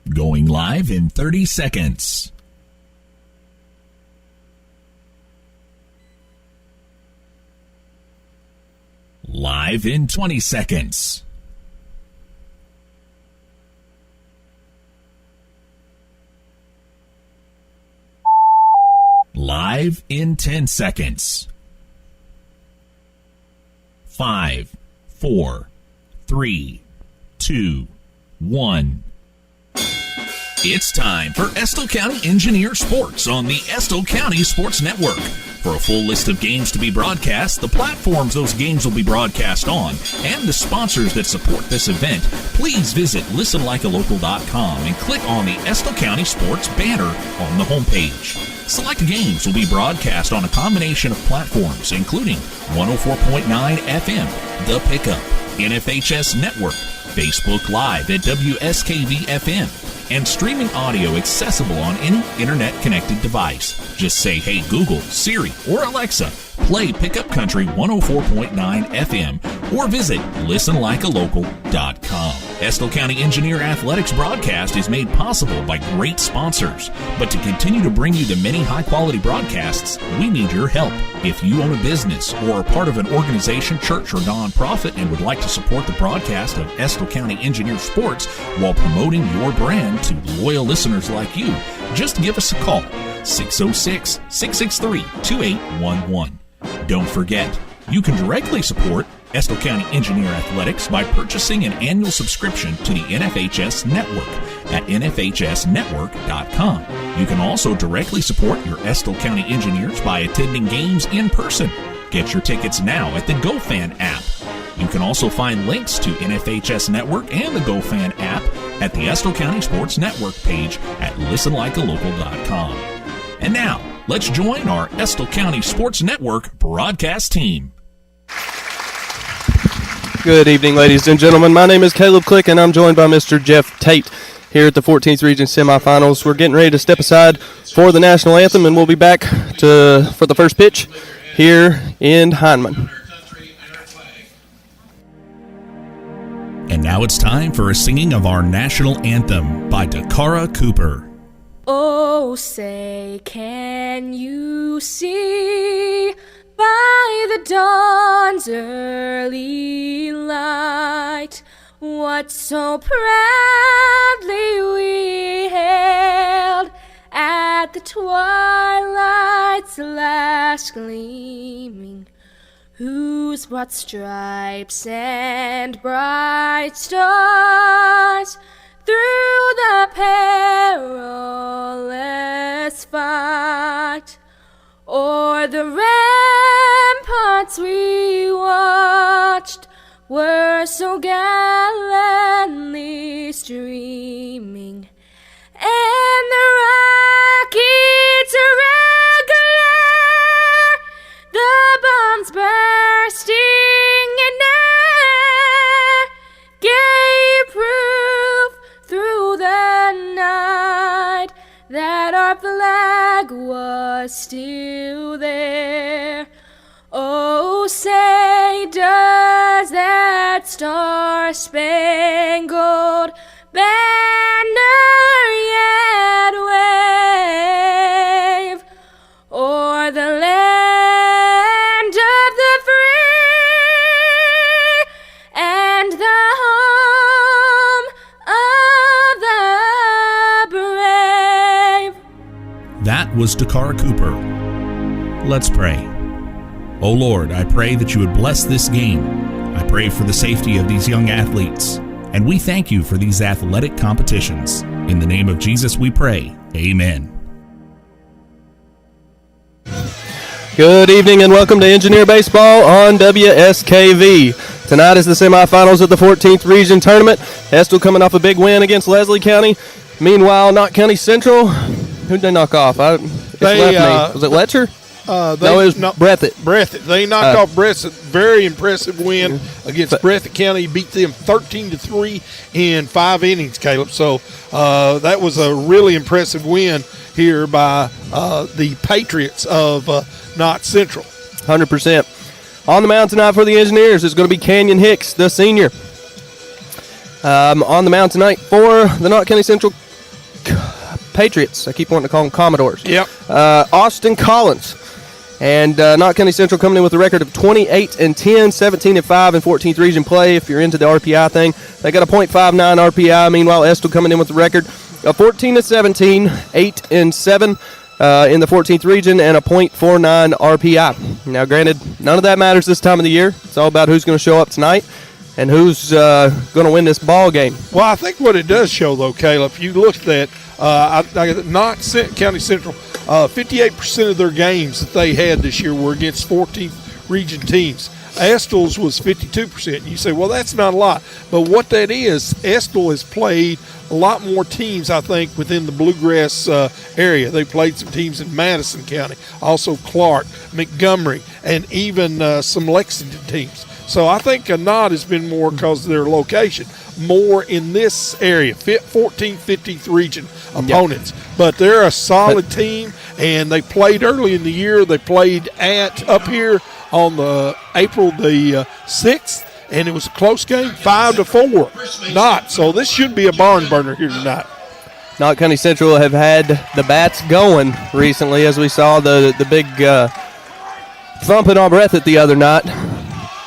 Going live in 30 seconds. Live in 20 seconds. Live in 10 seconds. 5, 4, 3, 2, 1. It's time for Estill County Engineer Sports on the Estill County Sports Network. For a full list of games to be broadcast, the platforms those games will be broadcast on, and the sponsors that support this event, please visit listenlikealocal.com and click on the Estill County Sports banner on the homepage. Select games will be broadcast on a combination of platforms, including 104.9 FM, The Pickup, NFHS Network, Facebook Live at WSKV-FM, and streaming audio accessible on any internet-connected device. Just say, "Hey Google, Siri, or Alexa, play Pickup Country 104.9 FM," or visit listenlikealocal.com. Estill County Engineer Athletics broadcast is made possible by great sponsors. But to continue to bring you the many high-quality broadcasts, we need your help. If you own a business or are part of an organization, church, or nonprofit and would like to support the broadcast of Estill County Engineer Sports while promoting your brand to loyal listeners like you, just give us a call, 606-663-2811. Don't forget, you can directly support Estill County Engineer Athletics by purchasing an annual subscription to the NFHS Network at nfhsnetwork.com. You can also directly support your Estill County Engineers by attending games in person. Get your tickets now at the GoFan app. You can also find links to NFHS Network and the GoFan app at the Estill County Sports Network page at listenlikealocal.com. And now, let's join our Estill County Sports Network broadcast team. Good evening, ladies and gentlemen. My name is Caleb Click, and I'm joined by Mr. Jeff Tate here at the 14th Region Semifinals. We're getting ready to step aside for the national anthem, and we'll be back for the first pitch here in Heinemann. And now it's time for a singing of our national anthem by Dakara Cooper. Oh, say, can you see by the dawn's early light what so proudly we hailed at the twilight's last gleaming, whose broad stripes and bright stars through the perilous fight o'er the ramparts we watched were so gallantly streaming, and the rockets regular, the bombs bursting in air, gave proof through the night that our flag was still there. Oh, say, does that star-spangled banner yet wave o'er the land of the free and the home of the brave? That was Dakara Cooper. Let's pray. Oh Lord, I pray that you would bless this game. I pray for the safety of these young athletes. And we thank you for these athletic competitions. In the name of Jesus we pray. Amen. Good evening and welcome to Engineer Baseball on WSKV. Tonight is the semifinals of the 14th Region Tournament. Estill coming off a big win against Leslie County. Meanwhile, Knott County Central, who'd they knock off? Was it Letcher? No, it was Breathitt. They knocked off Breathitt. Very impressive win against Breathitt County. Beat them 13-3 in 5 innings, Caleb. So that was a really impressive win here by the Patriots of Knott Central. 100%. On the mound tonight for the Engineers is going to be Canyon Hicks, the senior. On the mound tonight for the Knott County Central Patriots. I keep wanting to call them Commodores. Yep. Austin Collins. And Knott County Central coming in with a record of 28-10, 17-5 in 14th region play. If you're into the RPI thing, they got a .59 RPI. Meanwhile, Estill coming in with a record of 14-17, 8-7 in the 14th region, and a .49 RPI. Now, granted, none of that matters this time of the year. It's all about who's going to show up tonight and who's going to win this ball game. Well, I think what it does show, though, Caleb, if you look at that, Knott County Central, 58% of their games that they had this year were against 14th region teams. Estill's was 52%. You say, well, that's not a lot. But what that is, Estill has played a lot more teams, I think, within the Bluegrass area. They played some teams in Madison County, also Clark, Montgomery, and even some Lexington teams. So I think Knott has been more because of their location, more in this area, 14th, 15th region opponents. Yep. But they're a solid team, and they played early in the year. They played up here on the April the 6th, and it was a close game, 5-4. Knott. So this should be a barn burner here tonight. Knott County Central have had the bats going recently, as we saw the big thumping on Breathitt the other night.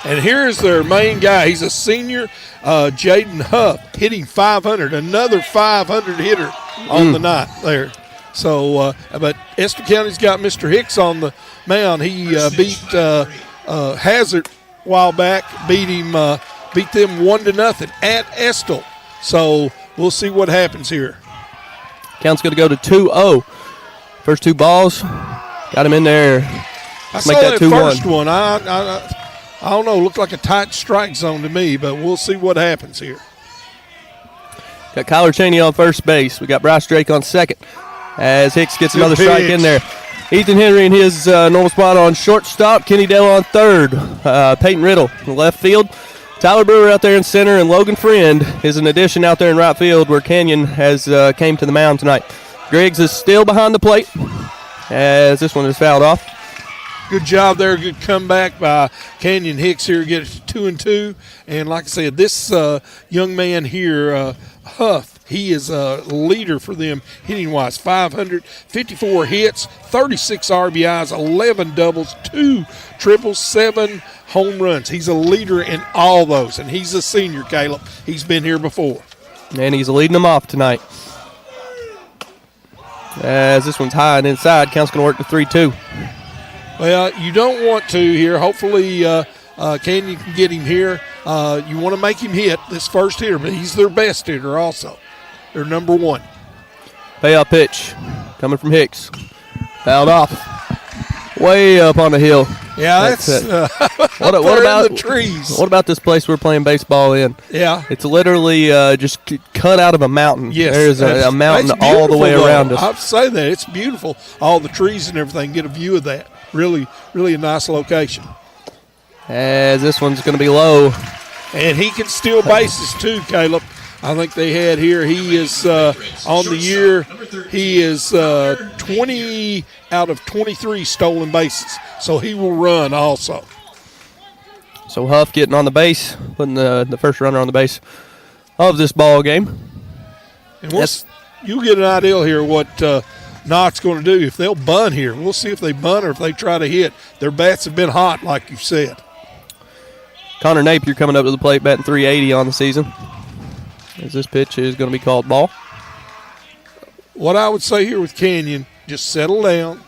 And here's their main guy. He's a senior, Jaden Huff, hitting 500, another 500 hitter on the night there. So, but Estill County's got Mr. Hicks on the mound. He beat Hazard a while back, beat them 1-0 at Estill. So we'll see what happens here. Count's going to go to 2-0. First two balls, got him in there. I saw that first one. I don't know, looked like a tight strike zone to me, but we'll see what happens here. Got Kyler Cheney on first base. We got Bryce Drake on second as Hicks gets another strike in there. Ethan Henry in his normal spot on shortstop. Kenny Dale on third. Peyton Riddle in left field. Tyler Brewer out there in center, and Logan Friend is an addition out there in right field where Canyon has came to the mound tonight. Griggs is still behind the plate as this one is fouled off. Good job there. Good comeback by Canyon Hicks here. Get it to 2-2. And like I said, this young man here, Huff, he is a leader for them hitting-wise. 554 hits, 36 RBIs, 11 doubles, 2 triples, 7 home runs. He's a leader in all those, and he's a senior, Caleb. He's been here before. And he's leading them off tonight. As this one's high and inside, count's going to work to 3-2. Well, you don't want to here. Hopefully Canyon can get him here. You want to make him hit this first hitter, but he's their best hitter also. They're number one. Payoff pitch coming from Hicks. Fouled off. Way up on the hill. Yeah, that's what about the trees? What about this place we're playing baseball in? Yeah. It's literally just cut out of a mountain. Yes. There's a mountain all the way around us. I'd say that. It's beautiful. All the trees and everything. Get a view of that. Really, really a nice location. As this one's going to be low. And he can steal bases too, Caleb. I think they had here. He is on the year. He is 20 out of 23 stolen bases. So he will run also. So Huff getting on the base, putting the first runner on the base of this ball game. And you'll get an idea here what Knott's going to do. If they'll bunt here, we'll see if they bunt or if they try to hit. Their bats have been hot, like you said. Connor Napier coming up to the plate, batting .380 on the season. As this pitch is going to be called ball. What I would say here with Canyon, just settle down,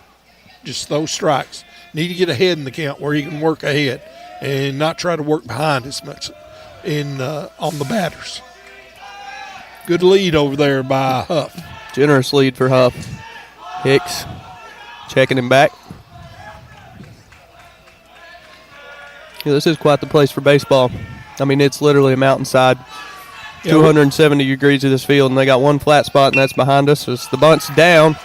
just throw strikes. Need to get ahead in the count where he can work ahead and not try to work behind as much on the batters. Good lead over there by Huff. Generous lead for Huff. Hicks checking him back. Yeah, this is quite the place for baseball. I mean, it's literally a mountainside. 270 degrees of this field, and they got one flat spot, and that's behind us. As the bunt's down,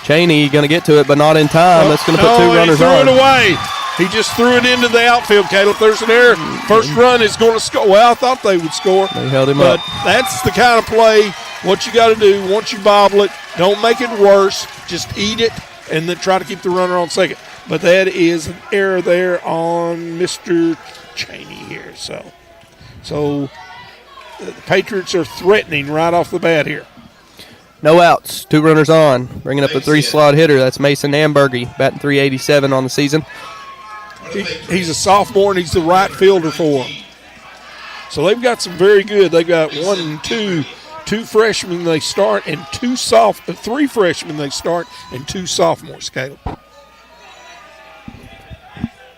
Cheney going to get to it, but not in time. That's going to put two runners on. He threw it away. He just threw it into the outfield, Caleb. There's an error. First run is going to score. Well, I thought they would score. They held him up. But that's the kind of play, what you got to do. Once you bobble it, don't make it worse. Just eat it, and then try to keep the runner on second. But that is an error there on Mr. Cheney here. So the Patriots are threatening right off the bat here. No outs. 2 runners on. Bringing up the 3-slot hitter. That's Mason Ambergy, batting .387 on the season. He's a sophomore, and he's the right fielder for them. So they've got some very good. They've got 2 freshmen they start, and 3 freshmen they start, and 2 sophomores, Caleb.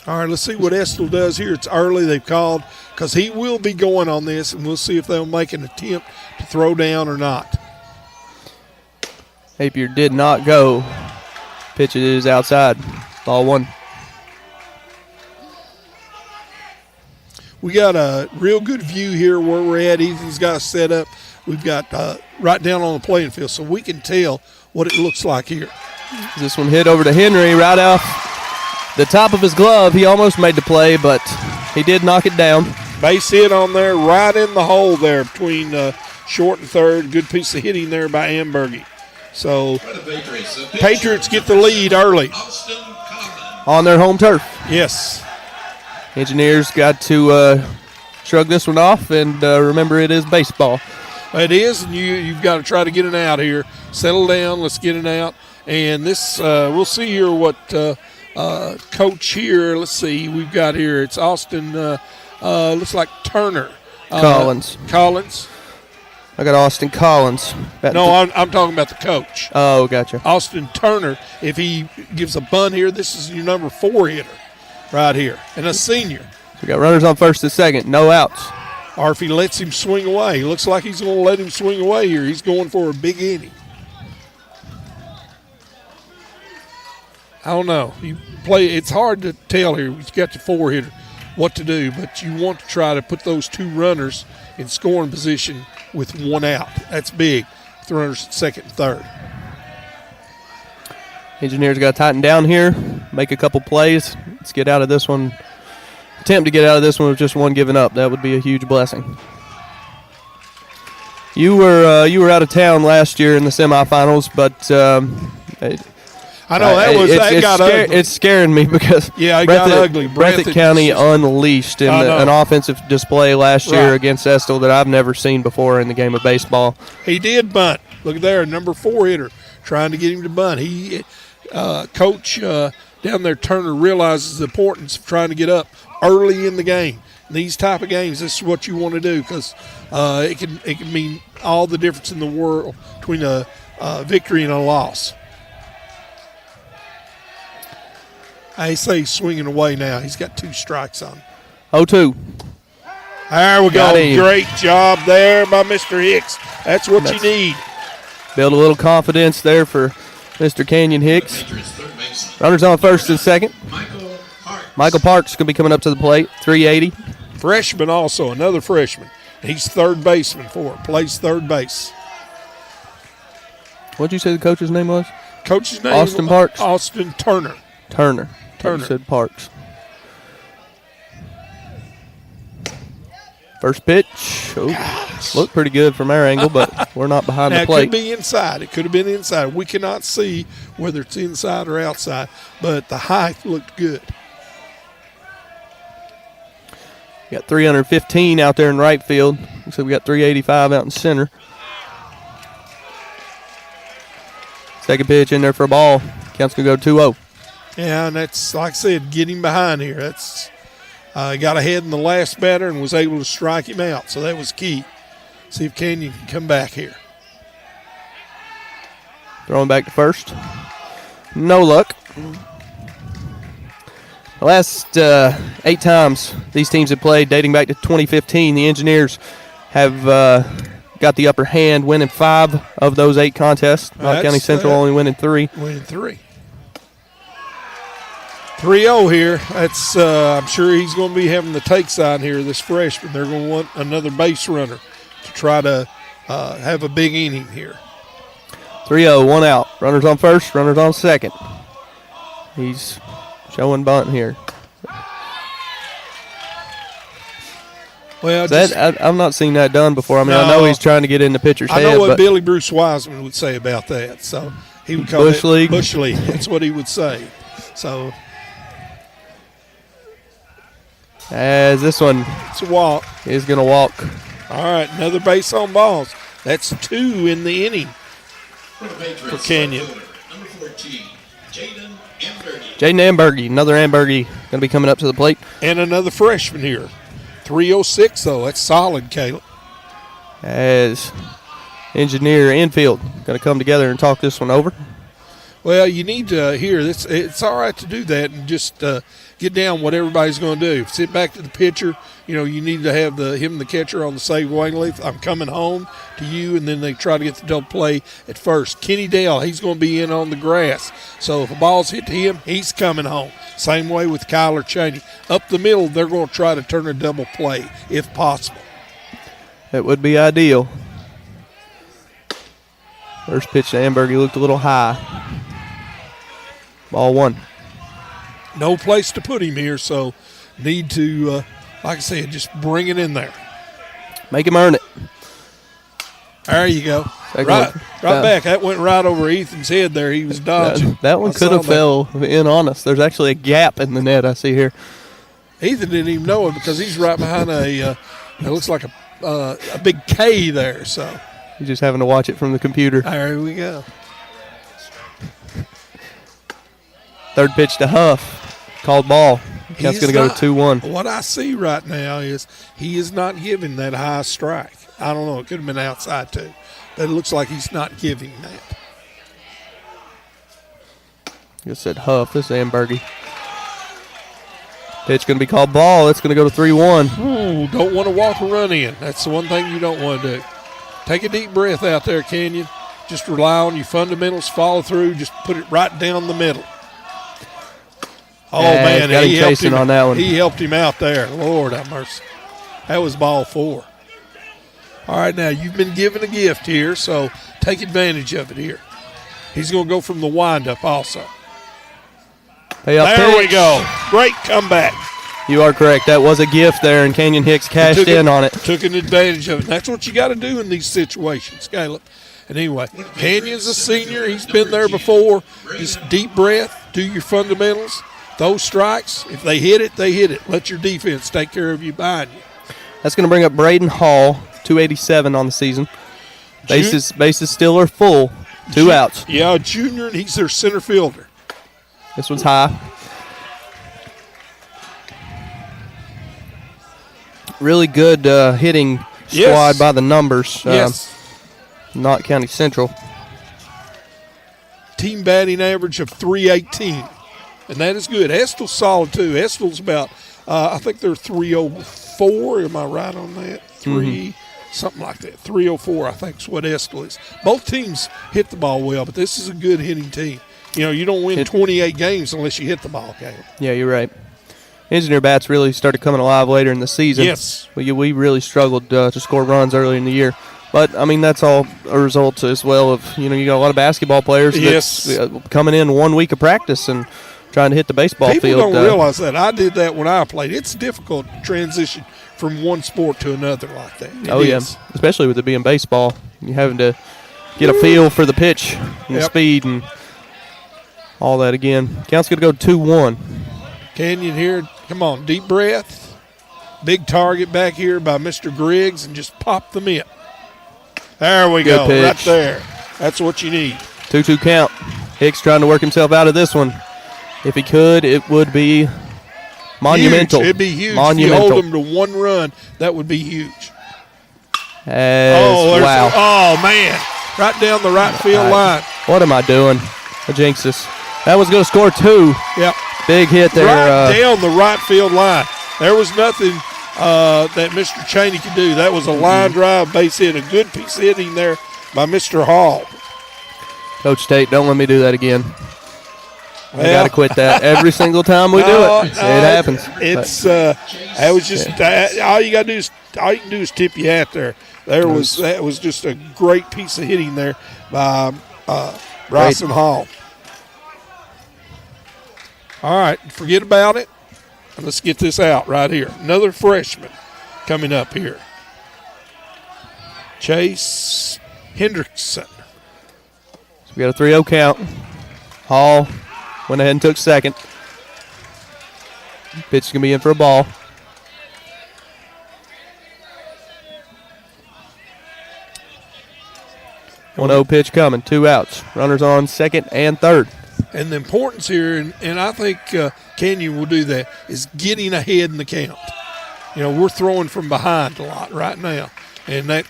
All right, let's see what Estill does here. It's early. They've called because he will be going on this, and we'll see if they'll make an attempt to throw down or not. Napier did not go. Pitch is outside. Ball 1. We got a real good view here where we're at. Ethan's got us set up. We've got right down on the playing field, so we can tell what it looks like here. This one hit over to Henry right off the top of his glove. He almost made the play, but he did knock it down. Base hit on there, right in the hole there between short and third. Good piece of hitting there by Ambergy. So Patriots get the lead early. On their home turf. Yes. Engineers got to shrug this one off and remember it is baseball. It is, and you've got to try to get it out here. Settle down, let's get it out. And this, we'll see here what coach here, let's see, we've got here. It's Austin, looks like Turner. Collins. I got Austin Collins. No, I'm talking about the coach. Oh, gotcha. Austin Turner, if he gives a bunt here, this is your number 4 hitter right here, and a senior. So we got runners on first and second, no outs. Or if he lets him swing away. He looks like he's going to let him swing away here. He's going for a big inning. I don't know. It's hard to tell here. You've got your 4 hitter what to do, but you want to try to put those 2 runners in scoring position with 1 out. That's big. With the runners at second and third. Engineers got to tighten down here, make a couple plays. Let's get out of this one. Attempt to get out of this one with just 1 given up. That would be a huge blessing. You were out of town last year in the semifinals, but I know that got ugly. It's scaring me because it got ugly. Breathitt County unleashed in an offensive display last year against Estill that I've never seen before in the game of baseball. He did bunt. Look there, number 4 hitter trying to get him to bunt. He coach down there Turner realizes the importance of trying to get up early in the game. In these type of games, this is what you want to do because it can mean all the difference in the world between a victory and a loss. I say he's swinging away now. He's got 2 strikes on him. 0-2. There we go. Great job there by Mr. Hicks. That's what you need. Build a little confidence there for Mr. Canyon Hicks. Runners on first and second. Michael Parks going to be coming up to the plate, 380. Freshman also, another freshman. He's third baseman for him, plays third base. What did you say the coach's name was? Coach's name? Austin Parks? Austin Turner. Turner. You said Parks. First pitch. Looked pretty good from our angle, but we're not behind the plate. It could be inside. It could have been inside. We cannot see whether it's inside or outside, but the height looked good. We got 315 out there in right field. So we got 385 out in center. Second pitch in there for a ball. Count's going to go 2-0. Yeah, and that's, like I said, get him behind here. That's got ahead in the last batter and was able to strike him out. So that was key. See if Canyon can come back here. Throwing back to first. No luck. The last 8 times these teams have played, dating back to 2015, the Engineers have got the upper hand, winning 5 of those 8 contests. Knott County Central only winning 3. Winning 3. 3-0 here. That's I'm sure he's going to be having the takes on here, this freshman. They're going to want another base runner to try to have a big inning here. 3-0, 1 out. Runners on first, runners on second. He's showing bunt here. Well, I've not seen that done before. I mean, I know he's trying to get in the pitcher's head. I know what Billy Bruce Wiseman would say about that. So he would call Bush League. Bush League. That's what he would say. So as this one it's a walk. Is going to walk. All right, another base on balls. That's 2 in the inning. for Canyon. Jaden Ambergy, another Ambergy, going to be coming up to the plate. And another freshman here. 306, though. That's solid, Caleb. As engineer infield going to come together and talk this one over. Well, you need to hear this. It's all right to do that and just get down what everybody's going to do. Sit back to the pitcher. You know, you need to have him and the catcher on the same wavelength. I'm coming home to you, and then they try to get the double play at first. Kenny Dale, he's going to be in on the grass. So if a ball's hit to him, he's coming home. Same way with Kyler Cheney. Up the middle, they're going to try to turn a double play if possible. That would be ideal. First pitch to Ambergy looked a little high. Ball one. No place to put him here, so need to, like I said, just bring it in there. Make him earn it. There you go. Right back. That went right over Ethan's head there. He was dodging. That one could have fell in on us. There's actually a gap in the net I see here. Ethan didn't even know it because he's right behind it looks like a big K there. So He's just having to watch it from the computer. there we go. Third pitch to Huff. Called ball. Count's going to go to 2-1. What I see right now is he is not giving that high strike. I don't know. It could have been outside too. But it looks like he's not giving that. You said Huff. This is Ambergy. Pitch going to be called ball. It's going to go to 3-1. Ooh, don't want to walk a run in. That's the one thing you don't want to do. Take a deep breath out there, Canyon. Just rely on your fundamentals. Follow through. Just put it right down the middle. Oh, man, got him chasing on that one. He helped him out there. Lord have mercy. That was ball 4. All right, now you've been given a gift here, so take advantage of it here. He's going to go from the windup also. There we go. Great comeback. You are correct. That was a gift there, and Canyon Hicks cashed in on it. Took an advantage of it. That's what you got to do in these situations, Caleb. And anyway, Canyon's a senior. He's been there before. Just deep breath. Do your fundamentals. Those strikes, if they hit it, they hit it. Let your defense take care of you behind you. That's going to bring up Braden Hall, 287 on the season. Bases still are full. 2 outs. Yeah, junior, and he's their center fielder. This one's high. Really good hitting squad by the numbers. Yes. Knott County Central. Team batting average of .318. And that is good. Estill's solid, too. Estill's about, I think they're 304. Am I right on that? Something like that. 304, I think, is what Estill is. Both teams hit the ball well, but this is a good hitting team. You know, you don't win 28 games unless you hit the ball, Caleb. Yeah, you're right. Engineer bats really started coming alive later in the season. Yes. We really struggled to score runs early in the year. But, I mean, that's all a result as well of, you got a lot of basketball players that's coming in 1 week of practice and trying to hit the baseball field. People don't realize that. I did that when I played. It's difficult to transition from one sport to another like that. It is. Especially with it being baseball. You're having to get a feel for the pitch and the speed and all that again. Count's going to go 2-1. Canyon here. Come on, deep breath. Big target back here by Mr. Griggs, and just pop the mitt. There we go, pitch. right there. That's what you need. 2-2 count. Hicks trying to work himself out of this one. If he could, it would be monumental. Huge. It'd be huge. Monumental. If you hold him to 1 run, that would be huge. Wow. Oh, man. Right down the right field line. What am I doing? I jinxed this. That was going to score 2. Yep. Big hit there. Right down the right field line. There was nothing that Mr. Cheney could do. That was a line drive base hit. A good piece of hitting there by Mr. Hall. Coach Tate, don't let me do that again. I got to quit that every single time we do it. It happens. It's that was just all you got to do is tip your hat there. That was just a great piece of hitting there by Bryson Hall. All right, forget about it. And let's get this out right here. Another freshman coming up here. Chase Hendrickson. So we got a 3-0 count. Hall went ahead and took second. Pitch is going to be in for a ball. 1-0 pitch coming. 2 outs. Runners on second and third. And the importance here, and I think Canyon will do that, is getting ahead in the count. We're throwing from behind a lot right now, and that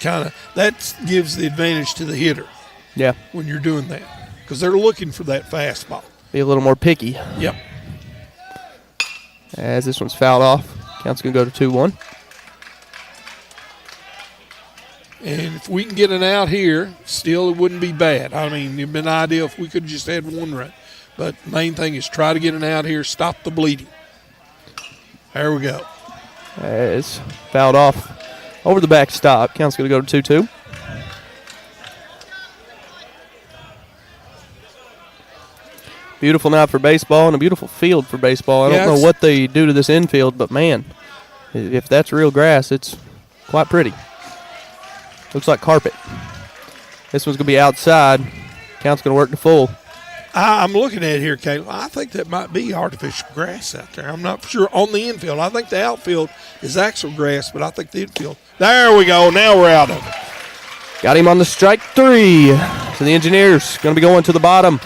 gives the advantage to the hitter. Yeah. When you're doing that, because they're looking for that fastball. Be a little more picky. Yep. As this one's fouled off, count's going to go to 2-1. And if we can get an out here, still it wouldn't be bad. I mean, it'd been ideal if we could have just had one run. But the main thing is try to get an out here, stop the bleeding. There we go. As fouled off over the backstop, count's going to go to 2-2. Beautiful night for baseball and a beautiful field for baseball. I don't know what they do to this infield, but, man, if that's real grass, it's quite pretty. Looks like carpet. This one's going to be outside. Count's going to work to full. I'm looking at it here, Caleb. I think that might be artificial grass out there. I'm not sure on the infield. I think the outfield is actual grass, but I think the infield. There we go. Now we're out of it. Got him on the strike 3. So the Engineers going to be going to the bottom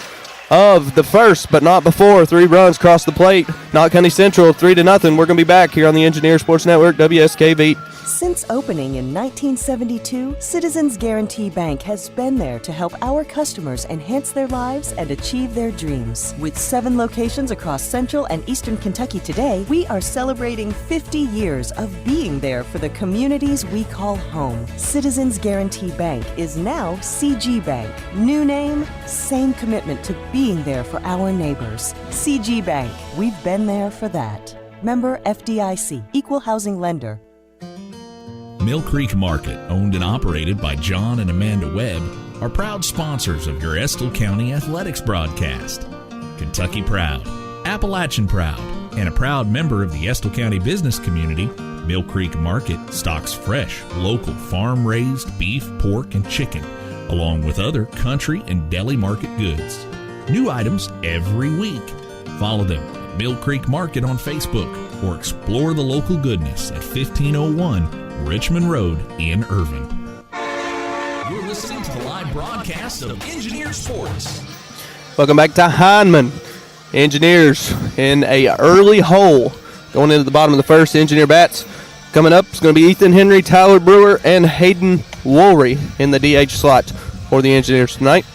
of the first, but not before. 3 runs cross the plate. Knott County Central 3-0. We're going to be back here on the Engineer Sports Network, WSKV. Since opening in 1972, Citizens Guarantee Bank has been there to help our customers enhance their lives and achieve their dreams. With 7 locations across Central and Eastern Kentucky today, we are celebrating 50 years of being there for the communities we call home. Citizens Guarantee Bank is now CG Bank. New name, same commitment to being there for our neighbors. CG Bank, we've been there for that. Member FDIC, Equal Housing Lender. Mill Creek Market, owned and operated by John and Amanda Webb, are proud sponsors of your Estill County Athletics broadcast. Kentucky proud, Appalachian proud, and a proud member of the Estill County business community, Mill Creek Market stocks fresh, local, farm-raised beef, pork, and chicken, along with other country and deli market goods. New items every week. Follow them at Mill Creek Market on Facebook or explore the local goodness at 1501 Richmond Road in Irving. You're listening to the live broadcast of Engineer Sports. Welcome back to Hindman. Engineers in a early hole going into the bottom of the first. Engineer bats coming up. It's going to be Ethan Henry, Tyler Brewer, and Hayden Woolry in the DH slot for the Engineers tonight.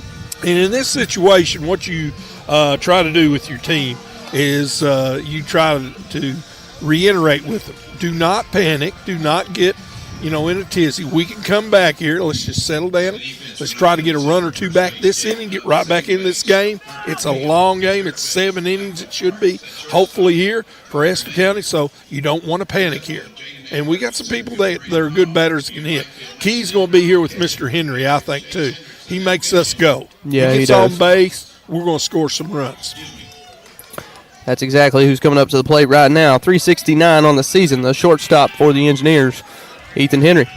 And in this situation, what you try to do with your team is you try to reiterate with them. Do not panic. Do not get, in a tizzy. We can come back here. Let's just settle down. Let's try to get a run or 2 back this inning, get right back in this game. It's a long game. It's 7 innings. It should be, hopefully, here for Estill County, so you don't want to panic here. And we got some people that are good batters that can hit. Key's going to be here with Mr. Henry, I think, too. He makes us go. Yeah, he gets he does. on base. We're going to score some runs. That's exactly who's coming up to the plate right now. 369 on the season, the shortstop for the Engineers, Ethan Henry.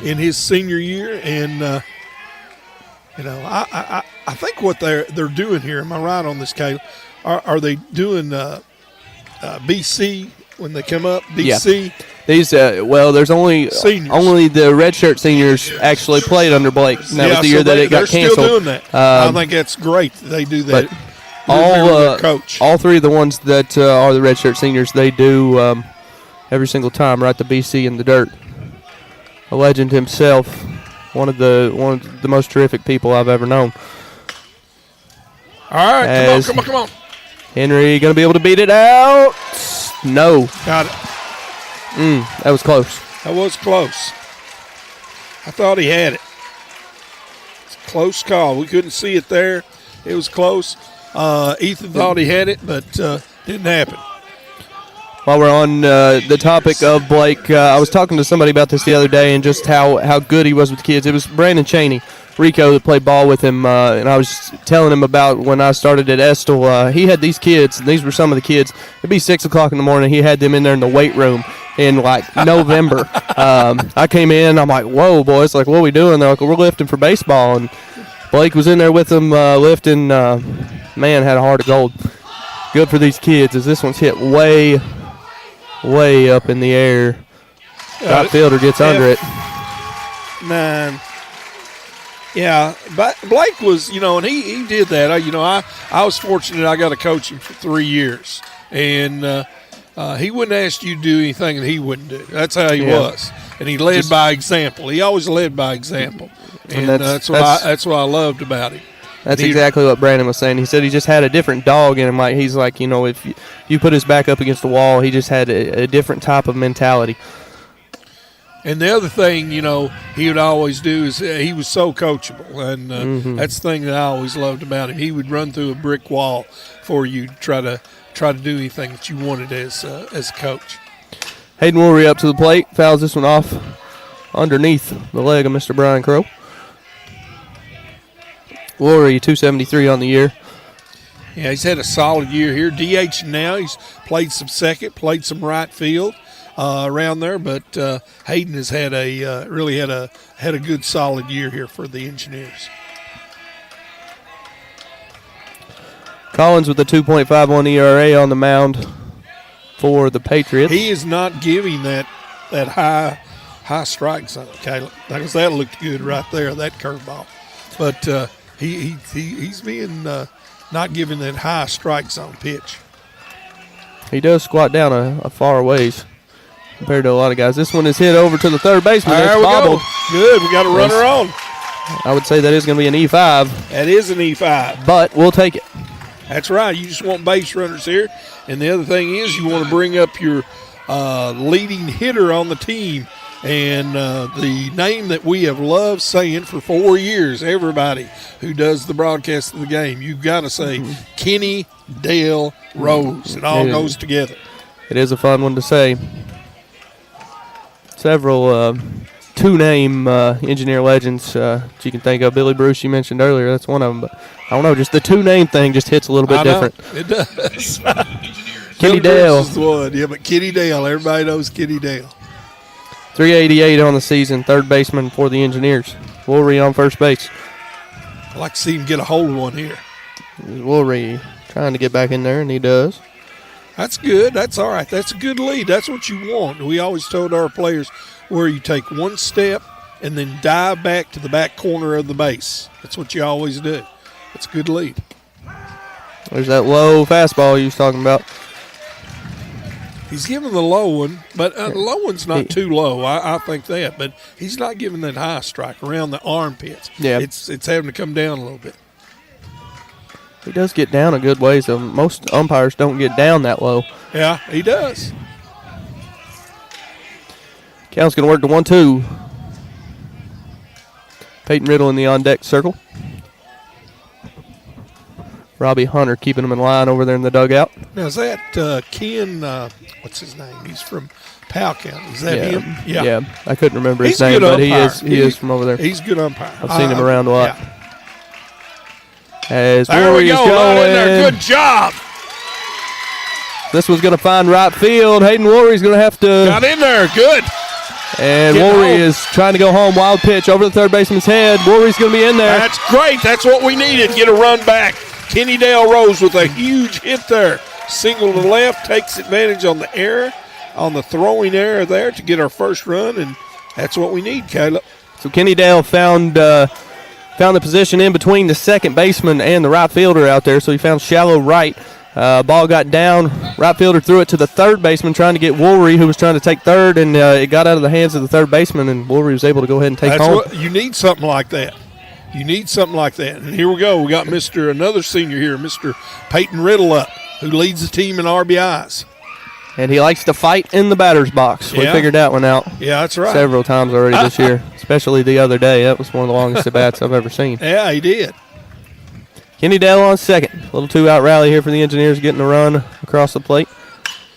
In his senior year, and I think what they're doing here. Am I right on this, Caleb? Are they doing BC when they come up? BC. Yeah. These there's only seniors. Only the redshirt seniors actually played under Blake. And that was the year that it got canceled. They're still doing that. I think that's great. They do that. All 3 of the ones that are the redshirt seniors, they do every single time right to BC in the dirt. A legend himself, one of the most terrific people I've ever known. All right, come on. Henry going to be able to beat it out? No. Got it. That was close. That was close. I thought he had it. It's a close call. We couldn't see it there. It was close. Ethan thought he had it, but didn't happen. While we're on the topic of Blake, I was talking to somebody about this the other day and just how good he was with the kids. It was Brandon Chaney, Rico, that played ball with him, and I was telling him about when I started at Estill. He had these kids, and these were some of the kids. It'd be 6 o'clock in the morning. He had them in there in the weight room in, November. I came in. I'm like, whoa, boys, what are we doing? They're like, we're lifting for baseball, and Blake was in there with them lifting. Man, had a heart of gold. Good for these kids as this one's hit way up in the air. Right fielder gets under it. 9. Yeah, but Blake was, and he did that. I was fortunate I got to coach him for 3 years. And he wouldn't ask you to do anything that he wouldn't do. That's how he was. And he led by example. He always led by example. And that's what I loved about him. That's exactly what Brandon was saying. He said he just had a different dog in him. Like he's like, if you put his back up against the wall, he just had a different type of mentality. And the other thing, he would always do is he was so coachable, and that's the thing that I always loved about him. He would run through a brick wall for you to try to do anything that you wanted as a coach. Hayden Woolry up to the plate, fouls this one off underneath the leg of Mr. Brian Crow. Woolry, 273 on the year. Yeah, he's had a solid year here. DH now. He's played some second, played some right field around there, but Hayden has had really had a good solid year here for the Engineers. Collins with a 2.51 ERA on the mound for the Patriots. He is not giving that high strike zone, Caleb. Because that looked good right there, that curveball. But he's being not giving that high strike zone pitch. He does squat down a far ways compared to a lot of guys. This one is hit over to the third baseman. There we bobbled. go. Good. We got a runner on. I would say that is going to be an E5. That is an E5. But we'll take it. That's right. You just want base runners here. And the other thing is you want to bring up your leading hitter on the team. And the name that we have loved saying for 4 years, everybody who does the broadcast of the game, you've got to say Kenny Dale Rose. It all goes together. It is a fun one to say. Several two-name engineer legends that you can think of. Billy Bruce, you mentioned earlier, that's one of them. But I don't know, just the two-name thing just hits a little bit different. It does. Kenny Dale. Bruce is the one. Yeah, but Kenny Dale, everybody knows Kenny Dale. 388 on the season, third baseman for the Engineers. Woolry on first base. I'd like to see him get a hold of one here. Woolry trying to get back in there, and he does. That's good. That's all right. That's a good lead. That's what you want. We always told our players where you take one step and then dive back to the back corner of the base. That's what you always do. It's a good lead. There's that low fastball you was talking about. He's giving the low one, but the low one's not too low. I think that, but he's not giving that high strike around the armpits. Yeah, it's having to come down a little bit. He does get down a good way, so most umpires don't get down that low. Yeah, he does. Count's going to work to 1-2. Peyton Riddle in the on-deck circle. Robbie Hunter keeping him in line over there in the dugout. Now, is that Ken, what's his name? He's from Powell County. Is that him? Yeah. I couldn't remember his name, but he is from over there. He's a good umpire. I've seen him around a lot. Yeah. As there we go. Going. In there. Good job. This one's going to find right field. Hayden Woolry's going to have to. Got in there. Good. And Woolry is trying to go home. Wild pitch over the third baseman's head. Woolry's going to be in there. That's great. That's what we needed. Get a run back. Kenny Dale Rose with a huge hit there. Single to the left. Takes advantage on the error, on the throwing error there to get our first run. And that's what we need, Caleb. So Kenny Dale found the position in between the second baseman and the right fielder out there, so he found shallow right. Ball got down. Right fielder threw it to the third baseman trying to get Woolry, who was trying to take third, and it got out of the hands of the third baseman, and Woolry was able to go ahead and take home. You need something like that. You need something like that. And here we go. We got another senior here, Mr. Peyton Riddle up, who leads the team in RBIs. And he likes to fight in the batter's box. We figured that one out. Yeah, that's right. Several times already this year, especially the other day. That was one of the longest at-bats I've ever seen. Yeah, he did. Kenny Dale on second. A little two-out rally here for the Engineers, getting a run across the plate.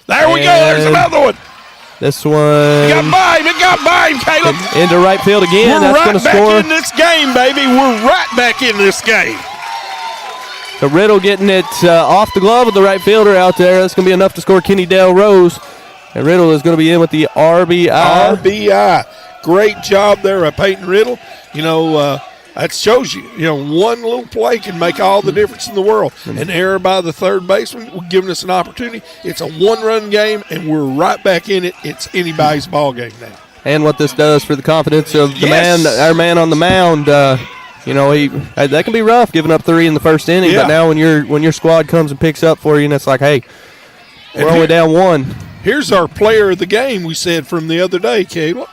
There we go. There's another one. This one. It got by him, Caleb. Into right field again. We're That's going to score. We're right back in this game, baby. We're right back in this game. So Riddle getting it off the glove of the right fielder out there. That's going to be enough to score Kenny Dale Rose. And Riddle is going to be in with the RBI. Great job there by Peyton Riddle. That shows you, one little play can make all the difference in the world. An error by the third baseman giving us an opportunity. It's a one-run game, and we're right back in it. It's anybody's ball game now. And what this does for the confidence of our man on the mound, You know, that can be rough giving up 3 in the first inning. Yeah. But now when your squad comes and picks up for you, and it's like, hey, we're only down 1. Here's our player of the game. We said from the other day, Caleb.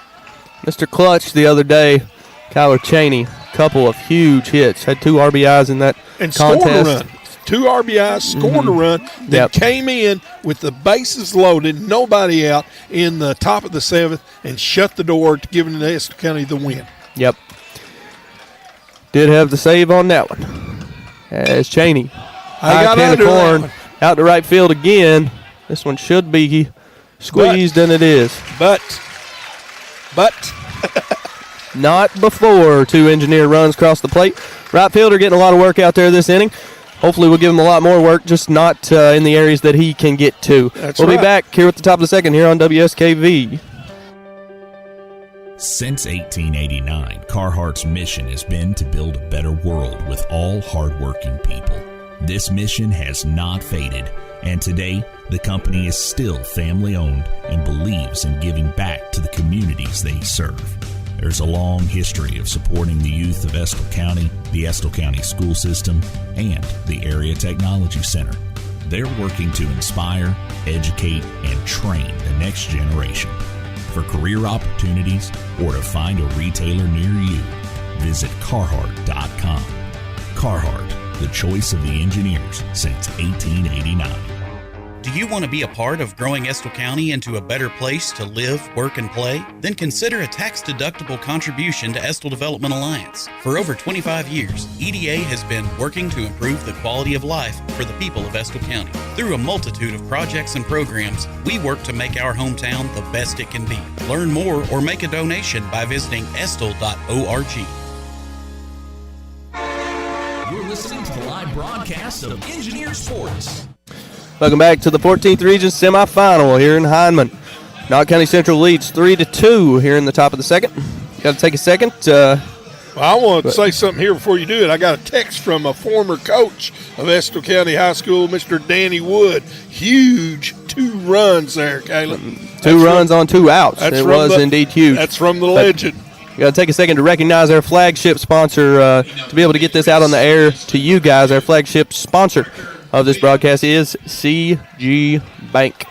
Mr. Clutch the other day, Kyler Chaney, couple of huge hits, had 2 RBIs in that And contest. scored a run. 2 RBIs, scored a run, then came in with the bases loaded, nobody out in the top of the 7th, and shut the door to giving the Estill County the win. Yep. Did have the save on that one. As Chaney, high can of corn, out to right field again. This one should be squeezed, and it is. But. Not before 2 engineer runs across the plate. Right fielder getting a lot of work out there this inning. Hopefully we'll give him a lot more work, just not in the areas that he can get to. We'll be back here at the top of the second here on WSKV. Since 1889, Carhartt's mission has been to build a better world with all hardworking people. This mission has not faded, and today the company is still family-owned and believes in giving back to the communities they serve. There's a long history of supporting the youth of Estill County, the Estill County school system, and the Area Technology Center. They're working to inspire, educate, and train the next generation. For career opportunities or to find a retailer near you, visit Carhartt.com. Carhartt, the choice of the engineers since 1889. Do you want to be a part of growing Estill County into a better place to live, work, and play? Then consider a tax-deductible contribution to Estill Development Alliance. For over 25 years, EDA has been working to improve the quality of life for the people of Estill County. Through a multitude of projects and programs, we work to make our hometown the best it can be. Learn more or make a donation by visiting estill.org. You're listening to the live broadcast of Engineer Sports. Welcome back to the 14th Region semifinal here in Hindman. Knott County Central leads 3-2 here in the top of the second. Got to take a second. Well, I want to say something here before you do it. I got a text from a former coach of Estill County High School, Mr. Danny Wood. Huge 2 runs there, Caleb. 2 runs on 2 outs. It was indeed huge. That's from the legend. You got to take a second to recognize our flagship sponsor to be able to get this out on the air to you guys. Our flagship sponsor of this broadcast is CG Bank.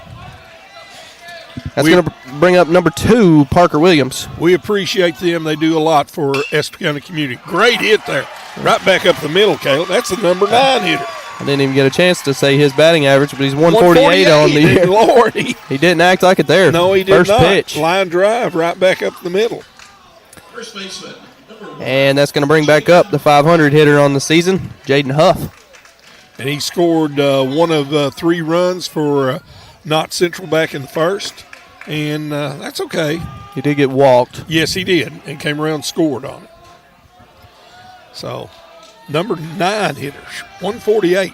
That's going to bring up number 2, Parker Williams. We appreciate them. They do a lot for Estill County community. Great hit there. Right back up the middle, Caleb. That's the number 9 hitter. I didn't even get a chance to say his batting average, but he's 148 on the year. Lord, he didn't act like it there. No, he did First not. Pitch. Line drive right back up the middle. First baseman, number 1. And that's going to bring back up the 500 hitter on the season, Jaden Huff. And he scored one of 3 runs for Knott Central back in the first. And that's okay. He did get walked. Yes, he did. And came around and scored on it. So, number 9 hitters, 148.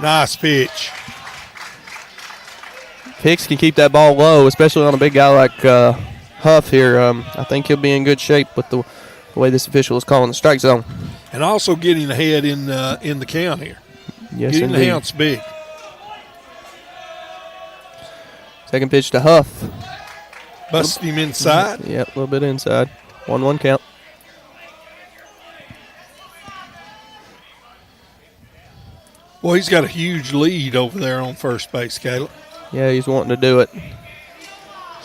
Nice pitch. Hicks can keep that ball low, especially on a big guy like Huff here. I think he'll be in good shape with the way this official is calling the strike zone. And also getting ahead in the count here. Yes, getting indeed. the count's big. Second pitch to Huff. Busted him inside. Yep, a little bit inside. 1-1 count. Well, he's got a huge lead over there on first base, Caleb. Yeah, he's wanting to do it.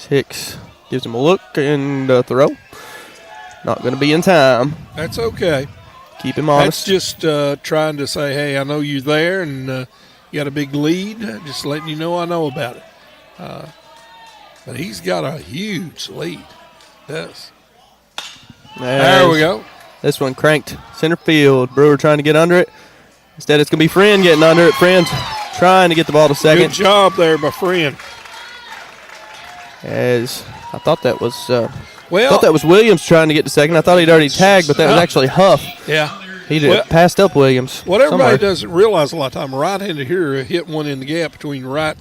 Hicks gives him a look and a throw. Not going to be in time. That's okay. Keep him honest. That's just trying to say, hey, I know you're there and you got a big lead. Just letting you know I know about it. But he's got a huge lead. Yes. There we go. This one cranked center field. Brewer trying to get under it. Instead, it's going to be Friend getting under it. Friend trying to get the ball to second. Good job there by Friend. As I thought that was Well, I thought that was Williams trying to get to second. I thought he'd already tagged, but that was actually Huff. Yeah. He passed up Williams. What everybody somewhere. doesn't realize a lot of time, a right-handed hitter hit one in the gap between right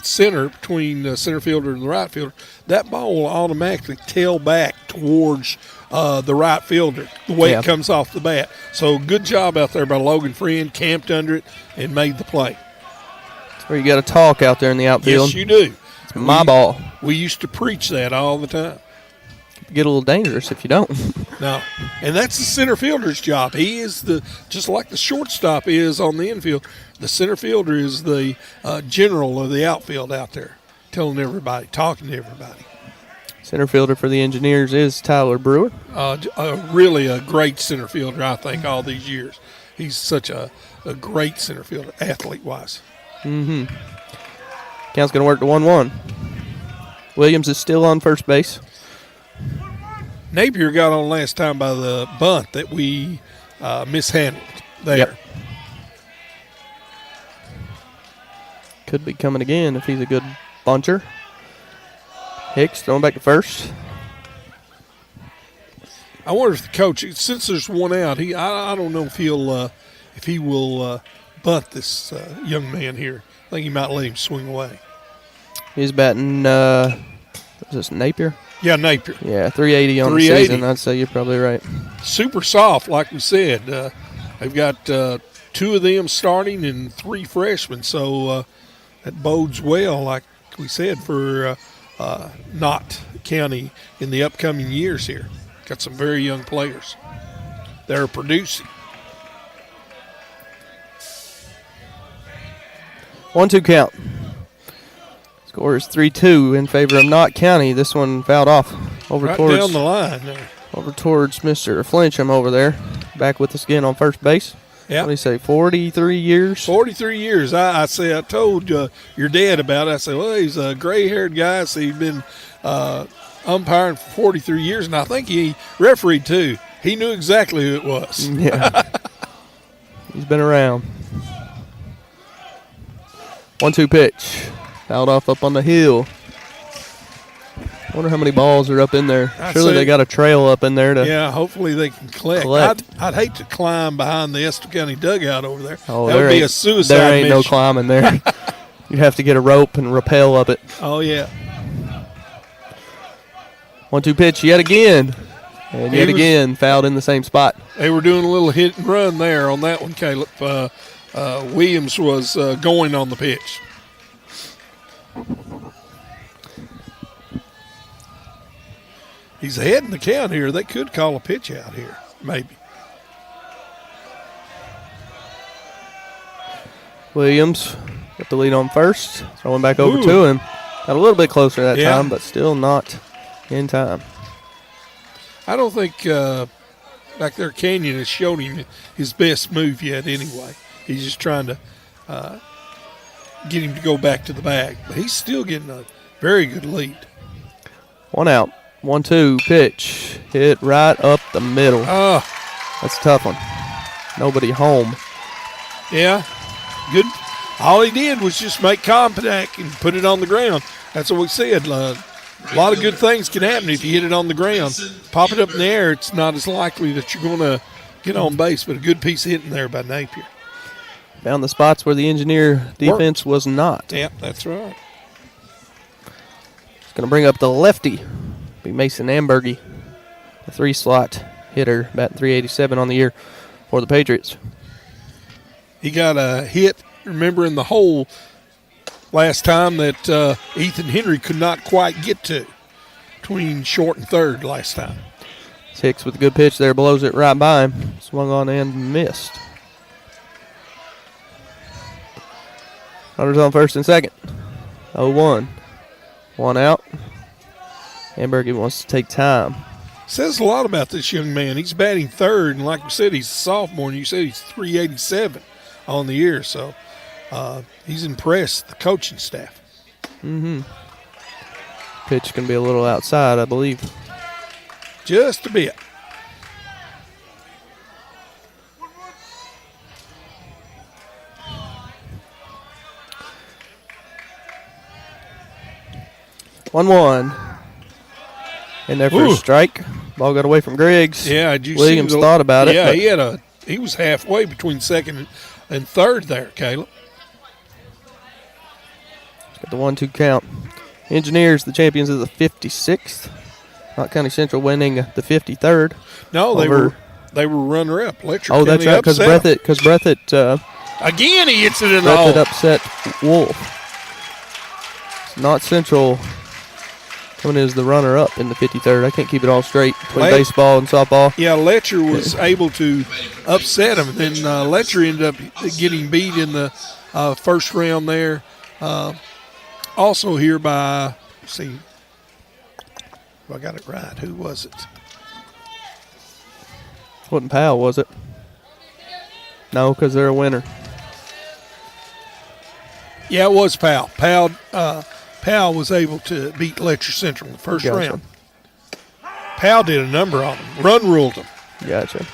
center, between center fielder and the right fielder. That ball will automatically tail back towards the right fielder the way it comes off the bat. So good job out there by Logan Friend, camped under it, and made the play. That's where you got to talk out there in the outfield. Yes, you do. It's my ball. We used to preach that all the time. get a little dangerous if you don't. No, and that's the center fielder's job. He is just like the shortstop is on the infield. The center fielder is the general of the outfield out there, telling everybody, talking to everybody. Center fielder for the Engineers is Tyler Brewer. Really a great center fielder, I think, all these years. He's such a great center fielder, athlete-wise. Mm-hmm. Count's going to work to 1-1. Williams is still on first base. Napier got on last time by the bunt that we mishandled there. Yep. Could be coming again if he's a good buncher. Hicks throwing back to first. I wonder if the coach, since there's one out, I don't know if he will bunt this young man here. I think he might let him swing away. He's batting. Is this Napier? Yeah, Napier. Yeah, 380 on the season. I'd say you're probably right. Super soft, like we said. They've got 2 of them starting and 3 freshmen, so that bodes well, like we said, for Knott County in the upcoming years here. Got some very young players that are producing. 1-2 count. Score is 3-2 in favor of Knott County. This one fouled off over Right towards down the line there. Over towards Mr. Flincham over there. Back with us again on first base. Yeah. What do you say, 43 years? 43 years. I told your dad about it. I said, well, he's a gray-haired guy, so he's been umpiring for 43 years, and I think he refereed too. He knew exactly who it was. Yeah. He's been around. 1-2 pitch. Fouled off up on the hill. Wonder how many balls are up in there. Surely they got a trail up in there to. Yeah, hopefully they can collect. I'd hate to climb behind the Estill County dugout over there. Oh, that would be a suicide There ain't mission. no climbing there. You'd have to get a rope and rappel up it. Oh, yeah. 1-2 pitch yet again. And yet again, fouled in the same spot. They were doing a little hit and run there on that one, Caleb. Williams was going on the pitch. He's ahead in the count here. They could call a pitch out here, maybe. Williams got the lead on first. Throwing back over to him. Got a little bit closer that time, but still not in time. I don't think back there Canyon has showed him his best move yet anyway. He's just trying to get him to go back to the bag. But he's still getting a very good lead. 1 out. 1-2 pitch. Hit right up the middle. That's a tough one. Nobody home. Yeah. Good. All he did was just make contact and put it on the ground. That's what we said. A lot of good things can happen if you hit it on the ground. Pop it up in the air, it's not as likely that you're going to get on base, but a good piece of hitting there by Napier. Found the spots where the Engineer defense was not. Yeah, that's right. It's going to bring up the lefty. Be Mason Ambergy, the 3-slot hitter, batting .387 on the year for the Patriots. He got a hit, remember, in the hole last time that Ethan Henry could not quite get to, between short and third last time. Hicks with a good pitch there, blows it right by him. Swung on and missed. Runners on first and second. 0-1. 1 out. Ambergy wants to take time. Says a lot about this young man. He's batting third, and like we said, he's a sophomore, and you said he's .387 on the year, so he's impressed the coaching staff. Mm-hmm. Pitch going to be a little outside, I believe. Just a bit. One. In there for a strike. Ball got away from Griggs. Yeah, Williams thought about it. Yeah, he was halfway between second and third there, Caleb. Got the 1-2 count. Engineers, the champions of the 56th. Knott County Central winning the 53rd. No, they were runner-up. Letcher oh, that's right, because Breathitt again, he hits it in the hole. Breathitt upset Wolf. Knott Central Coming in as the runner-up in the 53rd. I can't keep it all straight between Let- baseball and softball. Yeah, Letcher was able to upset him. Then Letcher ended up getting beat in the first round there. Also here by, let's see, if I got it right, who was it? Wasn't Powell, was it? No, because they're a winner. Yeah, it was Powell. Powell was able to beat Letcher Central in the first Gotcha. round. Powell did a number on them, run ruled them. Gotcha.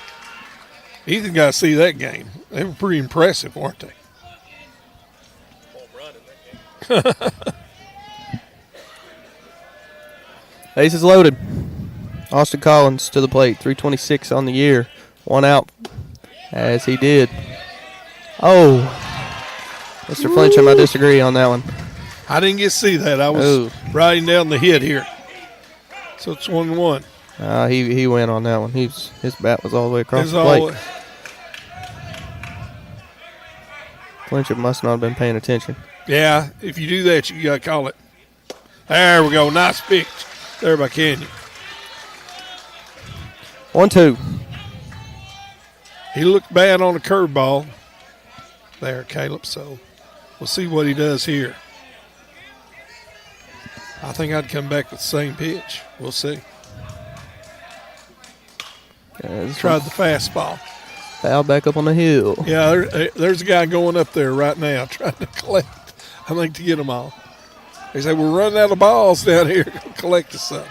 Ethan got to see that game. They were pretty impressive, weren't they? Ace is loaded. Austin Collins to the plate. 326 on the year. One out as he did. Oh. Mr. Flincham, I disagree on that one. I didn't get to see that. I was Ooh. writing down the hit here. So it's 1-1. He went on that one. His bat was all the way across It's the all- plate. Flincham must not have been paying attention. Yeah, if you do that, you got to call it. There we go. Nice pitch there by Canyon. 1-2. He looked bad on a curveball there, Caleb, so we'll see what he does here. I think I'd come back with the same pitch. We'll see. Tried the fastball. Foul back up on the hill. Yeah, there's a guy going up there right now trying to collect, I think, to get them all. They say, we're running out of balls down here. Go collect us some.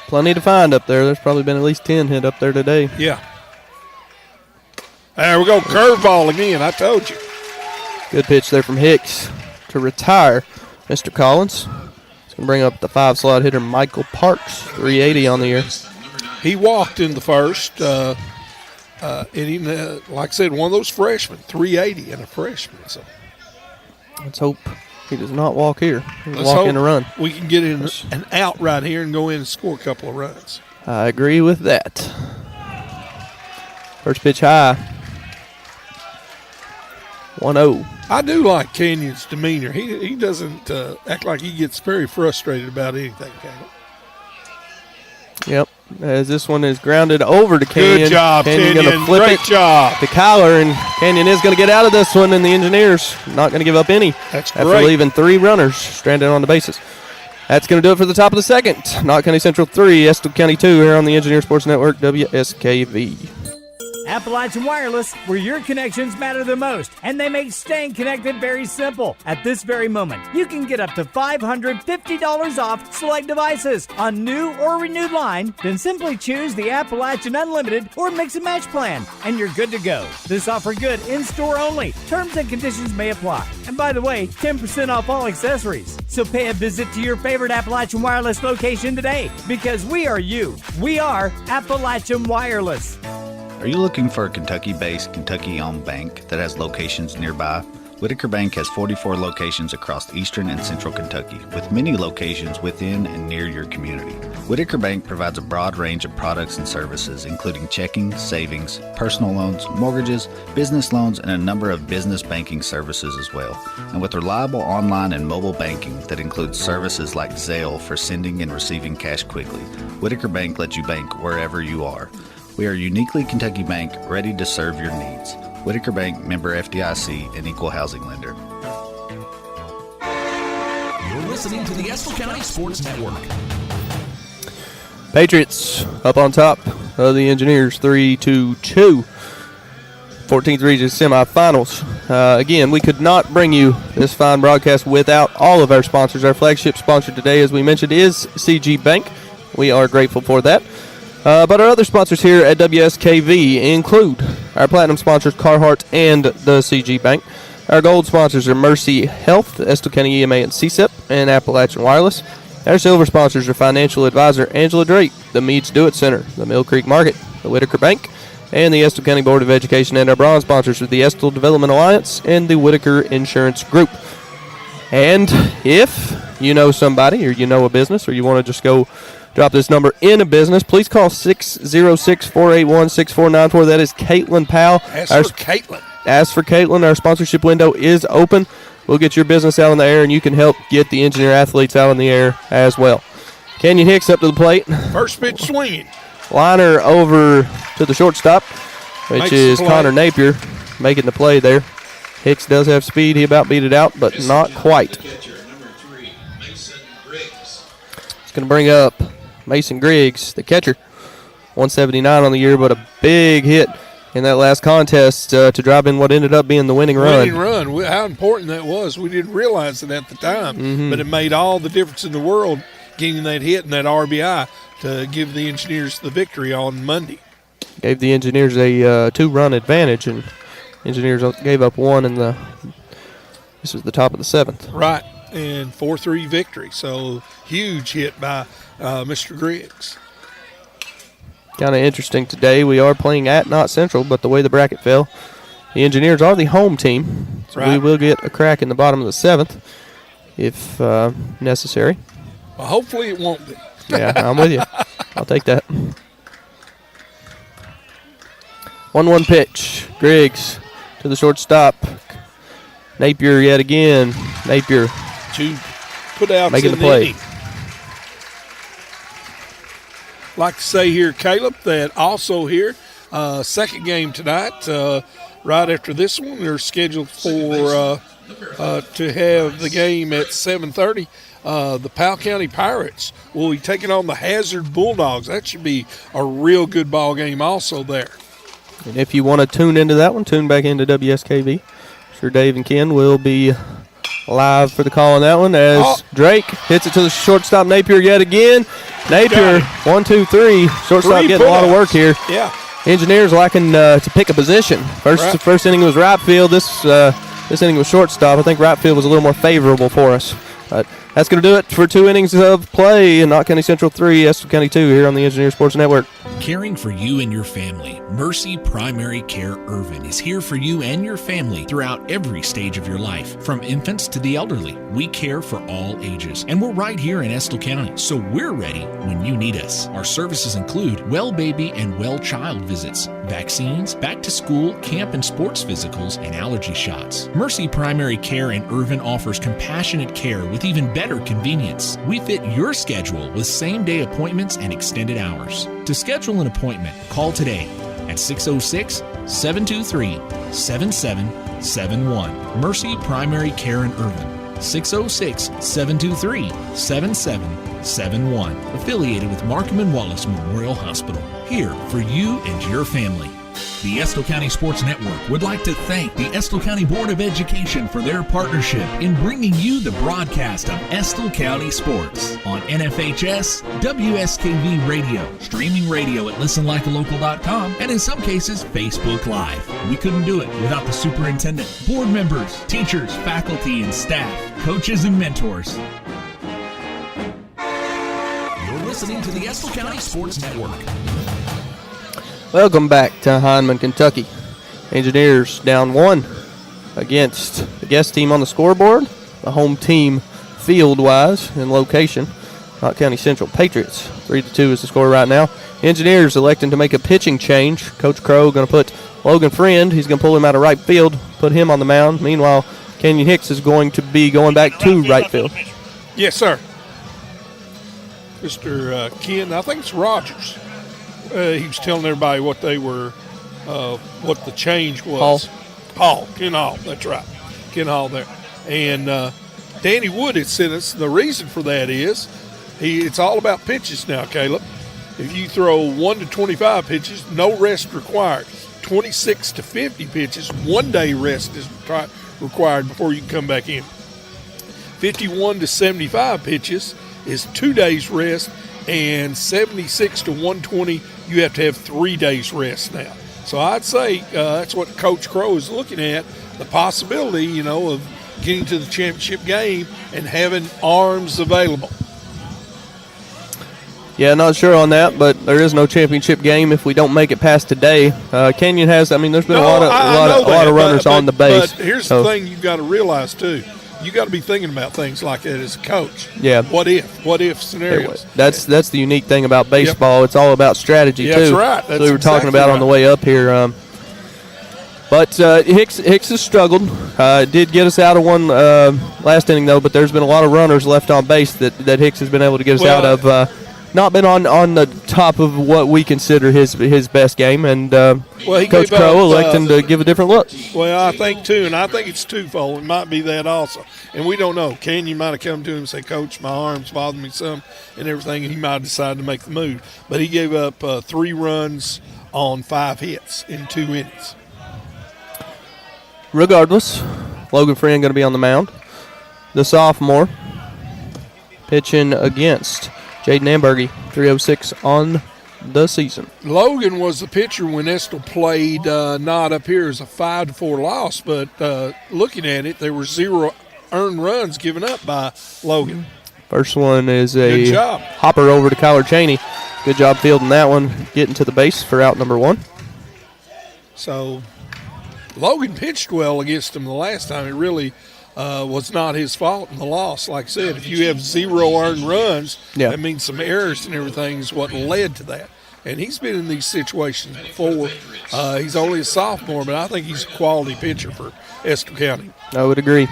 Plenty to find up there. There's probably been at least 10 hit up there today. Yeah. There we go. Curveball again. I told you. Good pitch there from Hicks to retire Mr. Collins. It's going to bring up the 5-slot hitter Michael Parks, 380 on the year. He walked in the first. And he, like I said, one of those freshmen, 380 and a freshman. So Let's hope he does not walk here. He'll let's walk hope in a run. we can get in an out right here and go in and score a couple of runs. I agree with that. First pitch high. 1-0. I do like Canyon's demeanor. He doesn't act like he gets very frustrated about anything, Canyon. Yep. As this one is grounded over to Canyon. Good job, Canyon. Gonna flip Great it job. to Kyler, and Canyon is going to get out of this one, and the Engineers not going to give up any. That's after great. leaving 3 runners stranded on the bases. That's going to do it for the top of the second. Knott County Central 3, Estill County 2 here on the Engineer Sports Network, WSKV. Appalachian Wireless, where your connections matter the most, and they make staying connected very simple. At this very moment, you can get up to $550 off select devices on new or renewed line, then simply choose the Appalachian Unlimited or Mix and Match plan, and you're good to go. This offer good in-store only. Terms and conditions may apply. And by the way, 10% off all accessories. So pay a visit to your favorite Appalachian Wireless location today, because we are you. We are Appalachian Wireless. Are you looking for a Kentucky-based, Kentucky-owned bank that has locations nearby? Whitaker Bank has 44 locations across eastern and central Kentucky, with many locations within and near your community. Whitaker Bank provides a broad range of products and services, including checking, savings, personal loans, mortgages, business loans, and a number of business banking services as well. And with reliable online and mobile banking that includes services like Zelle for sending and receiving cash quickly, Whitaker Bank lets you bank wherever you are. We are uniquely Kentucky Bank, ready to serve your needs. Whitaker Bank, member FDIC, and equal housing lender. You're listening to the Estill County Sports Network. Patriots up on top of the Engineers, 3-2. 14th Region semifinals. Again, we could not bring you this fine broadcast without all of our sponsors. Our flagship sponsor today, as we mentioned, is CG Bank. We are grateful for that. But our other sponsors here at WSKV include our platinum sponsors, Carhartt and the CG Bank. Our gold sponsors are Mercy Health, Estill County EMA and CSIP, and Appalachian Wireless. Our silver sponsors are financial advisor Angela Drake, the Meads Do It Center, the Mill Creek Market, the Whitaker Bank, and the Estill County Board of Education. And our bronze sponsors are the Estill Development Alliance and the Whitaker Insurance Group. And if you know somebody or you know a business or you want to just go drop this number in a business, please call 606-481-6494. That is Caitlin Powell. Ask for Caitlin. As for Caitlin, our sponsorship window is open. we'll get your business out in the air, and you can help get the engineer athletes out in the air as well. Kenyon Hicks up to the plate. First pitch swinging. Liner over to the shortstop, which is Connor Napier making the play there. Hicks does have speed. He about beat it out, but not quite. It's going to bring up Mason Griggs, the catcher. 179 on the year, but a big hit in that last contest to drive in what ended up being the winning run. How important that was. We didn't realize it at the time, but it made all the difference in the world getting that hit and that RBI to give the Engineers the victory on Monday. Gave the Engineers a 2-run advantage, and Engineers gave up one in this was the top of the 7th. Right, and 4-3 victory. So huge hit by Mr. Griggs. Kind of interesting today. We are playing at Knott Central, but the way the bracket fell, the Engineers are the home team. So we will get a crack in the bottom of the 7th if necessary. Well, hopefully it won't be. Yeah, I'm with you. I'll take that. 1-1 pitch. Griggs to the shortstop. Napier yet again. Napier to put out making the play. Like to say here, Caleb, that also here, second game tonight, right after this one, they're scheduled for to have the game at 7:30. The Powell County Pirates will be taking on the Hazard Bulldogs. That should be a real good ball game also there. And if you want to tune into that one, tune back into WSKV. Sure, Dave and Ken will be live for the call on that one as Drake hits it to the shortstop. Napier yet again. Napier, 1, 2, 3. Shortstop getting a lot of work here. Yeah. Engineers lacking to pick a position. First inning was right field. This inning was shortstop. I think right field was a little more favorable for us. But that's going to do it for 2 innings of play in Knott County Central 3, Estill County 2 here on the Engineer Sports Network. Caring for you and your family. Mercy Primary Care Irvin is here for you and your family throughout every stage of your life. From infants to the elderly, we care for all ages. And we're right here in Estill County, so we're ready when you need us. Our services include well baby and well child visits, vaccines, back to school, camp and sports physicals, and allergy shots. Mercy Primary Care in Irvin offers compassionate care with even better convenience. We fit your schedule with same-day appointments and extended hours. To schedule an appointment, call today at 606-723-7771. Mercy Primary Care in Irvin, 606-723-7771. Affiliated with Markham and Wallace Memorial Hospital. Here for you and your family. The Estill County Sports Network would like to thank the Estill County Board of Education for their partnership in bringing you the broadcast of Estill County Sports on NFHS, WSKV Radio, streaming radio at listenlikealocal.com, and in some cases, Facebook Live. We couldn't do it without the superintendent, board members, teachers, faculty, and staff, coaches, and mentors. You're listening to the Estill County Sports Network. Welcome back to Hindman, Kentucky. Engineers down 1 against the guest team on the scoreboard. The home team field-wise in location, Knott County Central Patriots. 3-2 is the score right now. Engineers electing to make a pitching change. Coach Crow going to put Logan Friend. He's going to pull him out of right field, put him on the mound. Meanwhile, Kenyon Hicks is going to be going back to right field. Yes, sir. Mr. Ken, I think it's Rogers. He was telling everybody what they were, what the change was. Ken Hall, that's right. Ken Hall there. And Danny Wood had sent us. The reason for that is it's all about pitches now, Caleb. If you throw 1 to 25 pitches, no rest required. 26 to 50 pitches, 1 day rest is required before you can come back in. 51 to 75 pitches is 2 days rest, and 76 to 120, you have to have 3 days rest now. So I'd say that's what Coach Crow is looking at, the possibility, of getting to the championship game and having arms available. Yeah, not sure on that, but there is no championship game if we don't make it past today. Kenyon has, there's been a lot of runners on the base. But here's the thing you've got to realize, too. You got to be thinking about things like that as a coach. Yeah. What if scenarios. That's the unique thing about baseball. Yep. It's all about strategy, too. That's right. That's we were talking about on the way up here. But Hicks has struggled. Did get us out of one last inning, though, but there's been a lot of runners left on base that Hicks has been able to get us out of. Not been on the top of what we consider his best game, and Coach Crow electing to give a different look. Well, I think, too, and I think it's twofold. It might be that also. And we don't know. Canyon might have come to him and say, Coach, my arm's bothering me some and everything, and he might have decided to make the move. But he gave up 3 runs on 5 hits in 2 innings. Regardless, Logan Friend going to be on the mound. The sophomore pitching against Jaden Ambergy, 306 on the season. Logan was the pitcher when Estill played Knott up here as a 5-4 loss, but looking at it, there were 0 earned runs given up by Logan. First one is a Good job. hopper over to Kyler Cheney. Good job fielding that one, getting to the base for out number 1. So Logan pitched well against him the last time. It really was not his fault in the loss. Like I said, if you have 0 earned runs, that means some errors and everything is what led to that. And he's been in these situations before. He's only a sophomore, but I think he's a quality pitcher for Estill County. I would agree.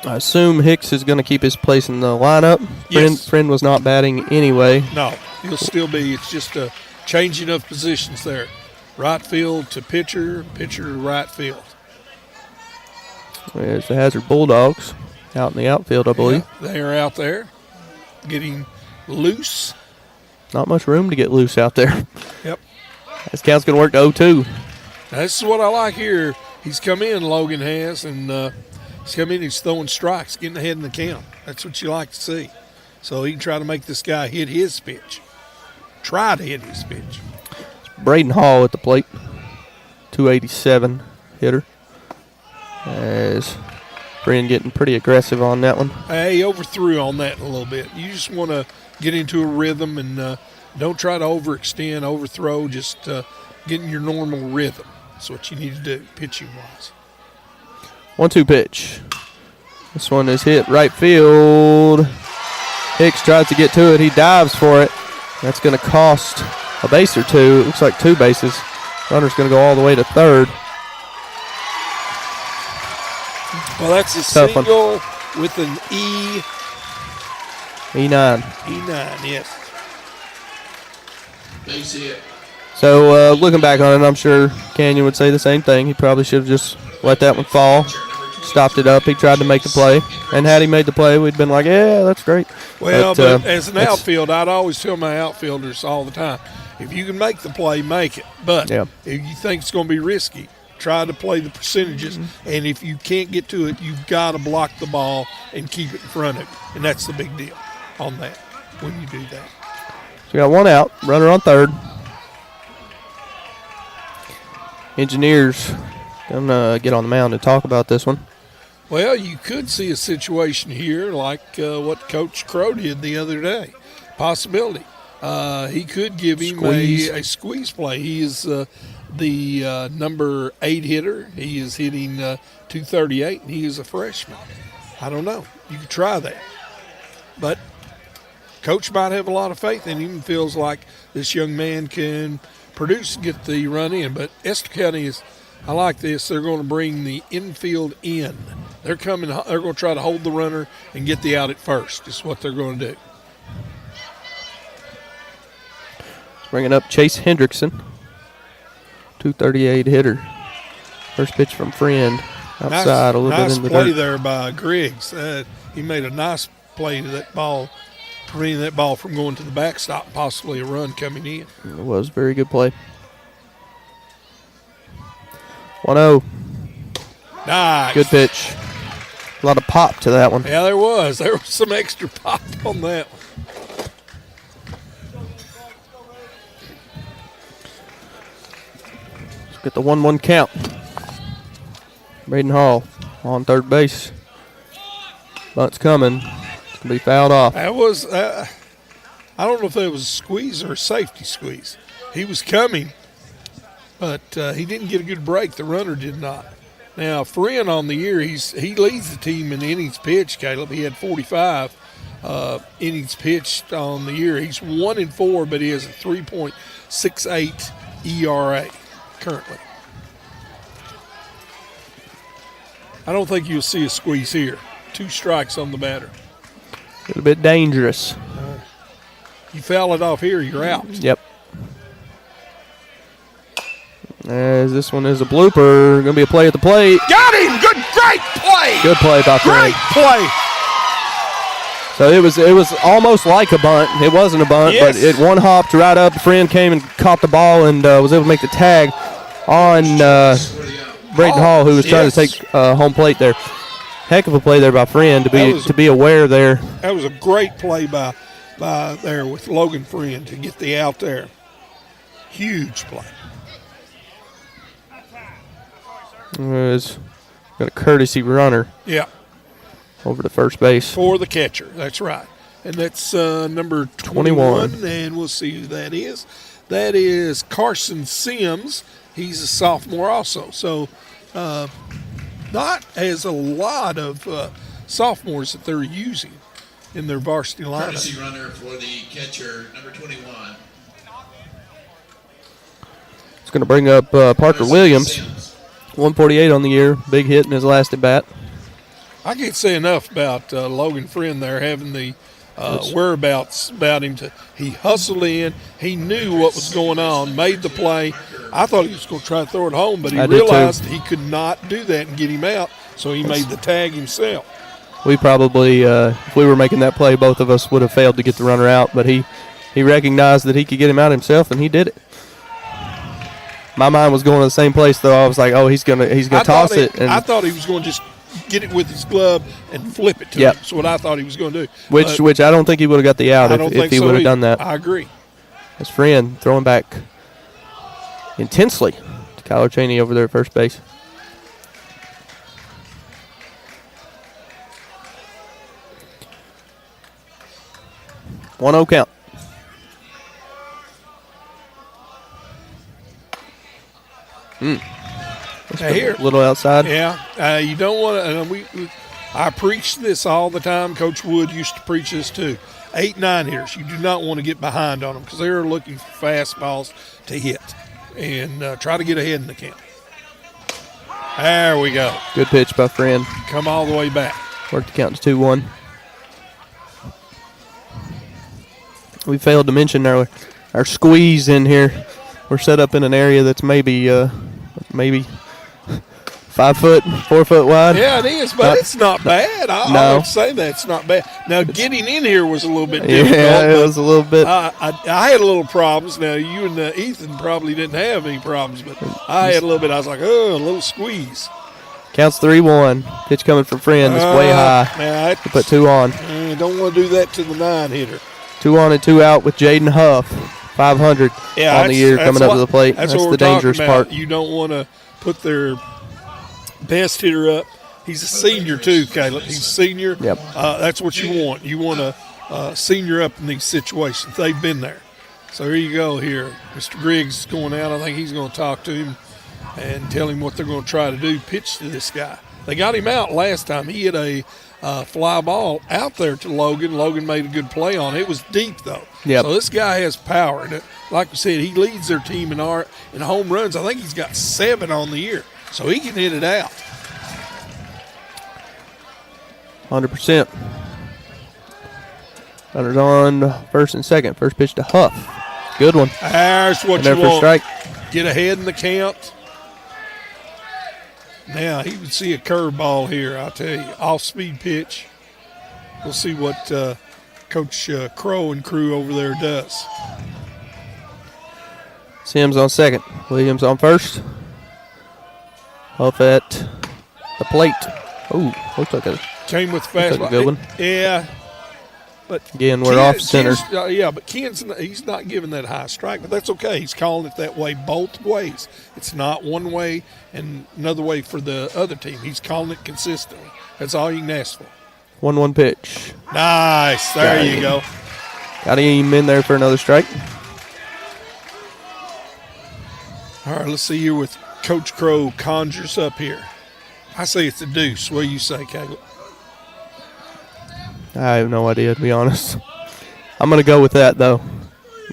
I assume Hicks is going to keep his place in the lineup. Yes. Friend was not batting anyway. No, he'll still be. It's just a changing of positions there. Right field to pitcher, pitcher to right field. There's the Hazard Bulldogs out in the outfield, I believe. Yeah, they are out there getting loose. Not much room to get loose out there. Yep. This count's going to work to 0-2. This is what I like here. He's come in, Logan has, and he's come in, he's throwing strikes, getting ahead in the count. That's what you like to see. So he can try to make this guy hit his pitch. Try to hit his pitch. Braden Hall at the plate, 287 hitter. As Friend getting pretty aggressive on that one. He overthrew on that a little bit. You just want to get into a rhythm and don't try to overextend, overthrow. Just get in your normal rhythm. That's what you need to do, pitching-wise. 1-2 pitch. This one is hit right field. Hicks tries to get to it. He dives for it. That's going to cost a base or 2. It looks like 2 bases. Runner's going to go all the way to third. Well, that's a Tough single with an E. E9. E9, yes. Base hit. So looking back on it, I'm sure Canyon would say the same thing. He probably should have just let that one fall, stopped it up. He tried to make the play, and had he made the play, we'd been like, yeah, that's great. Well, but as an outfield, I'd always tell my outfielders all the time, if you can make the play, make it. But if you think it's going to be risky, try to play the percentages, and if you can't get to it, you've got to block the ball and keep it in front of you, and that's the big deal on that when you do that. So we got 1 out, runner on third. Engineers going to get on the mound and talk about this one. Well, you could see a situation here like what Coach Crow did the other day. Possibility. He could give him a squeeze play. He is the number 8 hitter. He is hitting 238, and he is a freshman. I don't know. You could try that. But Coach might have a lot of faith in him and feels like this young man can produce, get the run in. But Estill County is, I like this, they're going to bring the infield in. They're going to try to hold the runner and get the out at first is what they're going to do. Bringing up Chase Hendrickson, 238 hitter. First pitch from Friend outside, a little bit in the nice play dirt. there by Griggs. He made a nice play to that ball, preventing that ball from going to the backstop and possibly a run coming in. It was a very good play. 1-0. Nice. Good pitch. A lot of pop to that one. Yeah, there was. There was some extra pop on that one. Let's get the 1-1 count. Braden Hall on third base. Bunt's coming. It's going to be fouled off. That was, I don't know if that was a squeeze or a safety squeeze. He was coming, but he didn't get a good break. The runner did not. Now, Friend on the year, he leads the team in innings pitched, Caleb. He had 45 innings pitched on the year. He's 1-4, but he has a 3.68 ERA currently. I don't think you'll see a squeeze here. 2 strikes on the batter. A little bit dangerous. You foul it off here, you're out. Yep. As this one is a blooper. Going to be a play at the plate. Got him! Great play! Good play by Friend. Great play! So it was almost like a bunt. It wasn't a bunt, Yes. but it one hopped right up. Friend came and caught the ball and was able to make the tag on Brayton Hall, who was trying to take home plate there. Heck of a play there by Friend to be aware there. That was a great play by there with Logan Friend to get the out there. Huge play. Got a courtesy runner. Yeah. Over to first base. For the catcher, that's right. And that's number 21, and we'll see who that is. That is Carson Sims. He's a sophomore also. So Knott has a lot of sophomores that they're using in their varsity lineup. Courtesy runner for the catcher, number 21. It's going to bring up Parker Williams. 148 on the year. Big hit in his last at bat. I can't say enough about Logan Friend there having the whereabouts about him. He hustled in. He knew what was going on, made the play. I thought he was going to try to throw it home, but he realized he could not do that and get him out, so he made the tag himself. We probably, if we were making that play, both of us would have failed to get the runner out, but he recognized that he could get him out himself, and he did it. My mind was going to the same place, though. I was like, oh, he's gonna toss it. And I thought he was going to just get it with his glove and flip it to him. That's what I thought he was going to do. Which I don't think he would have got the out if he would have done that. I agree. His friend throwing back intensely to Kyler Cheney over there at first base. One 0 count. Here, a little outside. Yeah, you don't want to. I preach this all the time. Coach Wood used to preach this too. 8-9 hitters, you do not want to get behind on them because they're looking for fastballs to hit and try to get ahead in the count. There we go. Good pitch by Friend. Come all the way back. Worked the count to 2-1. We failed to mention our squeeze in here. We're set up in an area that's maybe 5 foot, 4 foot wide. Yeah, it is, but it's not bad. I would say that it's not bad. Now, getting in here was a little bit difficult. Yeah, it was a little bit. I had a little problems. Now, you and Ethan probably didn't have any problems, but I had a little bit. I was like, oh, a little squeeze. Counts 3-1. Pitch coming from Friend. It's way high. Now, put 2 on. Don't want to do that to the 9-hitter. 2 on and 2 out with Jaden Huff. 500 on the year coming up to the plate. That's the dangerous part. You don't want to put their best hitter up. He's a senior too, Caleb. He's a senior. Yep. That's what you want. You want a senior up in these situations. They've been there. So here you go here. Mr. Griggs is going out. I think he's going to talk to him and tell him what they're going to try to do, pitch to this guy. They got him out last time. He hit a fly ball out there to Logan. Logan made a good play on it. It was deep, though. Yep. So this guy has power. And like we said, he leads their team in home runs. I think he's got 7 on the year. So he can hit it out. 100%. Runners on first and second. First pitch to Huff. Good one. There's what you want. Strike. Get ahead in the count. Now, he would see a curveball here, I'll tell you. Off-speed pitch. We'll see what Coach Crow and crew over there does. Sims on second. Williams on first. Huff at the plate. Oh, looks like a came with fastball. Like a good one. Yeah. But again, we're off center. But Ken's he's not giving that high strike, but that's okay. He's calling it that way both ways. It's not one way and another way for the other team. He's calling it consistently. That's all you can ask for. 1-1 pitch. Nice. There you go. Got him in there for another strike. All right, let's see here with Coach Crow conjures up here. I say it's a deuce. What do you say, Caleb? I have no idea, to be honest. I'm going to go with that, though.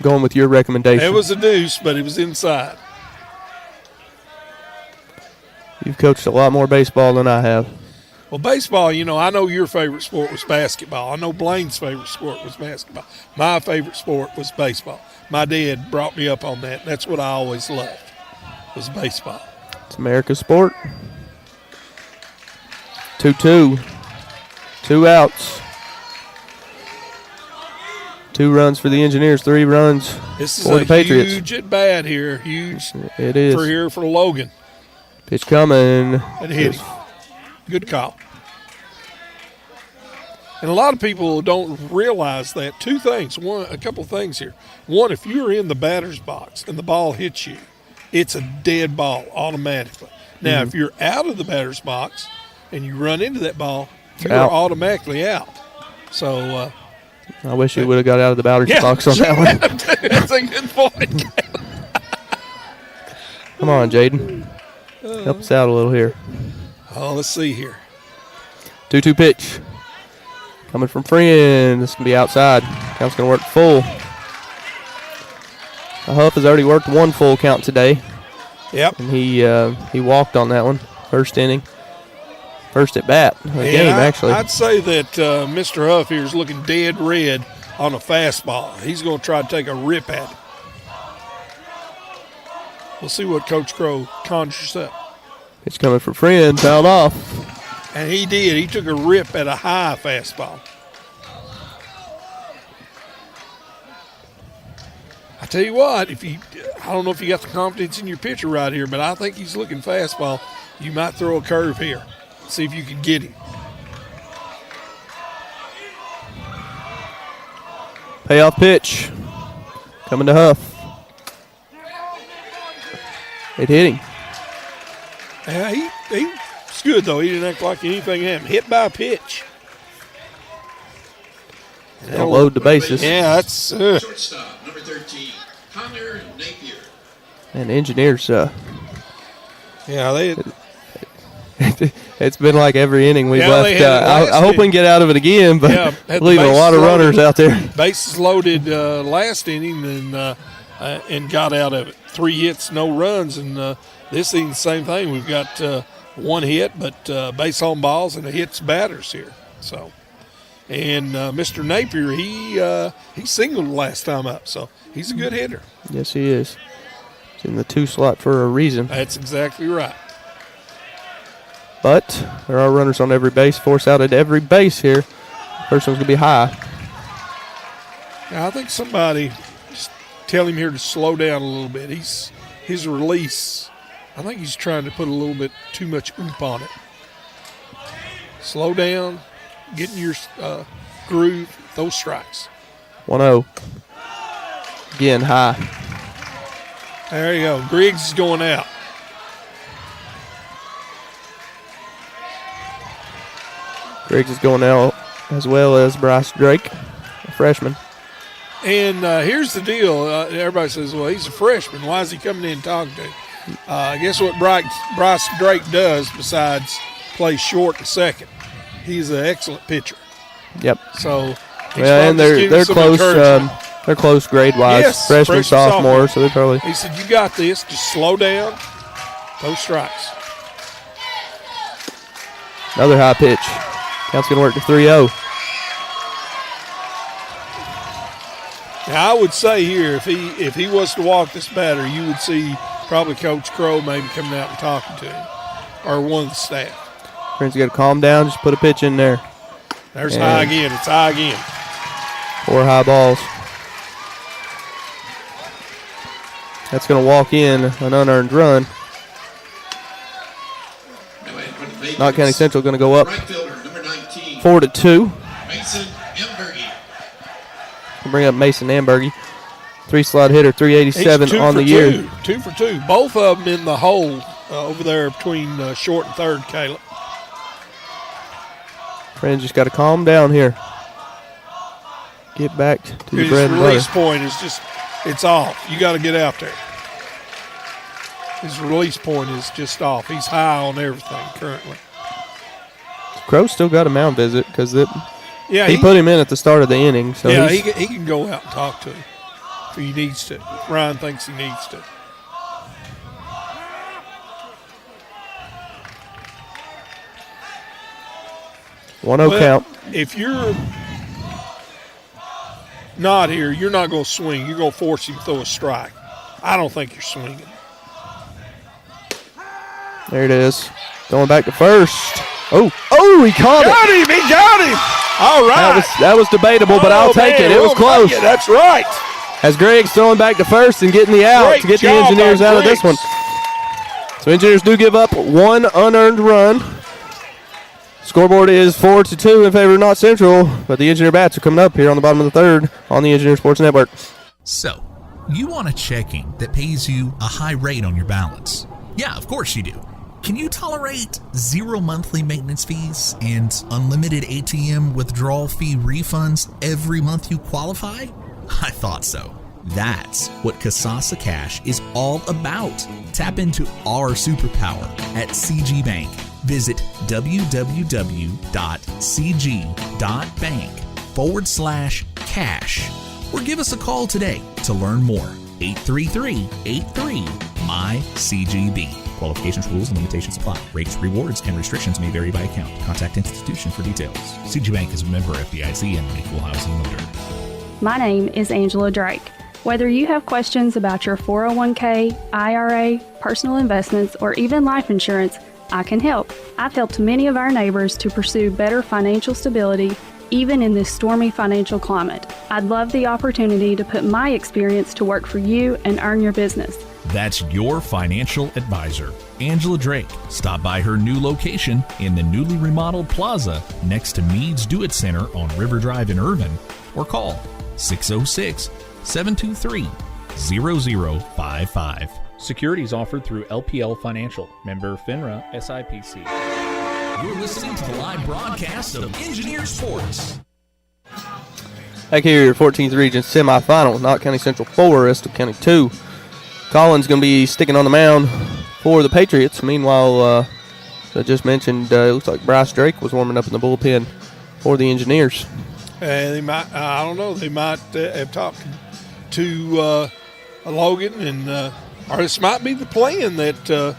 Going with your recommendation. It was a deuce, but it was inside. You've coached a lot more baseball than I have. Well, baseball, I know your favorite sport was basketball. I know Blaine's favorite sport was basketball. My favorite sport was baseball. My dad brought me up on that. That's what I always loved, was baseball. It's America's sport. 2-2. 2 outs. 2 runs for the Engineers, 3 runs for the Patriots. This is a huge at bat here. Huge it is. for Logan. Pitch coming. And hit him. Good call. And a lot of people don't realize that. 2 things. A couple things here. One, if you're in the batter's box and the ball hits you, it's a dead ball automatically. Now, if you're out of the batter's box and you run into that ball, you're automatically out. So I wish you would have got out of the batter's box on that one. That's a good point. Come on, Jaden. Help us out a little here. Oh, let's see here. 2-2 pitch. Coming from Friend. This can be outside. Count's going to work full. Huff has already worked 1 full count today. Yep. And he walked on that one. First inning. First at bat of the game, actually. I'd say that Mr. Huff here is looking dead red on a fastball. He's going to try to take a rip at it. We'll see what Coach Crow conjures up. It's coming from Friend, fouled off. And he did. He took a rip at a high fastball. I tell you what, I don't know if you got the confidence in your pitcher right here, but I think he's looking fastball. You might throw a curve here. See if you can get him. Payoff pitch. Coming to Huff. It hit him. Yeah, he's good, though. He didn't act like anything happened. Hit by a pitch. Don't load the bases. Yeah, that's Shortstop, number 13, Connor Napier. And Engineers, yeah, it's been like every inning we've left. I hope we can get out of it again, but leaving a lot of runners out there. Bases loaded last inning and got out of it. 3 hits, no runs, and this inning, same thing. We've got 1 hit, but base on balls and a hits batters here. So, and Mr. Napier, he singled last time up, so he's a good hitter. Yes, he is. He's in the 2 slot for a reason. That's exactly right. But there are runners on every base, force out at every base here. First one's going to be high. Now, I think somebody just tell him here to slow down a little bit. His release, I think he's trying to put a little bit too much oomph on it. Slow down, get in your groove, those strikes. 1-0. Again, high. There you go. Griggs is going out. Griggs is going out, as well as Bryce Drake, a freshman. And here's the deal. Everybody says, well, he's a freshman. Why is he coming in and talking to him? Guess what Bryce Drake does besides play short and second? He's an excellent pitcher. Yep. So, and they're close. They're close grade-wise. Yes, freshman, sophomore, so they probably. He said, you got this. Just slow down. Those strikes. Another high pitch. Count's going to work to 3-0. Now, I would say here, if he was to walk this batter, you would see probably Coach Crow maybe coming out and talking to him, or one of the staff. Friends got to calm down. Just put a pitch in there. There's high again. It's high again. 4 high balls. That's going to walk in an unearned run. Knott County Central going to go up 4-2. Mason Ambergy. We'll bring up Mason Ambergy. 3-slot hitter, 387 on the year. 2 for 2. Both of them in the hole over there between short and third, Caleb. Friends just got to calm down here. Get back to the bread and butter. His release point is just, it's off. You got to get out there. His release point is just off. He's high on everything currently. Crow's still got a mound visit because he put him in at the start of the inning. So he can go out and talk to him. if he needs to. If Ryan thinks he needs to. One-oh count. If you're not here, you're not going to swing. You're going to force him to throw a strike. I don't think you're swinging. There it is. Going back to first. Oh, he caught it. He got him. All right. That was debatable, but I'll take it. It was close. Yeah, that's right. As Greg's throwing back to first and getting the out to get the Engineers out of this one. So Engineers do give up one unearned run. Scoreboard is 4-2 in favor of Knott Central, but the Engineer bats are coming up here on the bottom of the third on the Engineer Sports Network. So, you want a checking that pays you a high rate on your balance? Yeah, of course you do. Can you tolerate 0 monthly maintenance fees and unlimited ATM withdrawal fee refunds every month you qualify? I thought so. That's what Kasasa Cash is all about. Tap into our superpower at CG Bank. Visit www.cg.bank/cash or give us a call today to learn more. 833-83-MY-CGB. Qualifications, rules, and limitations apply. Rates, rewards, and restrictions may vary by account. Contact institution for details. CG Bank is a member FDIC and an equal housing lender. My name is Angela Drake. Whether you have questions about your 401k, IRA, personal investments, or even life insurance, I can help. I've helped many of our neighbors to pursue better financial stability, even in this stormy financial climate. I'd love the opportunity to put my experience to work for you and earn your business. That's your financial advisor, Angela Drake. Stop by her new location in the newly remodeled plaza next to Mead's Do It Center on River Drive in Irvin, or call 606-723-0055. Securities offered through LPL Financial, member FINRA SIPC. You're listening to the live broadcast of Engineer Sports. Back here, your 14th Region semifinal, Knott County Central 4, Estill County 2. Collins going to be sticking on the mound for the Patriots. Meanwhile, as I just mentioned, it looks like Bryce Drake was warming up in the bullpen for the Engineers. They might, I don't know, they might have talked to Logan, and or this might be the plan that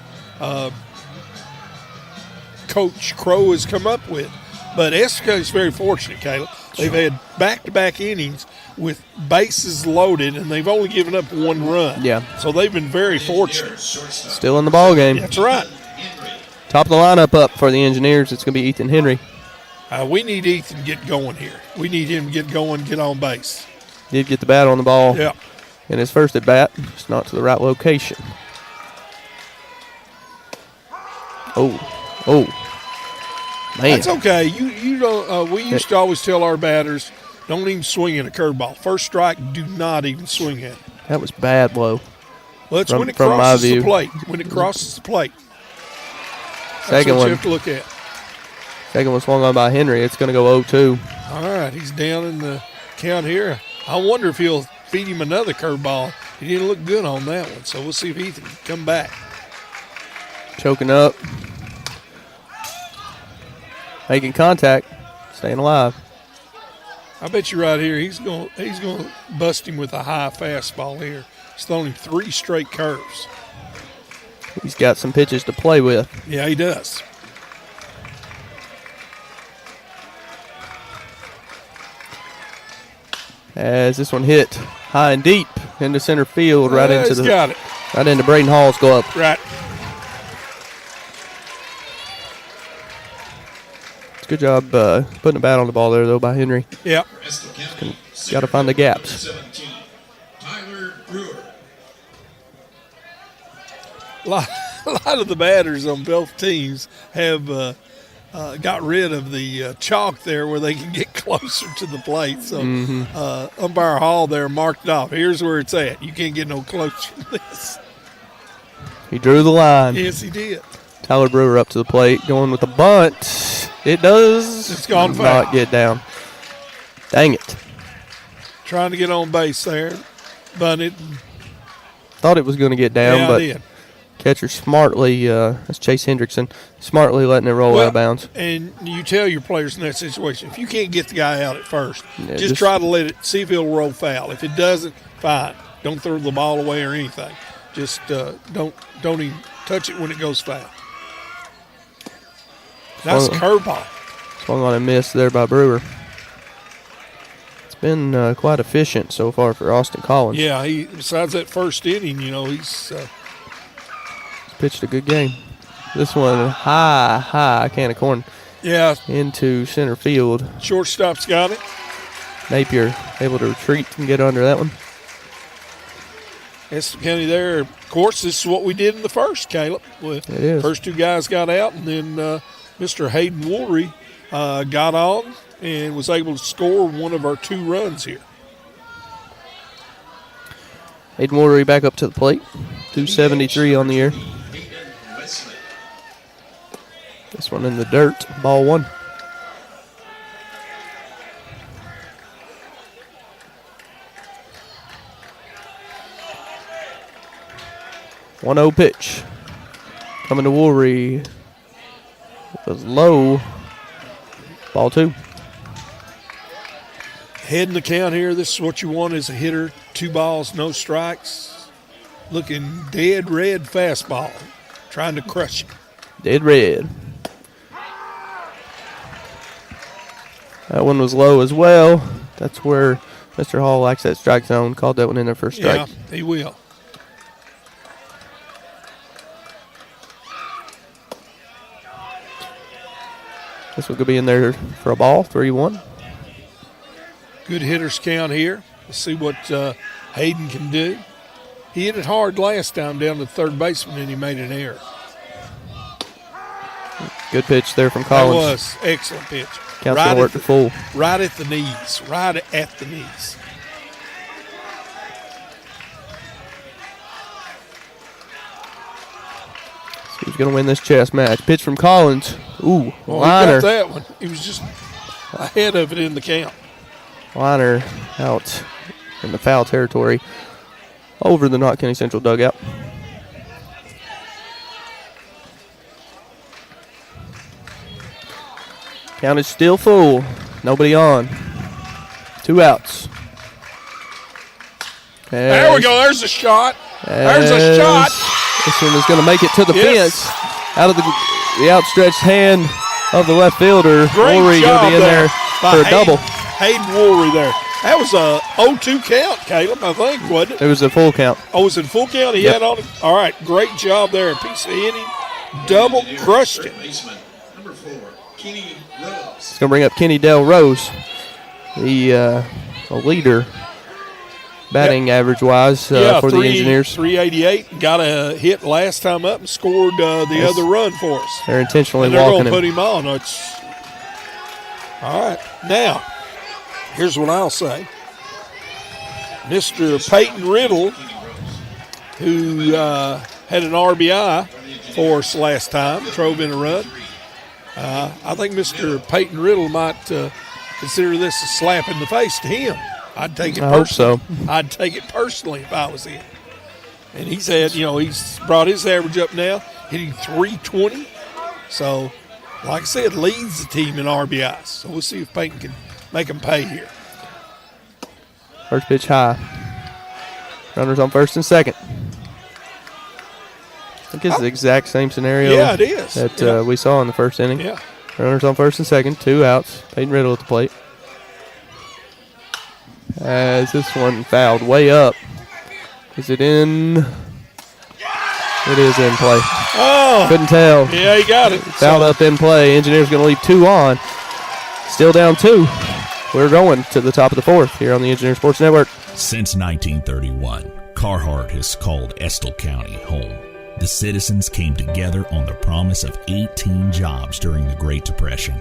Coach Crow has come up with. But Estill is very fortunate, Caleb. They've had back-to-back innings with bases loaded, and they've only given up one run. Yeah. So they've been very fortunate. Still in the ball game. That's right. Top of the lineup up for the Engineers. It's going to be Ethan Henry. We need Ethan to get going here. We need him to get going, get on base. Did get the bat on the ball. Yeah. In his first at bat, just not to the right location. Oh, man. That's okay. You don't. We used to always tell our batters, don't even swing at a curveball. First strike, do not even swing at it. That was bad low. Well, it's when it crosses the plate. When it crosses the plate. That's what you have to look at. Second one swung on by Henry. It's going to go 0-2. All right, he's down in the count here. I wonder if he'll feed him another curveball. He didn't look good on that one, so we'll see if Ethan can come back. Choking up. Making contact. Staying alive. I bet you right here he's going to bust him with a high fastball here. He's thrown him 3 straight curves. He's got some pitches to play with. Yeah, he does. As this one hit high and deep into center field, right into got it. Right into Braden Hall's glove. Right. It's a good job putting a bat on the ball there, though, by Henry. Yep. Got to find the gaps. A lot of the batters on both teams have got rid of the chalk there where they can get closer to the plate. So umpire Hall there marked it off. Here's where it's at. You can't get no closer than this. He drew the line. Yes, he did. Tyler Brewer up to the plate, going with the bunt. It does It's gone foul. not get down. Dang it. Trying to get on base there. Bunted. Thought it was going to get down, Yeah, but I did. catcher smartly, that's Chase Hendrickson, smartly letting it roll out of bounds. And you tell your players in that situation, if you can't get the guy out at first, Yeah, just try to let it, see if he'll roll foul. If it doesn't, fine. Don't throw the ball away or anything. Just don't even touch it when it goes foul. Nice curveball. Swung on a miss there by Brewer. It's been quite efficient so far for Austin Collins. Yeah, besides that first inning, he's pitched a good game. This one high can of corn. Yeah. Into center field. Shortstop's got it. Napier able to retreat and get under that one. Estill County there. Of course, this is what we did in the first, Caleb. It is. First two guys got out, and then Mr. Hayden Woolery got on and was able to score one of our 2 runs here. Hayden Woolery back up to the plate. 273 on the year. This one in the dirt. Ball 1. One 0 pitch. Coming to Woolery. It was low. Ball 2. Head in the count here. This is what you want as a hitter. 2 balls, no strikes. Looking dead red fastball. Trying to crush it. Dead red. That one was low as well. That's where Mr. Hall likes that strike zone. Called that one in there for a strike. Yeah, he will. This one could be in there for a ball. 3-1. Good hitters count here. Let's see what Hayden can do. He hit it hard last time down to third baseman, and he made an error. Good pitch there from Collins. That was excellent pitch. Count's going to work to full. Right at the knees. Right at the knees. So he's going to win this chess match. Pitch from Collins. Ooh, well, liner. He got that one. He was just ahead of it in the count. Liner out in the foul territory over the Knott County Central dugout. Count is still full. Nobody on. 2 outs. There we go. There's a shot. There's a shot. This one is going to make it to the fence. Out of the outstretched hand of the left fielder. Great job going to be in there for a double. Hayden Woolery there. That was a 0-2 count, Caleb, I think, wasn't it? It was a full count. Oh, it was in full count? He had on it? All right, great job there. A piece of inning. Double crushed it. It's going to bring up Kenny Del Rose, the leader batting average-wise for the Engineers. 388. Got a hit last time up and scored the other run for us. They're intentionally they're walking going to put him on. All right. Now, here's what I'll say. Mr. Peyton Riddle, who had an RBI for us last time, drove in a run. I think Mr. Peyton Riddle might consider this a slap in the face to him. I'd take it personally. I hope so. I'd take it personally if I was him. And he's had, he's brought his average up now, hitting .320. So, like I said, leads the team in RBIs. So we'll see if Peyton can make them pay here. First pitch high. Runners on first and second. I think it's the exact same scenario it is. that we saw in the first inning. Yeah. Runners on first and second, 2 outs. Peyton Riddle at the plate. As this one fouled way up. Is it in? It is in play. Oh. Couldn't tell. Yeah, he got it. Fouled up in play. Engineers going to leave 2 on. Still down 2. We're going to the top of the 4th here on the Engineer Sports Network. Since 1931, Carhartt has called Estill County home. The citizens came together on the promise of 18 jobs during the Great Depression,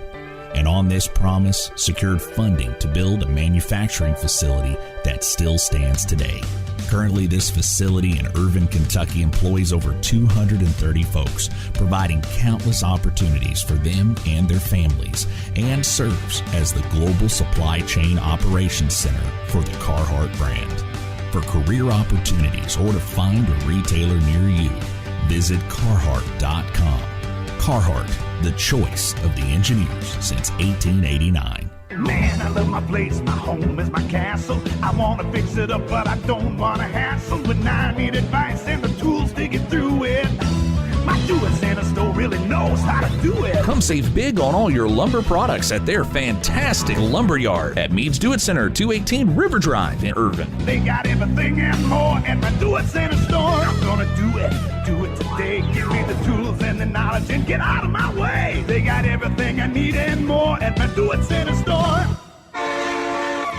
and on this promise secured funding to build a manufacturing facility that still stands today. Currently, this facility in Irvine, Kentucky employs over 230 folks, providing countless opportunities for them and their families, and serves as the global supply chain operations center for the Carhartt brand. For career opportunities or to find a retailer near you, visit Carhartt.com. Carhartt, the choice of the engineers since 1889. Man, I love my place, my home is my castle. I want to fix it up, but I don't want to hassle. When I need advice and the tools to get through it, my do-it-center store really knows how to do it. Come save big on all your lumber products at their fantastic lumber yard at Meads Do It Center, 218 River Drive in Irvin. They got everything and more at my do-it-center store. I'm gonna do it today. Give me the tools and the knowledge and get out of my way. They got everything I need and more at my do-it-center store.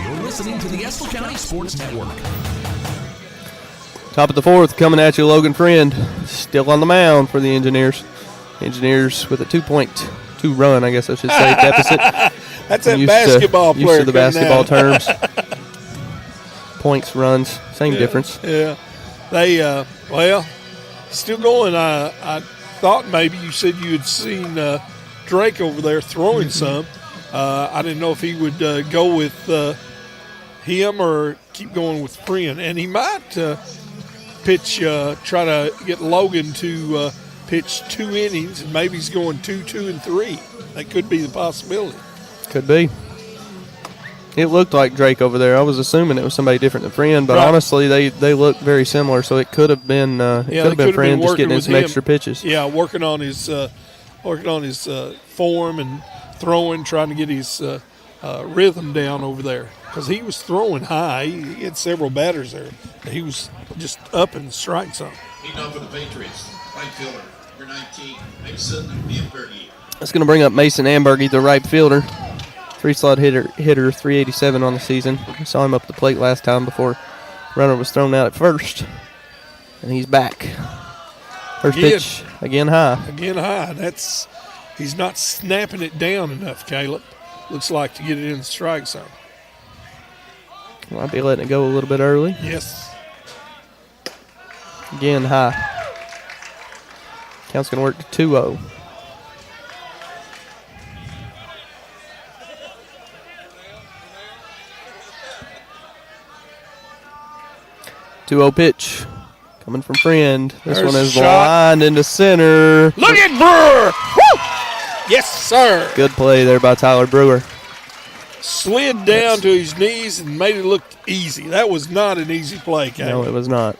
You're listening to the Estill County Sports Network. Top of the fourth, coming at you, Logan Friend. Still on the mound for the Engineers. Engineers with a 2.2 run, I guess I should say, deficit. That's that basketball player. Used to the basketball terms. Points, runs, same difference. Yeah. They, still going. I thought maybe you said you had seen Drake over there throwing some. I didn't know if he would go with him or keep going with Friend. And he might pitch, try to get Logan to pitch 2 innings, and maybe he's going 2, 2, and 3. That could be the possibility. Could be. It looked like Drake over there. I was assuming it was somebody different than Friend, but right. Honestly, they look very similar. So it could have been Friend just getting in some extra pitches. Yeah, working on his form and throwing, trying to get his rhythm down over there, because he was throwing high. He had several batters there. He was just up in the strike zone. Leading off for the Patriots, right fielder, number 19, Mason Ambergy. That's going to bring up Mason Ambergy, the right fielder. 3-slot hitter, 387 on the season. We saw him up the plate last time before runner was thrown out at first. And he's back. First pitch, again high. Again high. He's not snapping it down enough, Caleb. Looks like, to get it in the strike zone. Might be letting it go a little bit early. Yes. Again high. Count's going to work to 2-0. Pitch coming from Friend. This There's one is shot. lined into center. Look at Brewer! Woo! Yes, sir. Good play there by Tyler Brewer. Slid down to his knees and made it look easy. That was not an easy play, Caleb. No, it was not.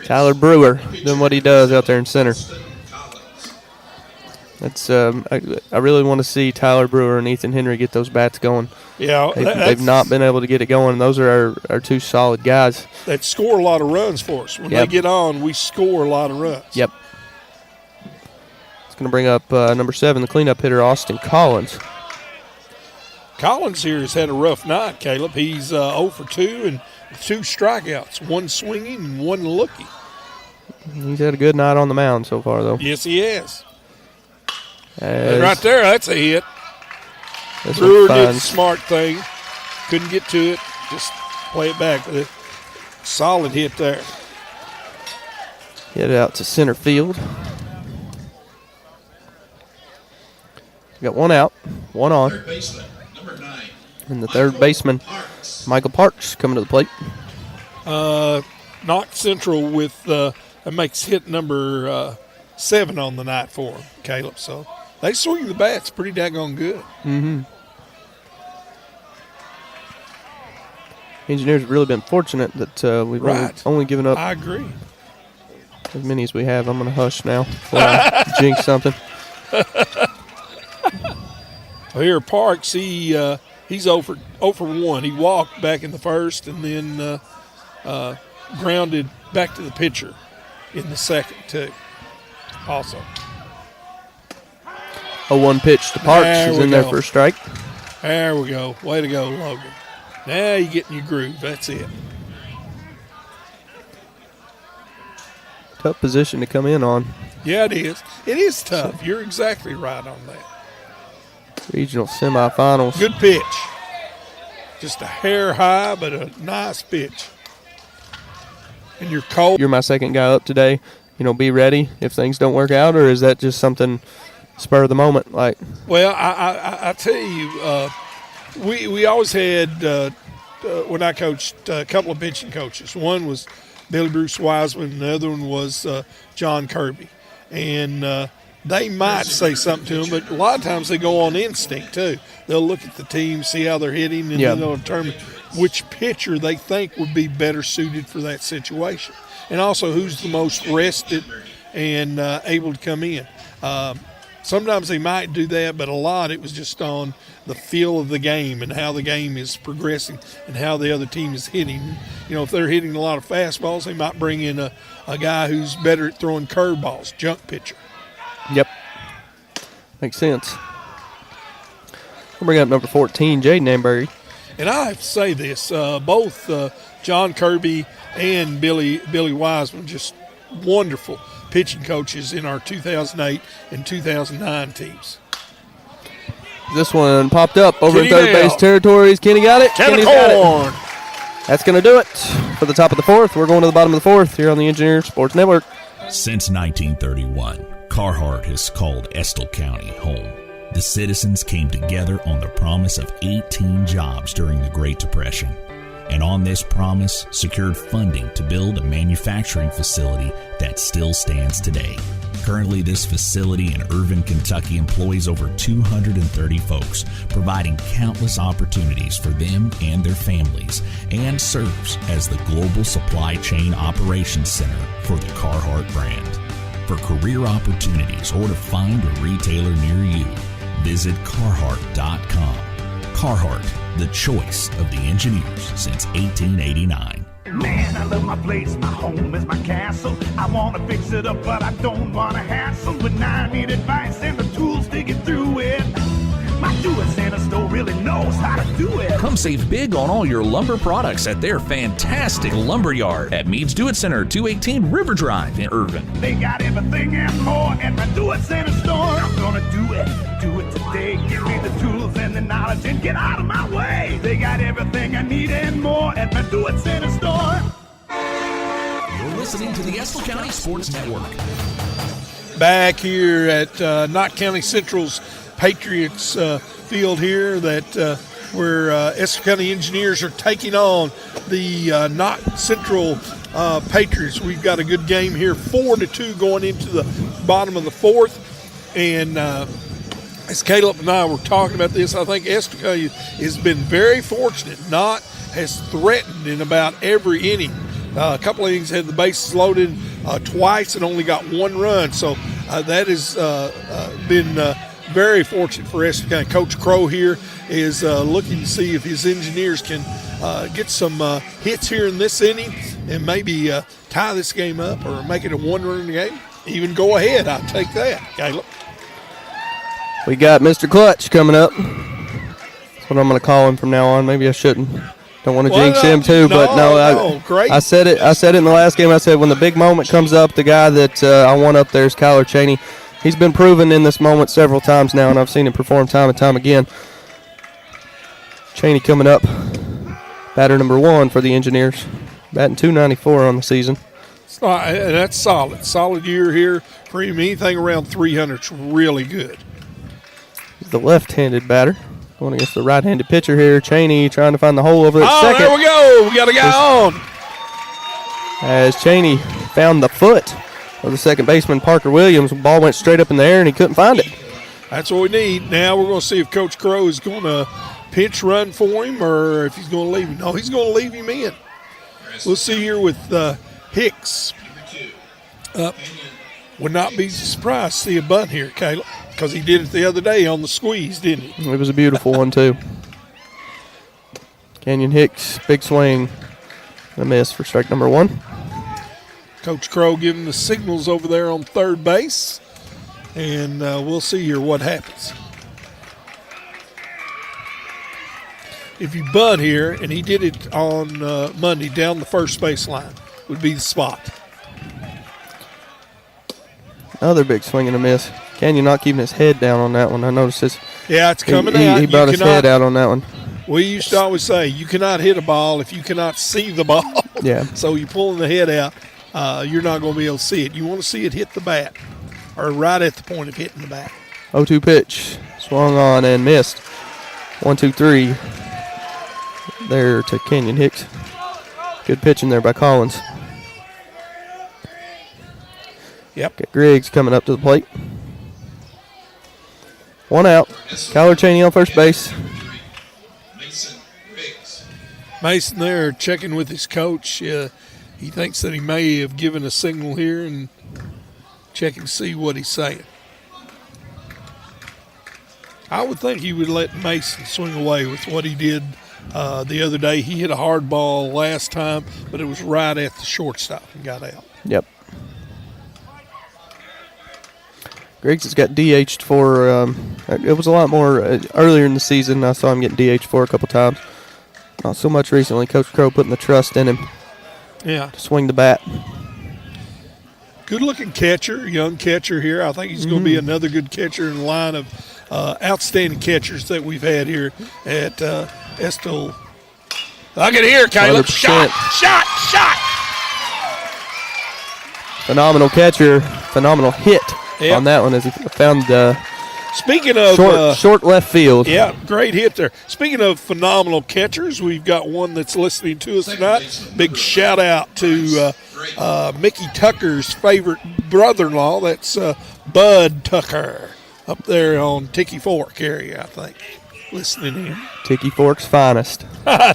Tyler Brewer doing what he does out there in center. That's I really want to see Tyler Brewer and Ethan Henry get those bats going. Yeah, they've not been able to get it going. Those are our two solid guys that score a lot of runs for us. When they get on, we score a lot of runs. Yep. It's going to bring up number 7, the cleanup hitter, Austin Collins. Collins here has had a rough night, Caleb. He's 0 for 2 and 2 strikeouts, 1 swinging and 1 looking. He's had a good night on the mound so far, though. Yes, he has. Right there, that's a hit. This Brewer did the smart thing. Couldn't get to it. Just play it back. With a solid hit there. Hit it out to center field. Got 1 out, 1 on. Third baseman, number 9. And the third baseman, Michael Parks, coming to the plate. Knott Central with that makes hit number 7 on the night for him, Caleb. So they swing the bats pretty daggone good. Mm-hmm. Engineers have really been fortunate that we've only given up. I agree. As many as we have. I'm going to hush now before I jinx something. Well, here, Parks, he's 0 for 1. He walked back in the first and then grounded back to the pitcher in the second, too. Also. 0-1 pitch to Parks is in there for a strike. There we go. Way to go, Logan. Now you get in your groove. That's it. Tough position to come in on. Yeah, it is. It is tough. You're exactly right on that. Regional semifinals. Good pitch. Just a hair high, but a nice pitch. And you're cold. You're my second guy up today. Be ready if things don't work out, or is that just something spur of the moment? Well, I tell you, we always had when I coached a couple of pitching coaches. One was Billy Bruce Wiseman, and the other one was John Kirby. And they might say something to him, but a lot of times they go on instinct too. They'll look at the team, see how they're hitting, and then they'll determine which pitcher they think would be better suited for that situation. And also who's the most rested and able to come in. Sometimes they might do that, but a lot it was just on the feel of the game and how the game is progressing and how the other team is hitting. You know, if they're hitting a lot of fastballs, they might bring in a guy who's better at throwing curveballs, junk pitcher. Yep. Makes sense. We'll bring up number 14, Jaden Amberry. And I have to say this, both John Kirby and Billy Wiseman, just wonderful pitching coaches in our 2008 and 2009 teams. This one popped up over in third base territories. Kenny got it. Kenny's got it. That's going to do it for the top of the fourth. We're going to the bottom of the fourth here on the Engineer Sports Network. Since 1931, Carhartt has called Estill County home. The citizens came together on the promise of 18 jobs during the Great Depression, and on this promise secured funding to build a manufacturing facility that still stands today. Currently, this facility in Irvin, Kentucky employs over 230 folks, providing countless opportunities for them and their families, and serves as the global supply chain operations center for the Carhartt brand. For career opportunities or to find a retailer near you, visit Carhartt.com. Carhartt, the choice of the engineers since 1889. Man, I love my place, my home is my castle. I want to fix it up, but I don't want to hassle. When I need advice and the tools to get through it, my do-it-center store really knows how to do it. Come save big on all your lumber products at their fantastic lumber yard at Meads Do It Center, 218 River Drive in Irvin. They got everything and more at my do-it-center store. I'm gonna do it today. Give me the tools and the knowledge and get out of my way. They got everything I need and more at my do-it-center store. You're listening to the Estill County Sports Network. Back here at Knott County Central's Patriots field here where Estill County Engineers are taking on the Knott Central Patriots. We've got a good game here, 4-2 going into the bottom of the fourth. And as Caleb and I were talking about this, I think Estill County has been very fortunate. Knott has threatened in about every inning. A couple of innings had the bases loaded twice and only got one run. So that has been very fortunate for Estill County. Coach Crow here is looking to see if his engineers can get some hits here in this inning and maybe tie this game up or make it a one-run game. Even go ahead. I'll take that, Caleb. We got Mr. Clutch coming up. That's what I'm going to call him from now on. Maybe I shouldn't. Don't want to jinx him too, but no. Great. I said it in the last game. I said when the big moment comes up, the guy that I want up there is Kyler Cheney. He's been proven in this moment several times now, and I've seen him perform time and time again. Cheney coming up, batter number 1 for the Engineers, batting .294 on the season. That's solid. Solid year here for him. Anything around 300 is really good. He's the left-handed batter going against the right-handed pitcher here. Cheney trying to find the hole over at second. There we go. We got a guy on. As Cheney found the foot of the second baseman, Parker Williams. The ball went straight up in the air, and he couldn't find it. That's what we need. Now we're going to see if Coach Crow is going to pinch run for him or if he's going to leave him. No, he's going to leave him in. We'll see here with Hicks. Would not be surprised to see a bunt here, Caleb, because he did it the other day on the squeeze, didn't he? It was a beautiful one, too. Canyon Hicks, big swing. A miss for strike number 1. Coach Crow giving the signals over there on third base, and we'll see here what happens. If you bunt here, and he did it on Monday down the first base line, would be the spot. Another big swing and a miss. Canyon not keeping his head down on that one. I noticed this. Yeah, it's coming out. He brought his head out on that one. We used to always say you cannot hit a ball if you cannot see the ball. Yeah. So you're pulling the head out, you're not going to be able to see it. You want to see it hit the bat or right at the point of hitting the bat. 0-2 pitch. Swung on and missed. 1-2-3 there to Canyon Hicks. Good pitching there by Collins. Yep. Got Griggs coming up to the plate. 1 out. Kyler Cheney on first base. Mason there checking with his coach. He thinks that he may have given a signal here and checking to see what he's saying. I would think he would let Mason swing away with what he did the other day. He hit a hard ball last time, but it was right at the shortstop and got out. Yep. Griggs has got DH'd for, it was a lot more earlier in the season. I saw him getting DH'd for a couple times. Not so much recently. Coach Crow putting the trust in him to swing the bat. Good-looking catcher, young catcher here. I think he's going to be another good catcher in the line of outstanding catchers that we've had here at Estill. I can hear Caleb. 100%. Shot. Phenomenal catcher. Phenomenal hit on that one as he found Speaking of short left field. Yeah, great hit there. Speaking of phenomenal catchers, we've got one that's listening to us tonight. Big shout out to Mickey Tucker's favorite brother-in-law. That's Bud Tucker up there on Ticky Fork area, I think. Listening in. Ticky Fork's finest.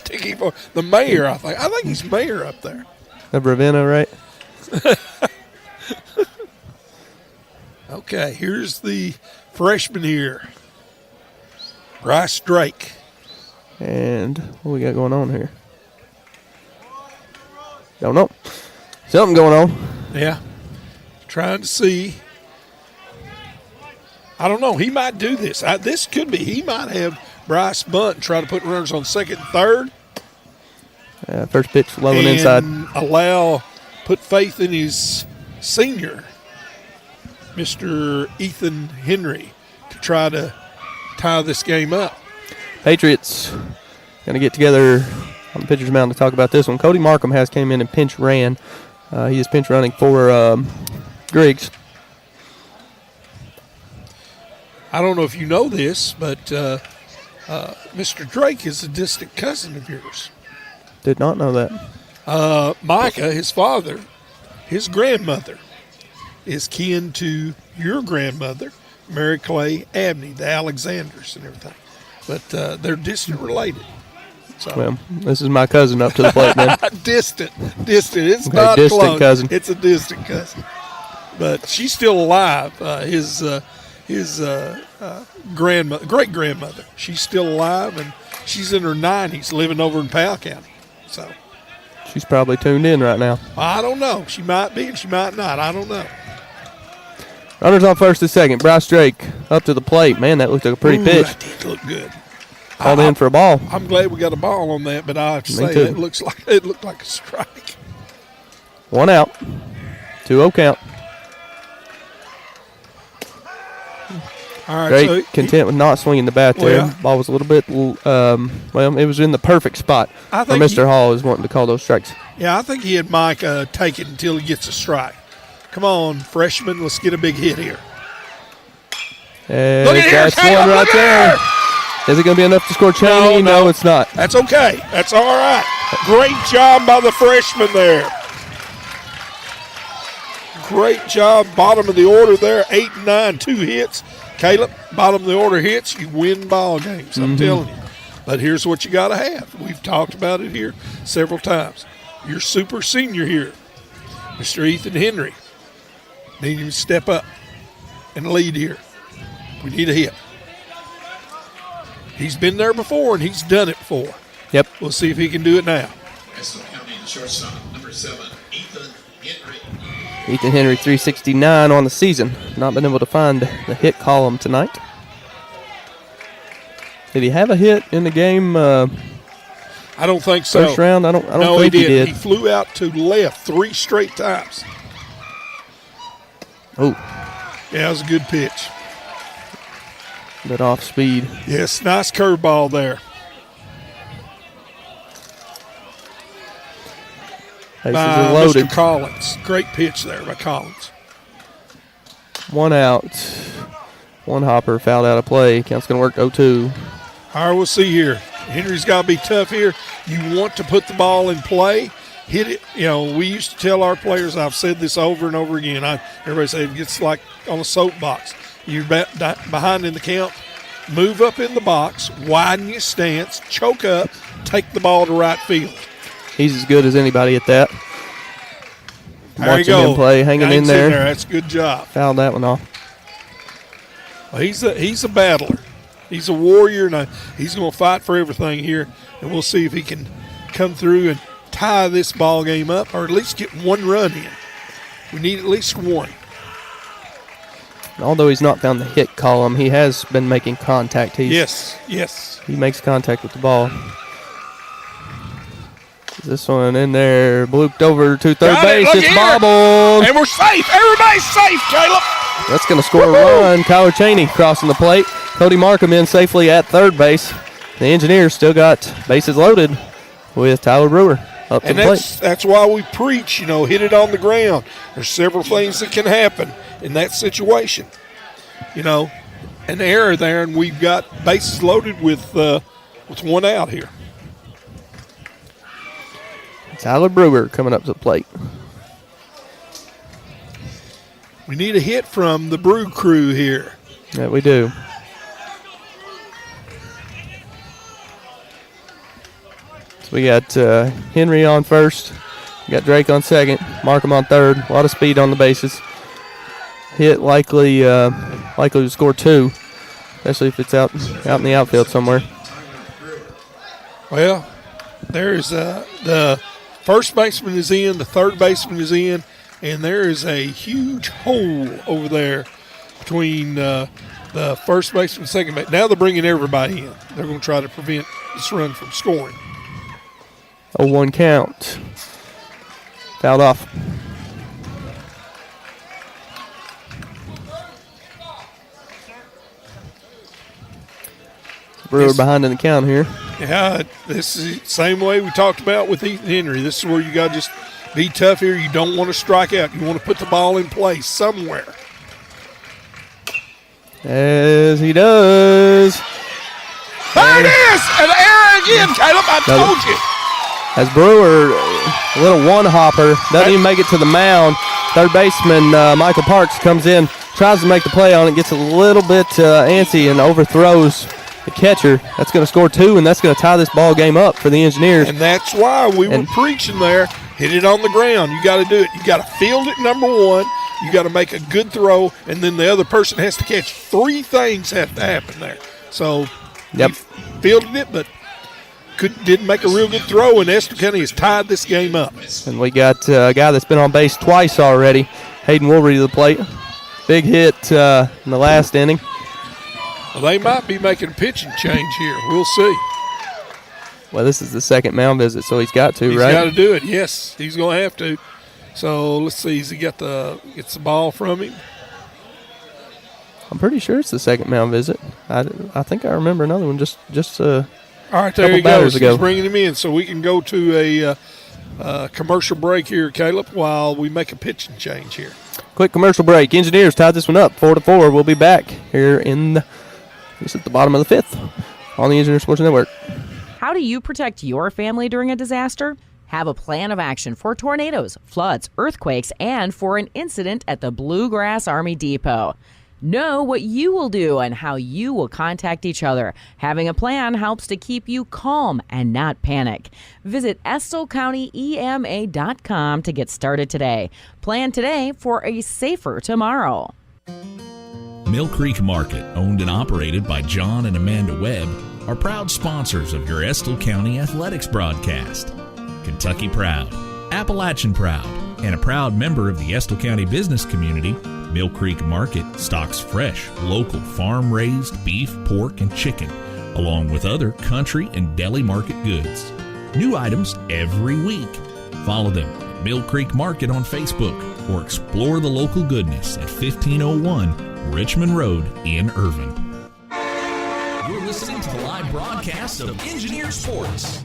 Ticky Fork. The mayor, I think. I think he's mayor up there. Of Ravenna, right? Okay, here's the freshman here, Bryce Drake. And what we got going on here? Don't know. Something going on. Yeah. Trying to see. I don't know. He might do this. This could be. He might have Bryce bunt and try to put runners on second and third. First pitch low and inside. Put faith in his senior, Mr. Ethan Henry, to try to tie this game up. Patriots going to get together on the pitcher's mound to talk about this one. Cody Markham has came in and pinch ran. He is pinch running for Griggs. I don't know if you know this, but Mr. Drake is a distant cousin of yours. Did not know that. Micah, his father, his grandmother, is kin to your grandmother, Mary Clay Abney, the Alexanders and everything. But they're distant related. So. Well, this is my cousin up to the plate, man. Distant. It's okay, not distant close. Cousin. It's a distant cousin. But she's still alive. His great grandmother. She's still alive, and she's in her 90s, living over in Powell County. So she's probably tuned in right now. I don't know. She might be, and she might not. I don't know. Runners on first and second. Bryce Drake up to the plate. Man, that looked like a pretty pitch. That did look good. Called in for a ball. I'm glad we got a ball on that, but I have to say it looked like a strike. 1 out. 2-0 count. All right, Drake content with not swinging the bat there. Yeah. Ball was a little bit, it was in the perfect spot where Mr. Hall is wanting to call those strikes. Yeah, I think he had Mike take it until he gets a strike. Come on, freshman, let's get a big hit here. And look at that's here, one right there. Here. Is it going to be enough to score Cheney? No, it's not. That's okay. That's all right. Great job by the freshman there. Great job. Bottom of the order there. 8 and 9, 2 hits. Caleb, bottom of the order hits, you win ball games. I'm telling you. But here's what you got to have. We've talked about it here several times. Your super senior here, Mr. Ethan Henry, need him to step up and lead here. We need a hit. He's been there before, and he's done it before. Yep. We'll see if he can do it now. Estill County, the shortstop, number 7, Ethan Henry. Ethan Henry, 369 on the season. Not been able to find the hit column tonight. Did he have a hit in the game? I don't think so. First round? I don't think he did. He flew out to left 3 straight times. Oh. Yeah, it was a good pitch. But off speed. Yes, nice curveball there. Bases are loaded. Mr. Collins. Great pitch there by Collins. 1 out. 1 hopper fouled out of play. Count's going to work 0-2. All right, we'll see here. Henry's got to be tough here. You want to put the ball in play, hit it. You know, we used to tell our players, I've said this over and over again. Everybody says it gets like on a soapbox. you're behind in the count, move up in the box, widen your stance, choke up, take the ball to right field. He's as good as anybody at that. There you Watching go. him play, hanging in there. That's a good job. Fouled that one off. Well, he's a battler. He's a warrior, and he's going to fight for everything here. And we'll see if he can come through and tie this ball game up, or at least get one run in. We need at least one. Although he's not found the hit column, he has been making contact. Yes. He makes contact with the ball. This one in there, blooped over to third base. It's bobbled. And we're safe. Everybody's safe, Caleb. That's going to score a run. Kyler Cheney crossing the plate. Cody Markham in safely at third base. The Engineers still got bases loaded with Tyler Brewer up to the plate. That's why we preach, hit it on the ground. There's several things that can happen in that situation. An error there, and we've got bases loaded with one out here. Tyler Brewer coming up to the plate. We need a hit from the Brew crew here. Yeah, we do. So we got Henry on first. We got Drake on second. Markham on third. A lot of speed on the bases. Hit likely to score two, especially if it's out in the outfield somewhere. Well, there's the first baseman is in, the third baseman is in, and there is a huge hole over there between the first baseman and second baseman. Now they're bringing everybody in. They're going to try to prevent this run from scoring. 0-1 count. Fouled off. Brewer behind in the count here. Yeah, this is the same way we talked about with Ethan Henry. This is where you got to just be tough here. You don't want to strike out. You want to put the ball in place somewhere. As he does. There it is! An error again, Caleb. I told you. As Brewer, a little one-hopper, doesn't even make it to the mound. Third baseman Michael Parks comes in, tries to make the play on it, gets a little bit antsy and overthrows the catcher. That's going to score two, and that's going to tie this ball game up for the Engineers. And that's why we were preaching there. Hit it on the ground. You got to do it. You got to field it, number one. You got to make a good throw, and then the other person has to catch. Three things have to happen there. So, yep, fielded it, but didn't make a real good throw, and Estill County has tied this game up. And we got a guy that's been on base twice already, Hayden Woolbury to the plate. Big hit in the last inning. Well, they might be making a pitching change here. We'll see. Well, this is the second mound visit, so he's got to, right? He's got to do it, yes. He's going to have to. So let's see. Has he gets the ball from him? I'm pretty sure it's the second mound visit. I think I remember another one just all right, there he goes. Ago. He's bringing him in, so we can go to a commercial break here, Caleb, while we make a pitching change here. Quick commercial break. Engineers tied this one up 4-4. We'll be back here this is the bottom of the fifth on the Engineer Sports Network. How do you protect your family during a disaster? Have a plan of action for tornadoes, floods, earthquakes, and for an incident at the Bluegrass Army Depot. Know what you will do and how you will contact each other. Having a plan helps to keep you calm and not panic. Visit EstillCountyEMA.com to get started today. Plan today for a safer tomorrow. Mill Creek Market, owned and operated by John and Amanda Webb, are proud sponsors of your Estill County athletics broadcast. Kentucky proud, Appalachian proud, and a proud member of the Estill County business community, Mill Creek Market stocks fresh, local, farm-raised beef, pork, and chicken, along with other country and deli market goods. New items every week. Follow them at Mill Creek Market on Facebook or explore the local goodness at 1501 Richmond Road in Irvine. You're listening to the live broadcast of Engineer Sports.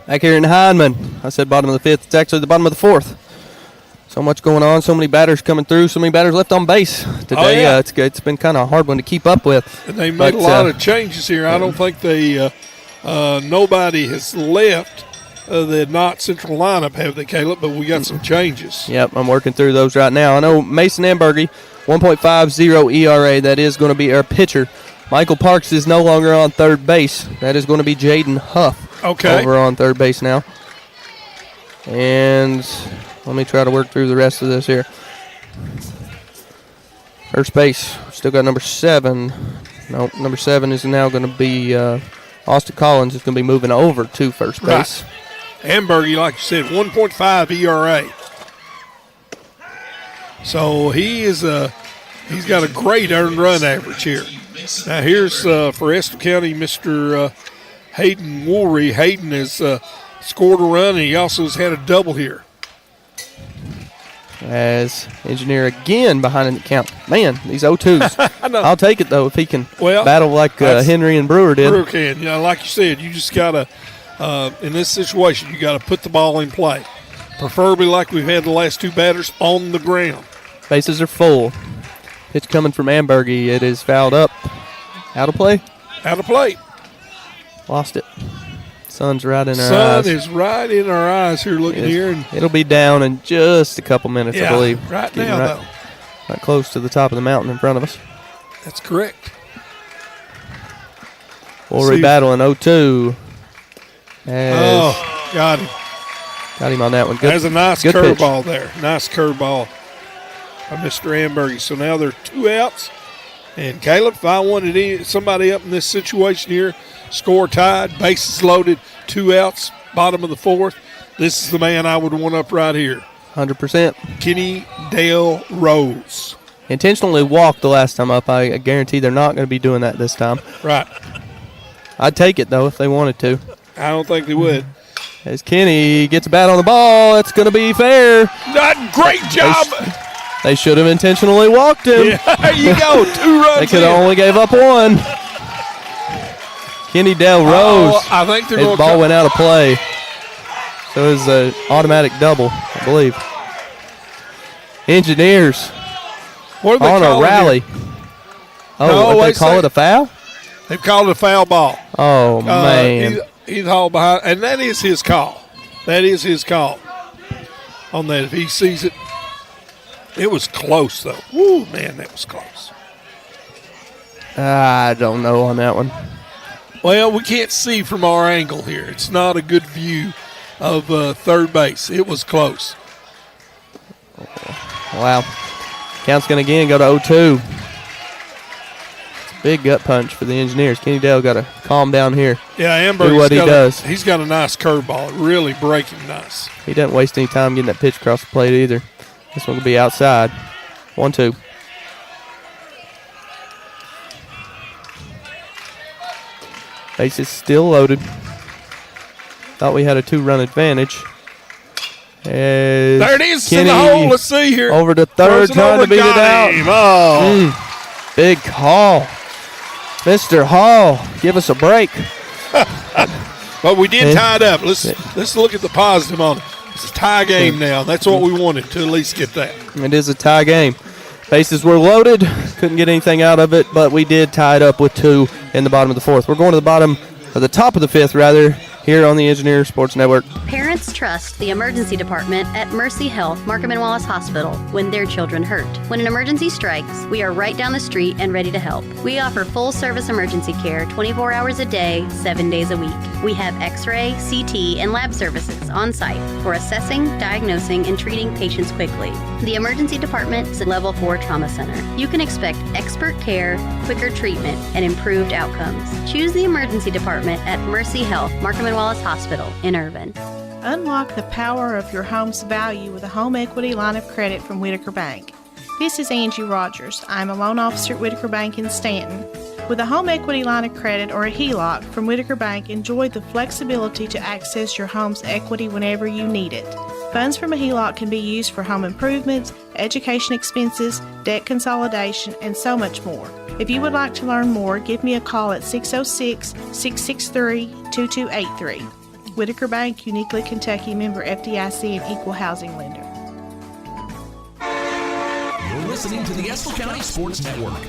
Back here in Hindman, I said bottom of the fifth. It's actually the bottom of the fourth. So much going on, so many batters coming through, so many batters left on base today. Oh, yeah. It's been kind of a hard one to keep up with. And they made a lot of changes here. I don't think nobody has left the Knott Central lineup, have they, Caleb? But we got some changes. Yep, I'm working through those right now. I know Mason Ambergy, 1.50 ERA. That is going to be our pitcher. Michael Parks is no longer on third base. That is going to be Jaden Huff over on third base now. And let me try to work through the rest of this here. First base, still got number 7. No, number 7 is now going to be Austin Collins is going to be moving over to first base. Right. Ambergy, like you said, 1.5 ERA. So he's got a great earned run average here. Now here's for Estill County, Mr. Hayden Woolry. Hayden has scored a run, and he also has had a double here. As Engineer again behind in the count. Man, these 0-2s. I'll take it, though, if he can battle like Henry and Brewer did. Brewer can. You know, like you said, you just got to, in this situation, you got to put the ball in play. Preferably like we've had the last 2 batters on the ground. Bases are full. Pitch coming from Ambergy. It is fouled up. Out of play? Out of play. Lost it. Sun's right in our eyes. Sun is right in our eyes here looking here. And it'll be down in just a couple minutes, I believe. Right now, though. Right close to the top of the mountain in front of us. That's correct. Woolry battling 0-2. Got him. Got him on that one. Good. That's a nice curveball there. Nice curveball by Mr. Ambergy. So now there are 2 outs. And Caleb, if I wanted somebody up in this situation here, score tied, bases loaded, 2 outs, bottom of the 4th, this is the man I would want up right here. 100%. Kenny Dale Rose. Intentionally walked the last time up. I guarantee they're not going to be doing that this time. Right. I'd take it, though, if they wanted to. I don't think they would. As Kenny gets a bat on the ball, it's going to be fair. Great job. They should have intentionally walked him. Yeah, there you go. 2 runs. They could have only gave up 1. Kenny Dale Rose. I think his ball went out of play. So it was an automatic double, I believe. Engineers what are they on a rally. Here? Oh, what they call it, a foul? They've called it a foul ball. Oh, man. He's hauled behind, and that is his call. That is his call on that. If he sees it, it was close, though. Woo, man, that was close. I don't know on that one. Well, we can't see from our angle here. It's not a good view of third base. It was close. Wow. Count's going to again go to 0-2. Big gut punch for the Engineers. Kenny Dale got to calm down here. Yeah, Amber's do what he does. He's got a nice curveball. Really breaking nice. He doesn't waste any time getting that pitch across the plate either. This one will be outside. 1-2. Bases still loaded. Thought we had a 2-run advantage. There it is in the hole. Let's see here. Over to third, trying to beat it out. Big call. Mr. Hall, give us a break. But we did tie it up. Let's look at the positive on it. It's a tie game now. That's what we wanted, to at least get that. It is a tie game. Bases were loaded. Couldn't get anything out of it, but we did tie it up with 2 in the bottom of the 4th. We're going to the top of the 5th, rather, here on the Engineer Sports Network. Parents trust the emergency department at Mercy Health Markham and Wallace Hospital when their children hurt. When an emergency strikes, we are right down the street and ready to help. We offer full-service emergency care 24 hours a day, 7 days a week. We have X-ray, CT, and lab services on site for assessing, diagnosing, and treating patients quickly. The emergency department is a level 4 trauma center. You can expect expert care, quicker treatment, and improved outcomes. Choose the emergency department at Mercy Health Markham and Wallace Hospital in Irvin. Unlock the power of your home's value with a home equity line of credit from Whitaker Bank. This is Angie Rogers. I'm a loan officer at Whitaker Bank in Stanton. With a home equity line of credit or a HELOC from Whitaker Bank, enjoy the flexibility to access your home's equity whenever you need it. Funds from a HELOC can be used for home improvements, education expenses, debt consolidation, and so much more. If you would like to learn more, give me a call at 606-663-2283. Whitaker Bank, uniquely Kentucky, member FDIC, and equal housing lender. You're listening to the Estill County Sports Network.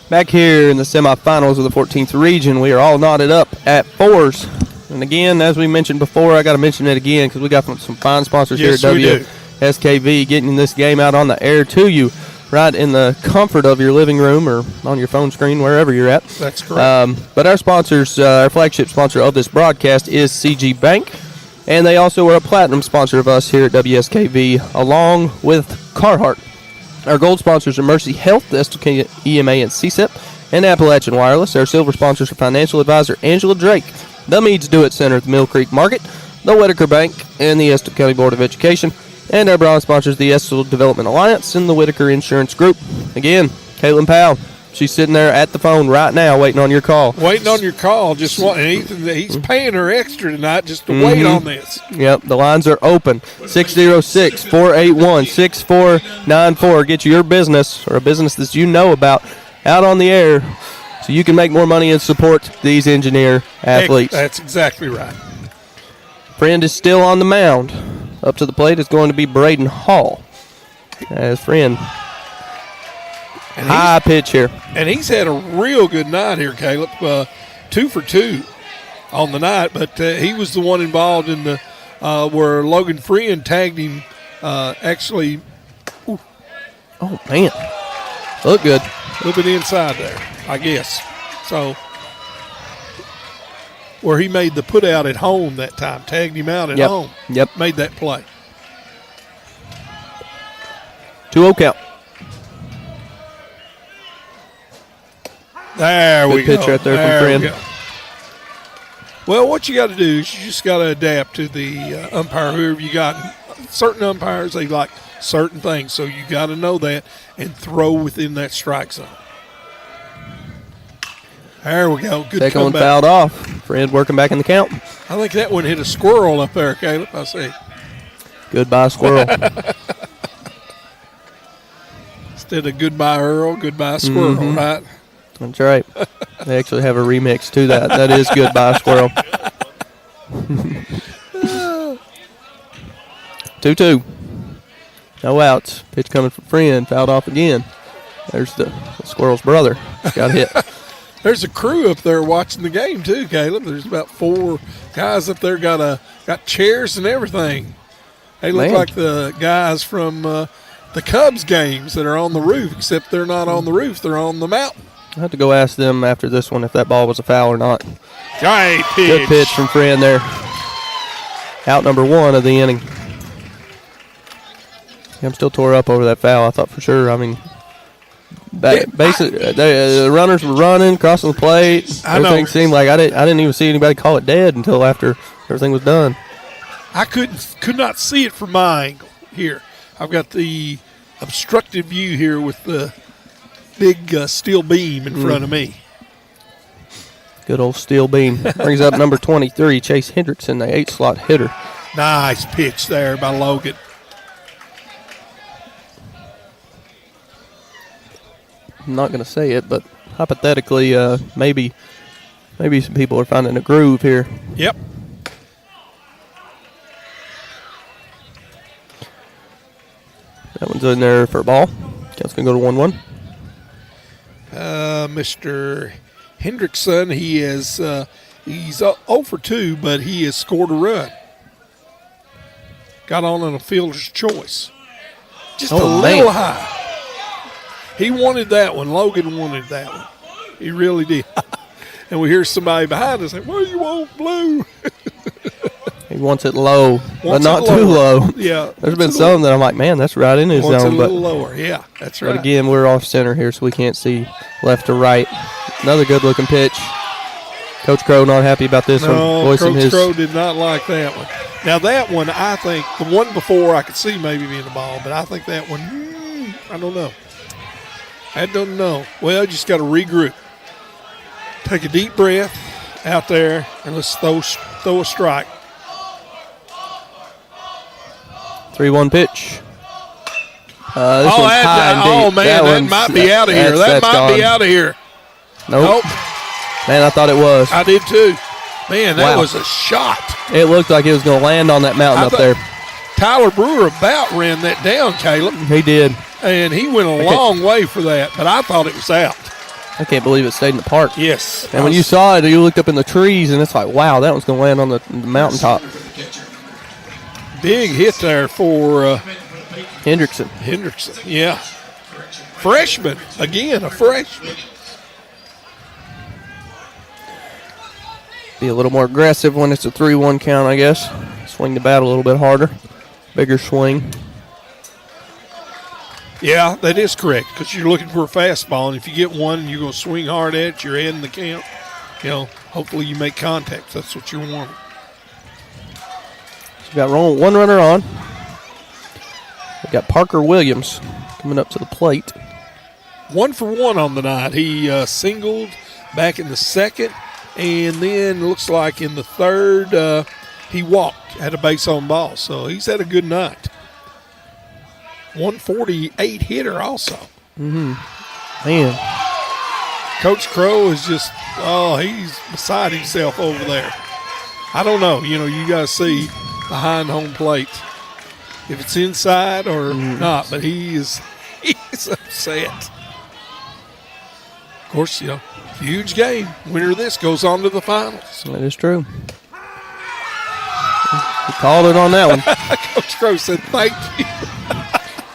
Back here in the semifinals of the 14th region, we are all knotted up at 4s. And again, as we mentioned before, I got to mention it again because we got some fine sponsors here at WSKV getting this game out on the air to you right in the comfort of your living room or on your phone screen, wherever you're at. That's correct. But our sponsors, our flagship sponsor of this broadcast is CG Bank, and they also are a platinum sponsor of us here at WSKV, along with Carhartt. Our gold sponsors are Mercy Health, Estill EMA and CSEP, and Appalachian Wireless. Our silver sponsors are financial advisor Angela Drake, the Meads Do It Center at the Mill Creek Market, the Whitaker Bank, and the Estill County Board of Education. And our bronze sponsors, the Estill Development Alliance and the Whitaker Insurance Group. Again, Caitlin Powell, she's sitting there at the phone right now waiting on your call. Waiting on your call. Just he's paying her extra tonight just to wait on this. Yep, the lines are open. 606-481-6494. Get your business or a business that you know about out on the air so you can make more money and support these engineer athletes. That's exactly right. Friend is still on the mound. Up to the plate is going to be Braden Hall. As Friend. High pitch here. And he's had a real good night here, Caleb. 2 for 2 on the night, but he was the one involved in the where Logan Friend tagged him actually. Ooh. Oh, man. Look good. A little bit inside there, I guess. So, where he made the put out at home that time, tagged him out at home. Yep. Made that play. 2-0 count. There we go. Good pitch right there from Friend. Well, what you got to do is you just got to adapt to the umpire, whoever you got. Certain umpires, they like certain things, so you got to know that and throw within that strike zone. There we go. Good Second one comeback. fouled off. Friend working back in the count. I think that one hit a squirrel up there, Caleb. I see. Goodbye, squirrel. Instead of goodbye, Earl, goodbye, squirrel, right? That's right. They actually have a remix to that. That is Goodbye, Squirrel. 2-2. No outs. Pitch coming from Friend. Fouled off again. There's the squirrel's brother. Got hit. There's a crew up there watching the game too, Caleb. There's about 4 guys up there got chairs and everything. They look like the guys from the Cubs games that are on the roof, except they're not on the roof. They're on the mountain. I have to go ask them after this one if that ball was a foul or not. Great pitch. Good pitch from Friend there. Out number 1 of the inning. I'm still tore up over that foul. I thought for sure. I mean, basically, the runners were running, crossing the plate. Everything seemed like I didn't even see anybody call it dead until after everything was done. I could not see it from my angle here. I've got the obstructed view here with the big steel beam in front of me. Good old steel beam. Brings up number 23, Chase Hendrickson, the 8-slot hitter. Nice pitch there by Logan. I'm not going to say it, but hypothetically, maybe some people are finding a groove here. Yep. That one's in there for a ball. Count's going to go to 1-1. Mr. Hendrickson, he's 0 for 2, but he has scored a run. Got on a fielder's choice. Just a little high. He wanted that one. Logan wanted that one. He really did. And we hear somebody behind us say, "Well, you want blue?" He wants it low, but not too low. Yeah. There's been some that I'm like, man, that's right in his zone. Wants it a little lower. Yeah, that's right. But again, we're off center here, so we can't see left or right. Another good-looking pitch. Coach Crow not happy about this one. Coach Crow did not like that one. Now, that one, I think, the one before I could see maybe being the ball, but I think that one, I don't know. I don't know. Well, just got to regroup. Take a deep breath out there, and let's throw a strike. 3-1 pitch. This one's high and deep. Oh, man, that might be out of here. That might be out of here. Nope. Man, I thought it was. I did too. Man, that was a shot. It looked like it was going to land on that mountain up there. Tyler Brewer about ran that down, Caleb. He did. And he went a long way for that, but I thought it was out. I can't believe it stayed in the park. Yes. And when you saw it, you looked up in the trees, and it's like, wow, that one's going to land on the mountaintop. Big hit there for Hendrickson. Yeah. Freshman. Again, a freshman. Be a little more aggressive when it's a 3-1 count, I guess. Swing the bat a little bit harder. Bigger swing. Yeah, that is correct, because you're looking for a fastball, and if you get one and you're going to swing hard at it, you're in the count. Hopefully you make contact. That's what you're wanting. So we got one runner on. We got Parker Williams coming up to the plate. 1 for 1 on the night. He singled back in the second, and then looks like in the third he walked, had a base on ball. So he's had a good night. 148 hitter also. Man. Coach Crow is just, he's beside himself over there. I don't know. You got to see behind home plate if it's inside or not, but he's upset. Of course, huge game. Winner of this goes on to the finals. That is true. He called it on that one. Coach Crow said, thank you.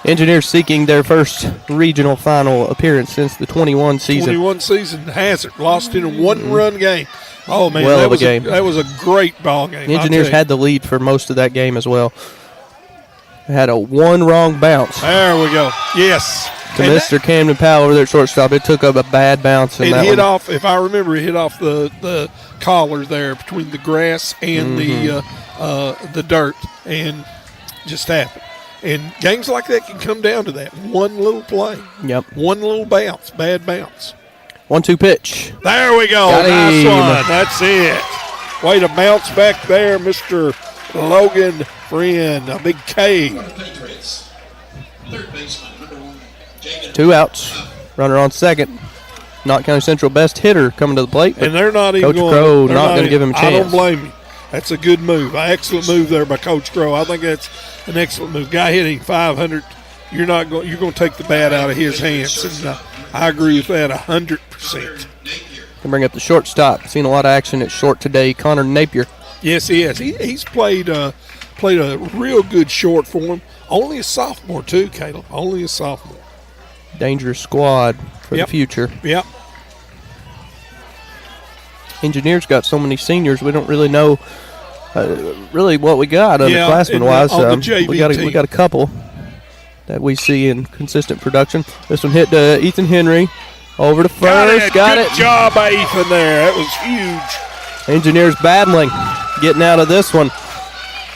Engineers seeking their first regional final appearance since the 21 season. 21 season. Hazard lost in a one-run game. Oh, man, Well of a game. That was a great ball game. Engineers had the lead for most of that game as well. They had a one wrong bounce. There we go. Yes. To Mr. Camden Powell over there at shortstop. It took up a bad bounce. It hit off, if I remember, it hit off the collar there between the grass and the dirt, and just happened. And games like that can come down to that. One little play. Yep. One little bounce. Bad bounce. 1-2 pitch. There we go. Nice one. That's it. Way to bounce back there, Mr. Logan Friend. A big K. Patriots. Third baseman, number 1. 2 outs. Runner on second. Knott County Central best hitter coming to the plate. And they're not even Coach Crow not going to give him a chance. I don't blame you. That's a good move. Excellent move there by Coach Crow. I think that's an excellent move. Guy hitting 500. You're going to take the bat out of his hands, and I agree with that 100%. Can bring up the shortstop. Seen a lot of action at short today. Connor Napier. Yes, he has. He's played a real good short for him. Only a sophomore too, Caleb. Only a sophomore. Dangerous squad for the future. Yep. Engineers got so many seniors, we don't really know really what we got underclassmen-wise. We got a couple that we see in consistent production. This one hit to Ethan Henry. Over to first. Got it. Good job by Ethan there. That was huge. Engineers battling, getting out of this one.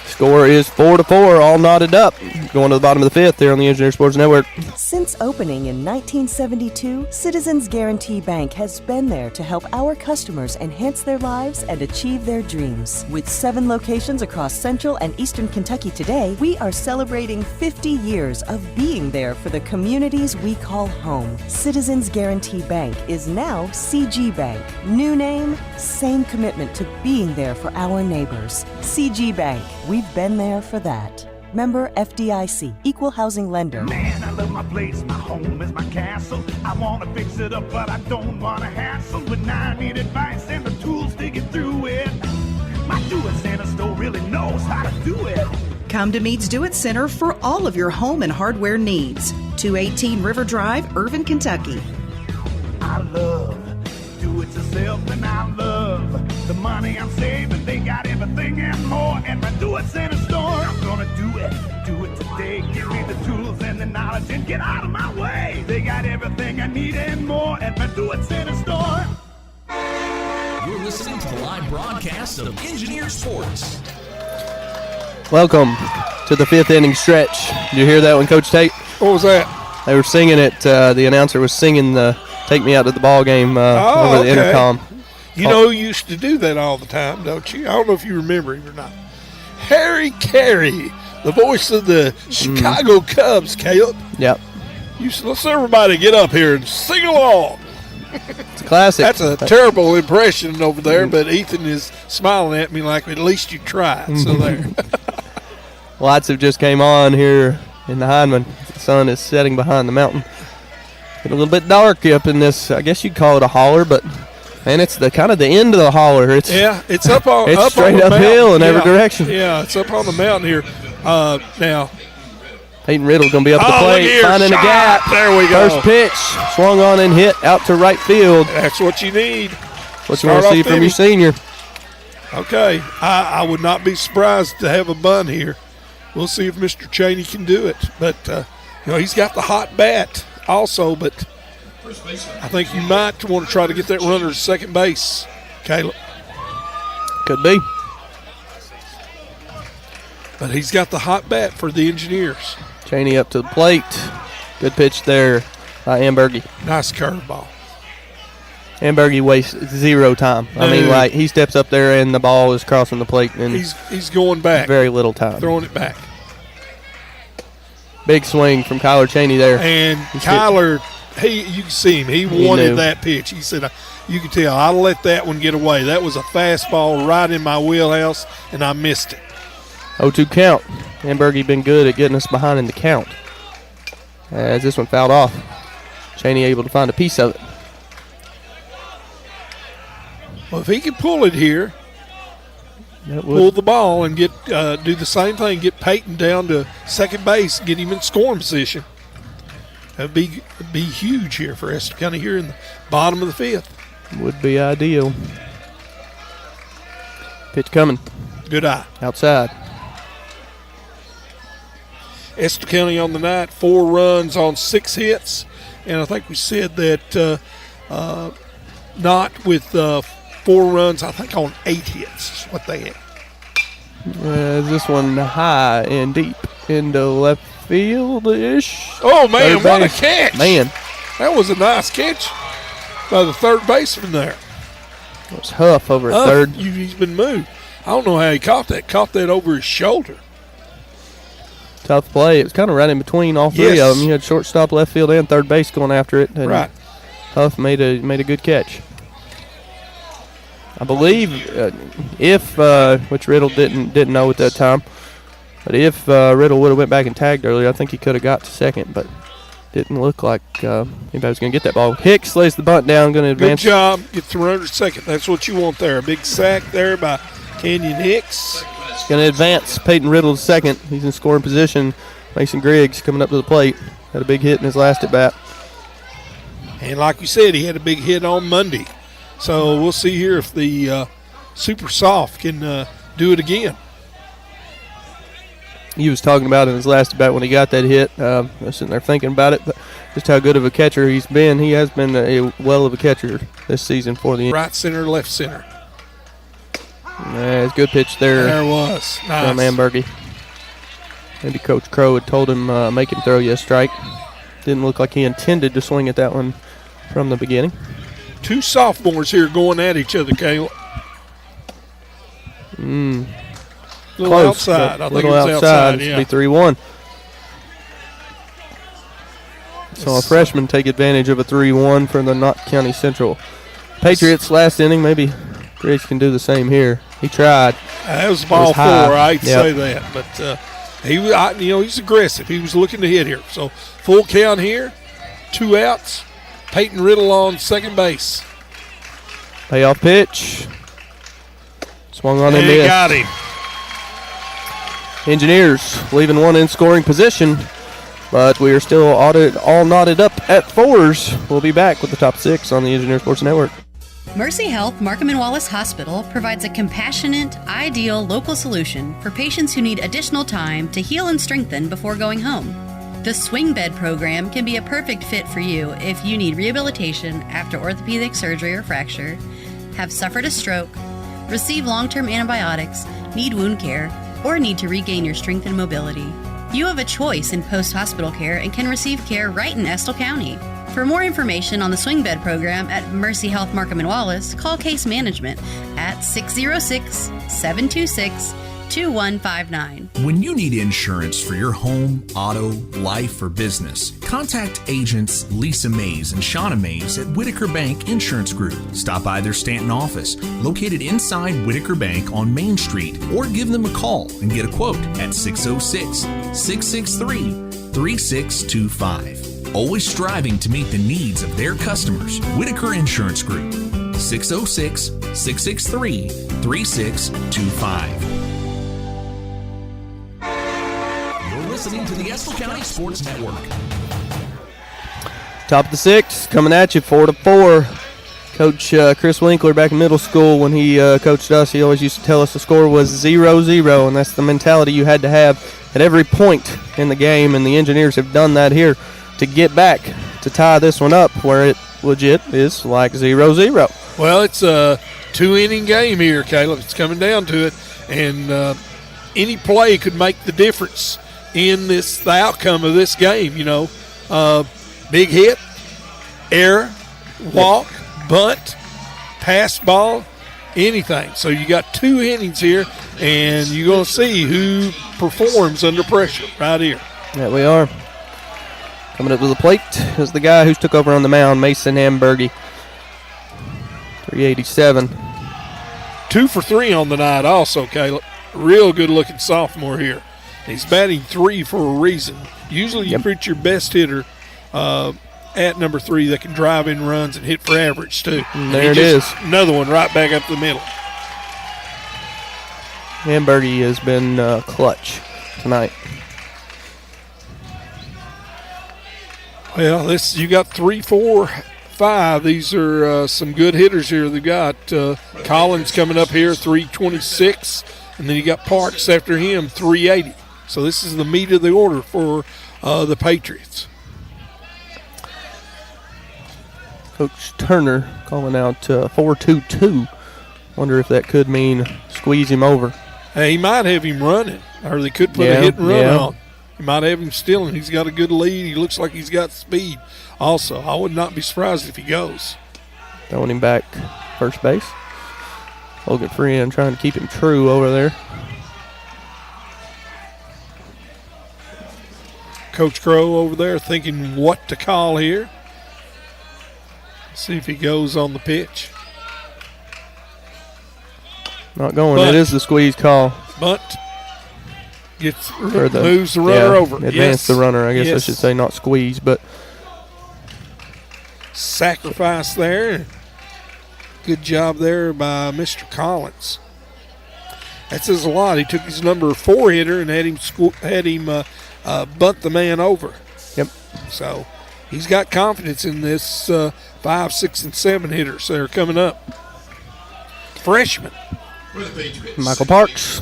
Score is 4-4, all knotted up. Going to the bottom of the fifth here on the Engineer Sports Network. Since opening in 1972, Citizens Guarantee Bank has been there to help our customers enhance their lives and achieve their dreams. With 7 locations across Central and Eastern Kentucky today, we are celebrating 50 years of being there for the communities we call home. Citizens Guarantee Bank is now CG Bank. New name, same commitment to being there for our neighbors. CG Bank. We've been there for that. Member FDIC, Equal Housing Lender. Man, I love my place, my home is my castle. I want to fix it up, but I don't want to hassle. But now I need advice and the tools to get through it. My do-it-center store really knows how to do it. Come to Mead's Do-It Center for all of your home and hardware needs. 218 River Drive, Irvin, Kentucky. I love do-it-yourself, and I love the money I'm saving. They got everything and more at my do-it-center store. I'm gonna do it today. Give me the tools and the knowledge and get out of my way. They got everything I need and more at my do-it-center store. You're listening to the live broadcast of Engineer Sports. Welcome to the 5th inning stretch. Did you hear that one, Coach Tate? What was that? They were singing it. The announcer was singing the "Take Me Out to the Ball Game" over the intercom. You know who used to do that all the time, don't you? I don't know if you remember him or not. Harry Carey, the voice of the Chicago Cubs, Caleb. Yep. Let's everybody get up here and sing along. It's a classic. That's a terrible impression over there, but Ethan is smiling at me like at least you tried. So there. Lights have just came on here in the Heineman. The sun is setting behind the mountain. Getting a little bit dark up in this. I guess you'd call it a holler, but man, it's the kind of the end of the holler. It's up on it's up straight on the uphill in mountain. every direction. Yeah, it's up on the mountain here. Now, Peyton Riddle going to be up the look plate, here, finding a shot. gap. There we go. First pitch, swung on and hit out to right field. That's what you need. What you want to see from your senior. Okay, I would not be surprised to have a bunt here. We'll see if Mr. Cheney can do it. But, he's got the hot bat also, but I think you might want to try to get that runner to second base, Caleb. Could be. But he's got the hot bat for the Engineers. Cheney up to the plate. Good pitch there by Ambergy. Nice curveball. Ambergy wastes zero time. I mean, like, he steps up there and the ball is crossing the plate. And he's going back. Very little time. Throwing it back. Big swing from Kyler Cheney there. And Kyler, you can see him. He wanted that pitch. He said, you can tell, I let that one get away. That was a fastball right in my wheelhouse, and I missed it. 0-2 count. Ambergy been good at getting us behind in the count. As this one fouled off. Cheney able to find a piece of it. Well, if he can pull it here, pull the ball and get do the same thing, get Peyton down to second base, get him in scoring position. That would be huge here for Estill County here in the bottom of the fifth. Would be ideal. Pitch coming. Good eye. Outside. Estill County on the night, 4 runs on 6 hits. And I think we said that Knott with 4 runs, I think, on 8 hits is what they had. This one high and deep into left field-ish. Oh, man, what a catch. Man. That was a nice catch by the third baseman there. It was Huff over at third. He's been moved. I don't know how he caught that. Caught that over his shoulder. Tough play. It was kind of right in between all three of them. You had shortstop, left field, and third base going after it. And right. Huff made a good catch. I believe if which Riddle didn't know at that time, but if Riddle would have went back and tagged earlier, I think he could have got to second, but didn't look like anybody was going to get that ball. Hicks lays the bunt down, going to advance. Good job. Get the runner to second. That's what you want there. A big sack there by Kenyon Hicks. Going to advance Peyton Riddle to second. He's in scoring position. Mason Griggs coming up to the plate. Had a big hit in his last at bat. And like you said, he had a big hit on Monday. So we'll see here if the Super Soft can do it again. He was talking about in his last at bat when he got that hit. I was sitting there thinking about it, but just how good of a catcher he's been. He has been a well of a catcher this season for the right center, left center. It's a good pitch there. There was. Nice. From Ambergy. Maybe Coach Crow had told him make him throw you a strike. Didn't look like he intended to swing at that one from the beginning. 2 sophomores here going at each other, Caleb. Little Close, outside. I think it was outside. Yeah. It'll be 3-1. So a freshman take advantage of a 3-1 for the Knott County Central. Patriots last inning. Maybe Griggs can do the same here. He tried. That was ball 4. I hate to say that, but he's aggressive. He was looking to hit here. So full count here, 2 outs. Peyton Riddle on second base. Payoff pitch. Swung on and missed. Got him. Engineers leaving one in scoring position, but we are still all knotted up at 4s. We'll be back with the top 6 on the Engineer Sports Network. Mercy Health Markham and Wallace Hospital provides a compassionate, ideal local solution for patients who need additional time to heal and strengthen before going home. The Swing Bed program can be a perfect fit for you if you need rehabilitation after orthopedic surgery or fracture, have suffered a stroke, receive long-term antibiotics, need wound care, or need to regain your strength and mobility. You have a choice in post-hospital care and can receive care right in Estill County. For more information on the Swing Bed program at Mercy Health Markham and Wallace, call Case Management at 606-726-2159. When you need insurance for your home, auto, life, or business, contact agents Lisa Mays and Shauna Mays at Whitaker Bank Insurance Group. Stop by their Stanton office, located inside Whitaker Bank on Main Street, or give them a call and get a quote at 606-663-3625. always striving to meet the needs of their customers. Whitaker Insurance Group, 606-663-3625. You're listening to the Estill County Sports Network. Top of the sixth, coming at you, 4-4. Coach Chris Winkler back in middle school, when he coached us, he always used to tell us the score was 0-0, and that's the mentality you had to have at every point in the game, and the Engineers have done that here to get back to tie this one up where it legit is like 0-0. Well, it's a 2-inning game here, Caleb. It's coming down to it, and any play could make the difference in the outcome of this game. Big hit, error, walk, bunt, pass ball, anything. So you got 2 innings here, and you're going to see who performs under pressure right here. Yeah, we are. Coming up to the plate is the guy who's took over on the mound, Mason Hamburgy. 387. 2 for 3 on the night also, Caleb. Real good-looking sophomore here. He's batting 3 for a reason. Usually you put your best hitter at number 3 that can drive in runs and hit for average, too. And there it is. Another one right back up the middle. Hamburgy has been clutch tonight. Well, you got 3, 4, 5. These are some good hitters here. They've got Collins coming up here, 326, and then you got Parks after him, 380. So this is the meat of the order for the Patriots. Coach Turner calling out 4-2-2. Wonder if that could mean squeeze him over. Hey, he might have him running, or they could put a hit and run on. He might have him stealing. He's got a good lead. He looks like he's got speed also. I would not be surprised if he goes. Throwing him back first base. Logan Friend trying to keep him true over there. Coach Crow over there thinking what to call here. See if he goes on the pitch. Not going. It is the squeeze call. Bunt. Moves the runner over. Advance the runner, I guess I should say, not squeeze, but sacrifice there. Good job there by Mr. Collins. That says a lot. He took his number 4 hitter and had him bunt the man over. Yep. So he's got confidence in this 5, 6, and 7 hitters that are coming up. Freshman. Michael Parks.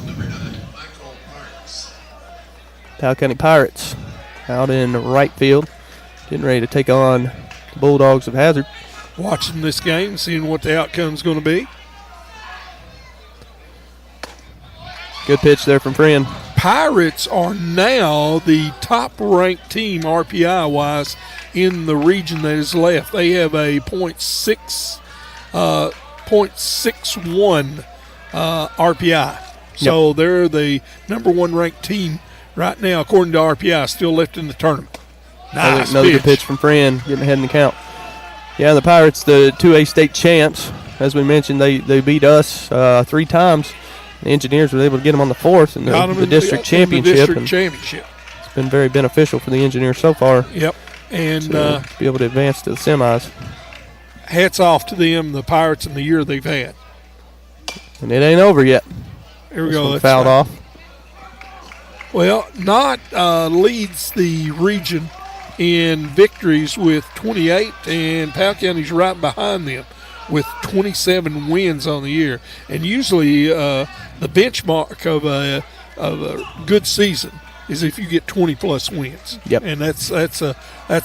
Powell County Pirates out in right field, getting ready to take on the Bulldogs of Hazard. Watching this game, seeing what the outcome's going to be. Good pitch there from Friend. Pirates are now the top-ranked team RPI-wise in the region that is left. They have a .61 RPI. So they're the number 1 ranked team right now, according to RPI, still left in the tournament. Nice Another good pitch from Friend, getting ahead in the count. Yeah, the Pirates, the 2A state champs, as we mentioned, they beat us 3 times. The Engineers were able to get them on the 4th in the district championship. It's been very beneficial for the Engineers so far. Yep, and to be able to advance to the semis. Hats off to them, the Pirates, and the year they've had. And it ain't over yet. Here we go. Fouled off. Well, Knott leads the region in victories with 28, and Powell County's right behind them with 27 wins on the year. And usually the benchmark of a good season is if you get 20-plus wins. Yep. And that's a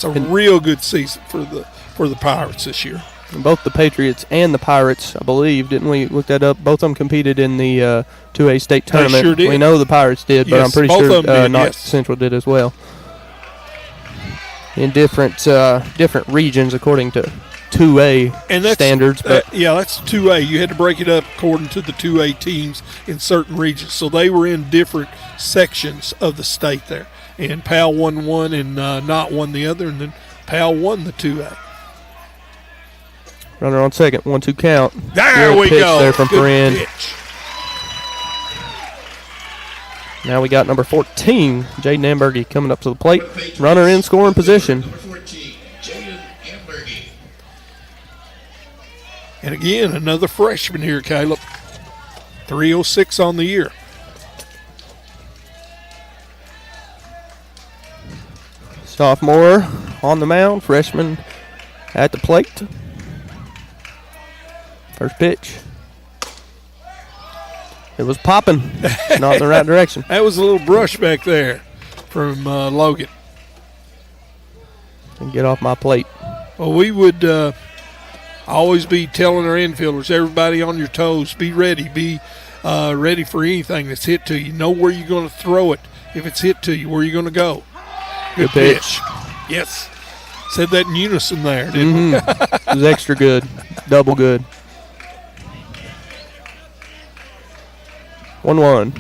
real good season for the Pirates this year. And both the Patriots and the Pirates, I believe, didn't we look that up? Both of them competed in the 2A state tournament. They sure did. We know the Pirates did, but I'm pretty sure Knott yes. Central did as well. In different regions according to 2A standards. But that's 2A. You had to break it up according to the 2A teams in certain regions. So they were in different sections of the state there. And Powell won one and Knott won the other, and then Powell won the 2A. Runner on second, 1-2 count. There Good we pitch go. There from Good Friend. pitch. Now we got number 14, Jaden Ambergy, coming up to the plate. Runner in scoring position. And again, another freshman here, Caleb. 306 on the year. Sophomore on the mound, freshman at the plate. First pitch. It was popping, not in the right direction. That was a little brush back there from Logan. And get off my plate. Well, we would always be telling our infielders, everybody on your toes, be ready. Be ready for anything that's hit to you. Know where you're going to throw it if it's hit to you, where you're going to go. Good pitch. Yes. Said that in unison there, didn't we? It was extra good. Double good. 1-1.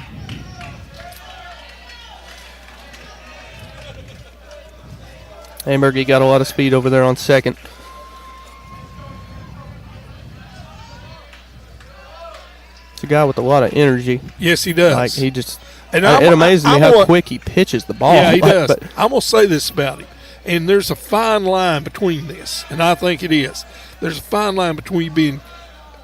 Hamburgie got a lot of speed over there on second. It's a guy with a lot of energy. Yes, he does. Like, he just... And it amazes me how quick he pitches the ball. Yeah, he does. But I'm going to say this about him. And there's a fine line between this, and I think it is. There's a fine line between being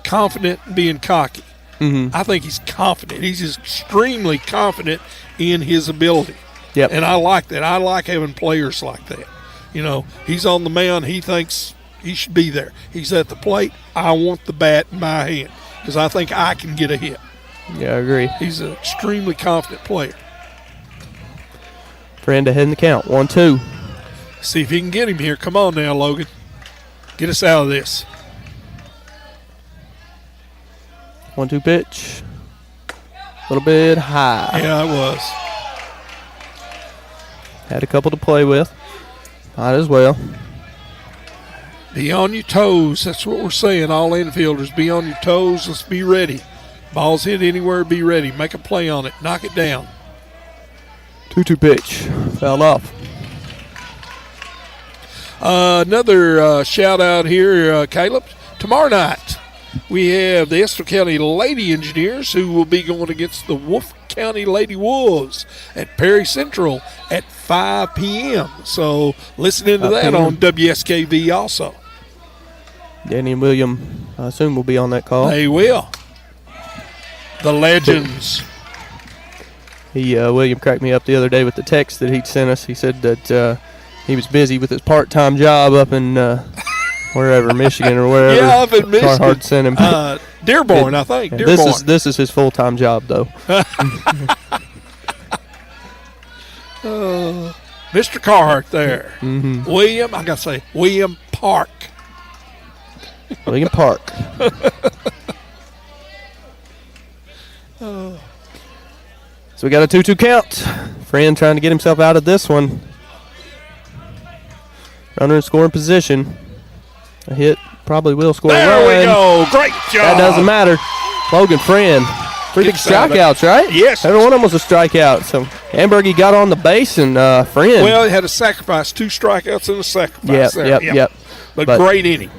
confident and being cocky. Mm-hmm. I think he's confident. He's extremely confident in his ability. Yep. And I like that. I like having players like that. You know, he's on the mound. He thinks he should be there. He's at the plate. I want the bat in my hand because I think I can get a hit. Yeah, I agree. He's an extremely confident player. Friend ahead in the count. 1-2. See if he can get him here. Come on now, Logan. Get us out of this. 1-2 pitch. A little bit high. Yeah, it was. Had a couple to play with. Might as well. Be on your toes. That's what we're saying, all infielders. Be on your toes. Let's be ready. Ball's hit anywhere, be ready. Make a play on it. Knock it down. 2-2 pitch. Fouled off. Another shout out here, Caleb. Tomorrow night, we have the Estill County Lady Engineers who will be going against the Wolf County Lady Wolves at Perry Central at 5 p.m. So listen into that on WSKV also. Danny and William, I assume, will be on that call. They will. The legends. William cracked me up the other day with the text that he'd sent us. He said that he was busy with his part-time job up in wherever, Michigan or wherever. Yeah, up in Michigan. Carhartt sent him. Dearborn, I think. Yeah, Dearborn. This is his full-time job, though. Mr. Carhartt there. Mm-hmm. William, I got to say, William Park. William Park. So we got a 2-2 count. Friend trying to get himself out of this one. Runner in scoring position. A hit probably will score a run. There we go. Great job. That doesn't matter. Logan Friend. 3 big strikeouts, right? Yes. Every one of them was a strikeout. So Hamburgie got on the base and Friend. Well, he had a sacrifice. 2 strikeouts and a sacrifice there. Yep. But great inning.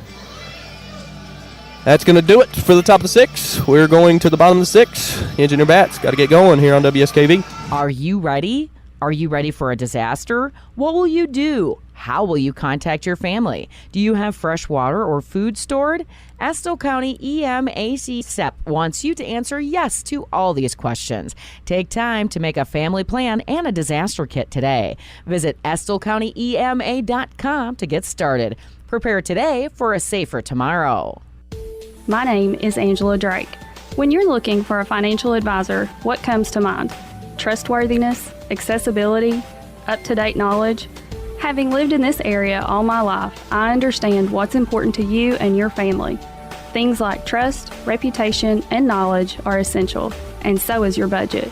That's going to do it for the top of the 6. We're going to the bottom of the 6. Engineer Bats got to get going here on WSKV. Are you ready? Are you ready for a disaster? What will you do? How will you contact your family? Do you have fresh water or food stored? Estill County EMAC SEP wants you to answer yes to all these questions. Take time to make a family plan and a disaster kit today. Visit EstillCountyEMA.com to get started. Prepare today for a safer tomorrow. My name is Angela Drake. When you're looking for a financial advisor, what comes to mind? Trustworthiness, accessibility, up-to-date knowledge. Having lived in this area all my life, I understand what's important to you and your family. Things like trust, reputation, and knowledge are essential, and so is your budget.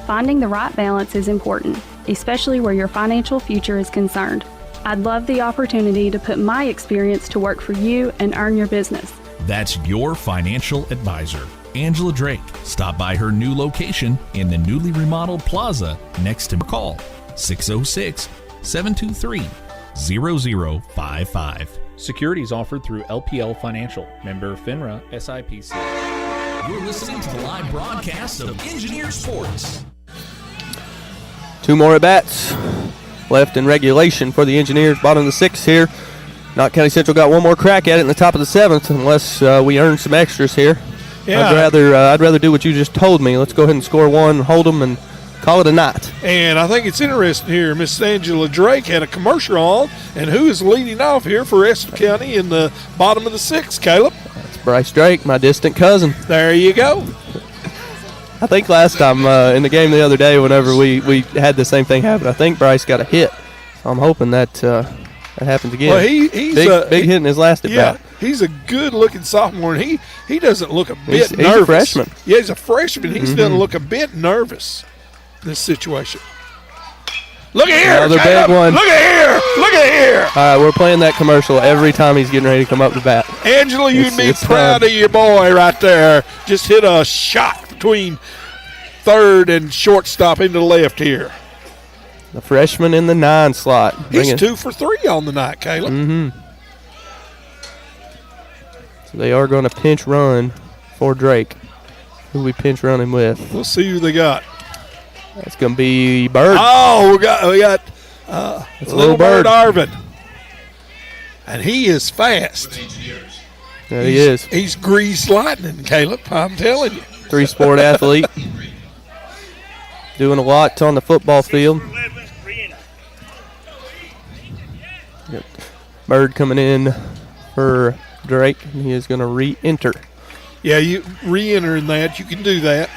Finding the right balance is important, especially where your financial future is concerned. I'd love the opportunity to put my experience to work for you and earn your business. That's your financial advisor, Angela Drake. Stop by her new location in the newly remodeled plaza next to call 606-723-0055. Securities offered through LPL Financial, member FINRA SIPC. You're listening to the live broadcast of Engineer Sports. 2 more at-bats left in regulation for the Engineers. Bottom of the 6 here. Knott County Central got one more crack at it in the top of the 7th, unless we earn some extras here. Yeah. I'd rather do what you just told me. Let's go ahead and score one, hold them, and call it a night. And I think it's interesting here. Miss Angela Drake had a commercial on, and who is leading off here for Estill County in the bottom of the 6th, Caleb? That's Bryce Drake, my distant cousin. There you go. I think last time in the game the other day, whenever we had the same thing happen, I think Bryce got a hit. So I'm hoping that happens again. Well, he's big hit in his last at bat. He's a good-looking sophomore, and he doesn't look a bit nervous. He's a freshman. Yeah, he's a freshman. He doesn't look a bit nervous in this situation. Look at here, another Caleb. big one. Look at here. Look at here. All right, we're playing that commercial every time he's getting ready to come up to bat. Angela, you'd be proud of your boy right there. Just hit a shot between third and shortstop into the left here. The freshman in the 9 slot. He's 2 for 3 on the night, Caleb. So they are going to pinch run for Drake. Who we pinch running with? We'll see who they got. That's going to be Bird. Oh, we got Little Bird Arvin. And he is fast. Yeah, he is. He's greased lightning, Caleb. I'm telling you. 3-sport athlete. Doing a lot on the football field. Got Bird coming in for Drake. He is going to re-enter. Yeah, you re-enter in that. You can do that.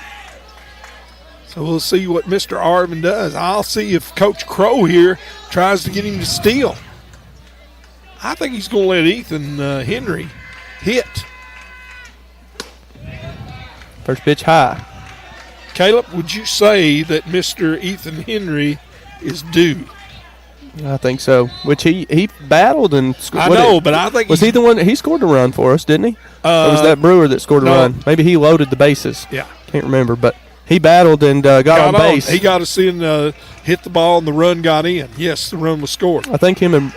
So we'll see what Mr. Arvin does. I'll see if Coach Crow here tries to get him to steal. I think he's going to let Ethan Henry hit. First pitch high. Caleb, would you say that Mr. Ethan Henry is due? I think so. Which he battled and scored. I know, but I think was he the one he scored a run for us, didn't he? Or was that Brewer that scored a run? Maybe he loaded the bases. Yeah, can't remember, but he battled and got on base. He got us in, hit the ball, and the run got in. Yes, the run was scored. I think him and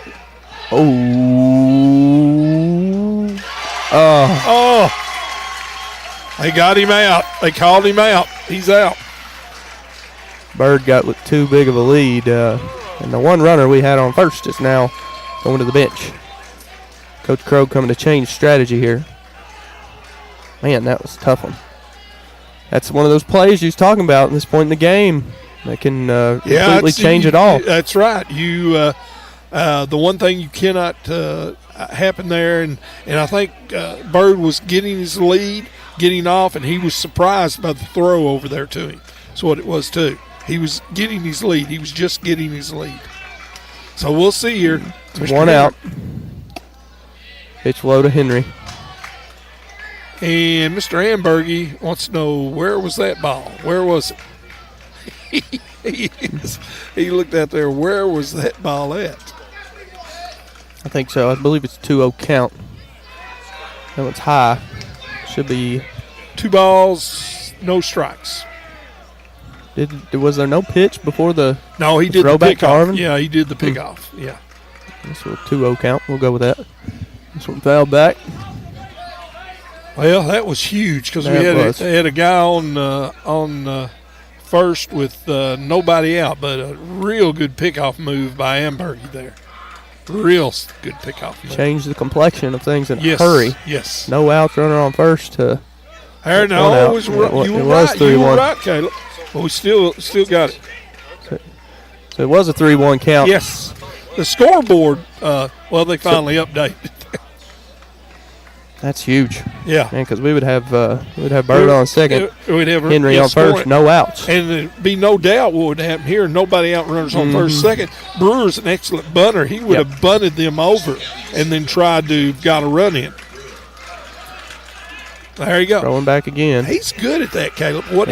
they got him out. They called him out. He's out. Bird got with too big of a lead, and the one runner we had on first is now going to the bench. Coach Crow coming to change strategy here. Man, that was a tough one. That's one of those plays you was talking about at this point in the game that can completely change it all. That's right. You, the one thing you cannot happen there, and I think Bird was getting his lead, getting off, and he was surprised by the throw over there to him. That's what it was too. He was getting his lead. He was just getting his lead. So we'll see here. One out. Pitch low to Henry. And Mr. Ambergy wants to know, where was that ball? Where was it? He looked out there. Where was that ball at? I think so. I believe it's 2-0 count. That one's high. Should be 2 balls, no strikes. Was there no pitch before the No, he did the pickoff. Yeah, he did the pickoff. Yeah. This was a 2-0 count. We'll go with that. This one fouled back. Well, that was huge because we had a guy on first with nobody out, but a real good pickoff move by Ambergy there. Real good pickoff move. Changed the complexion of things in a Yes, hurry. yes. No outs, runner on first. No, it was right. You were right, Caleb. But we still got it. So it was a 3-1 count. Yes. The scoreboard, they finally updated. That's huge. Yeah. Because we would have Bird on second, we'd have Henry on first, no outs. And there'd be no doubt what would happen here. Nobody outrunners on first, second. Brewer's an excellent bunter. He would have bunted them over and then tried to got a run in. There you go. Throwing back again. He's good at that, Caleb. What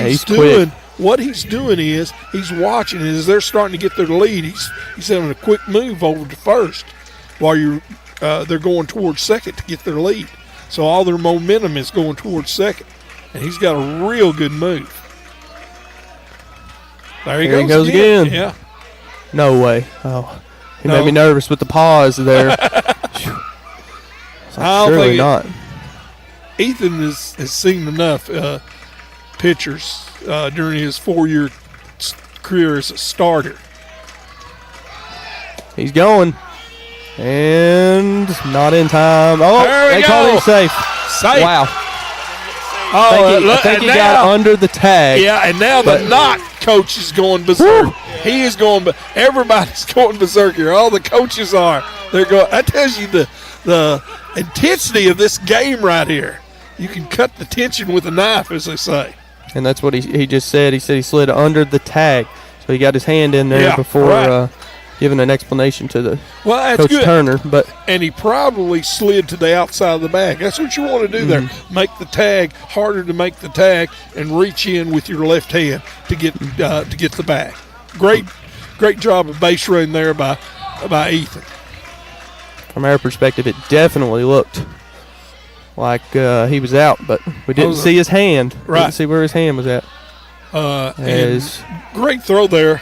he's doing is he's watching it as they're starting to get their lead. He's having a quick move over to first while they're going towards second to get their lead. So all their momentum is going towards second. And he's got a real good move. There he goes again. Yeah. No way. Oh, he made me nervous with the pause there. Surely not. Ethan has seen enough pitchers during his 4-year career as a starter. He's going. And not in time. Oh, they called him safe. Safe. Wow. Oh, I think he got under the tag. Yeah, and now the Knott coach is going berserk. He is going, but everybody's going berserk here. All the coaches are. They're going. That tells you the intensity of this game right here. You can cut the tension with a knife, as they say. And that's what he just said. He said he slid under the tag. So he got his hand in there before giving an explanation to the Coach Turner. And he probably slid to the outside of the bag. That's what you want to do there. Make the tag harder to make the tag and reach in with your left hand to get the bag. Great job of base running there by Ethan. From our perspective, it definitely looked like he was out, but we didn't see his hand. Right. Didn't see where his hand was at. Great throw there.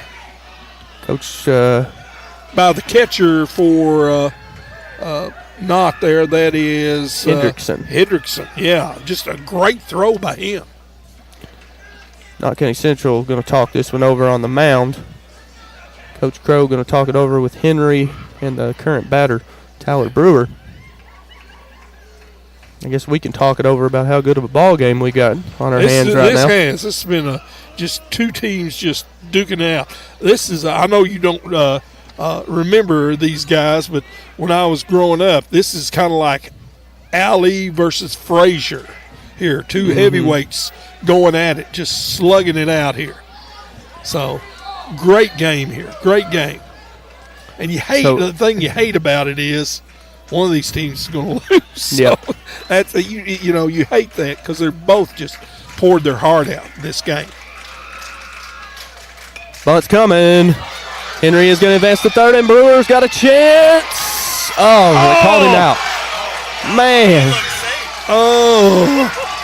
Coach by the catcher for Knott there. That is Hendrickson. Yeah, just a great throw by him. Knott County Central going to talk this one over on the mound. Coach Crow going to talk it over with Henry and the current batter, Tyler Brewer. I guess we can talk it over about how good of a ball game we got on our hands right now. This has been just two teams just duking it out. This is I know you don't remember these guys, but when I was growing up, this is kind of like Ali versus Frazier here. Two heavyweights going at it, just slugging it out here. So, great game here. Great game. And the thing you hate about it is one of these teams is going to lose. So that's you hate that because they're both just poured their heart out in this game. Bunt's coming. Henry is going to advance to third, and Brewer's got a chance. They called him out. Man.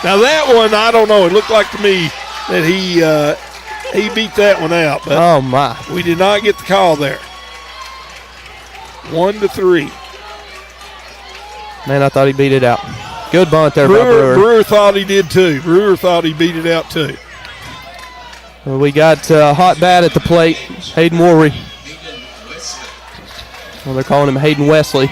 Now that one, I don't know. It looked like to me that he beat that one out. But we did not get the call there. 1-3. Man, I thought he beat it out. Good bunt there by Brewer. Brewer thought he did too. Brewer thought he beat it out too. Well, we got hot bat at the plate, Hayden Worry. Well, they're calling him Hayden Wesley.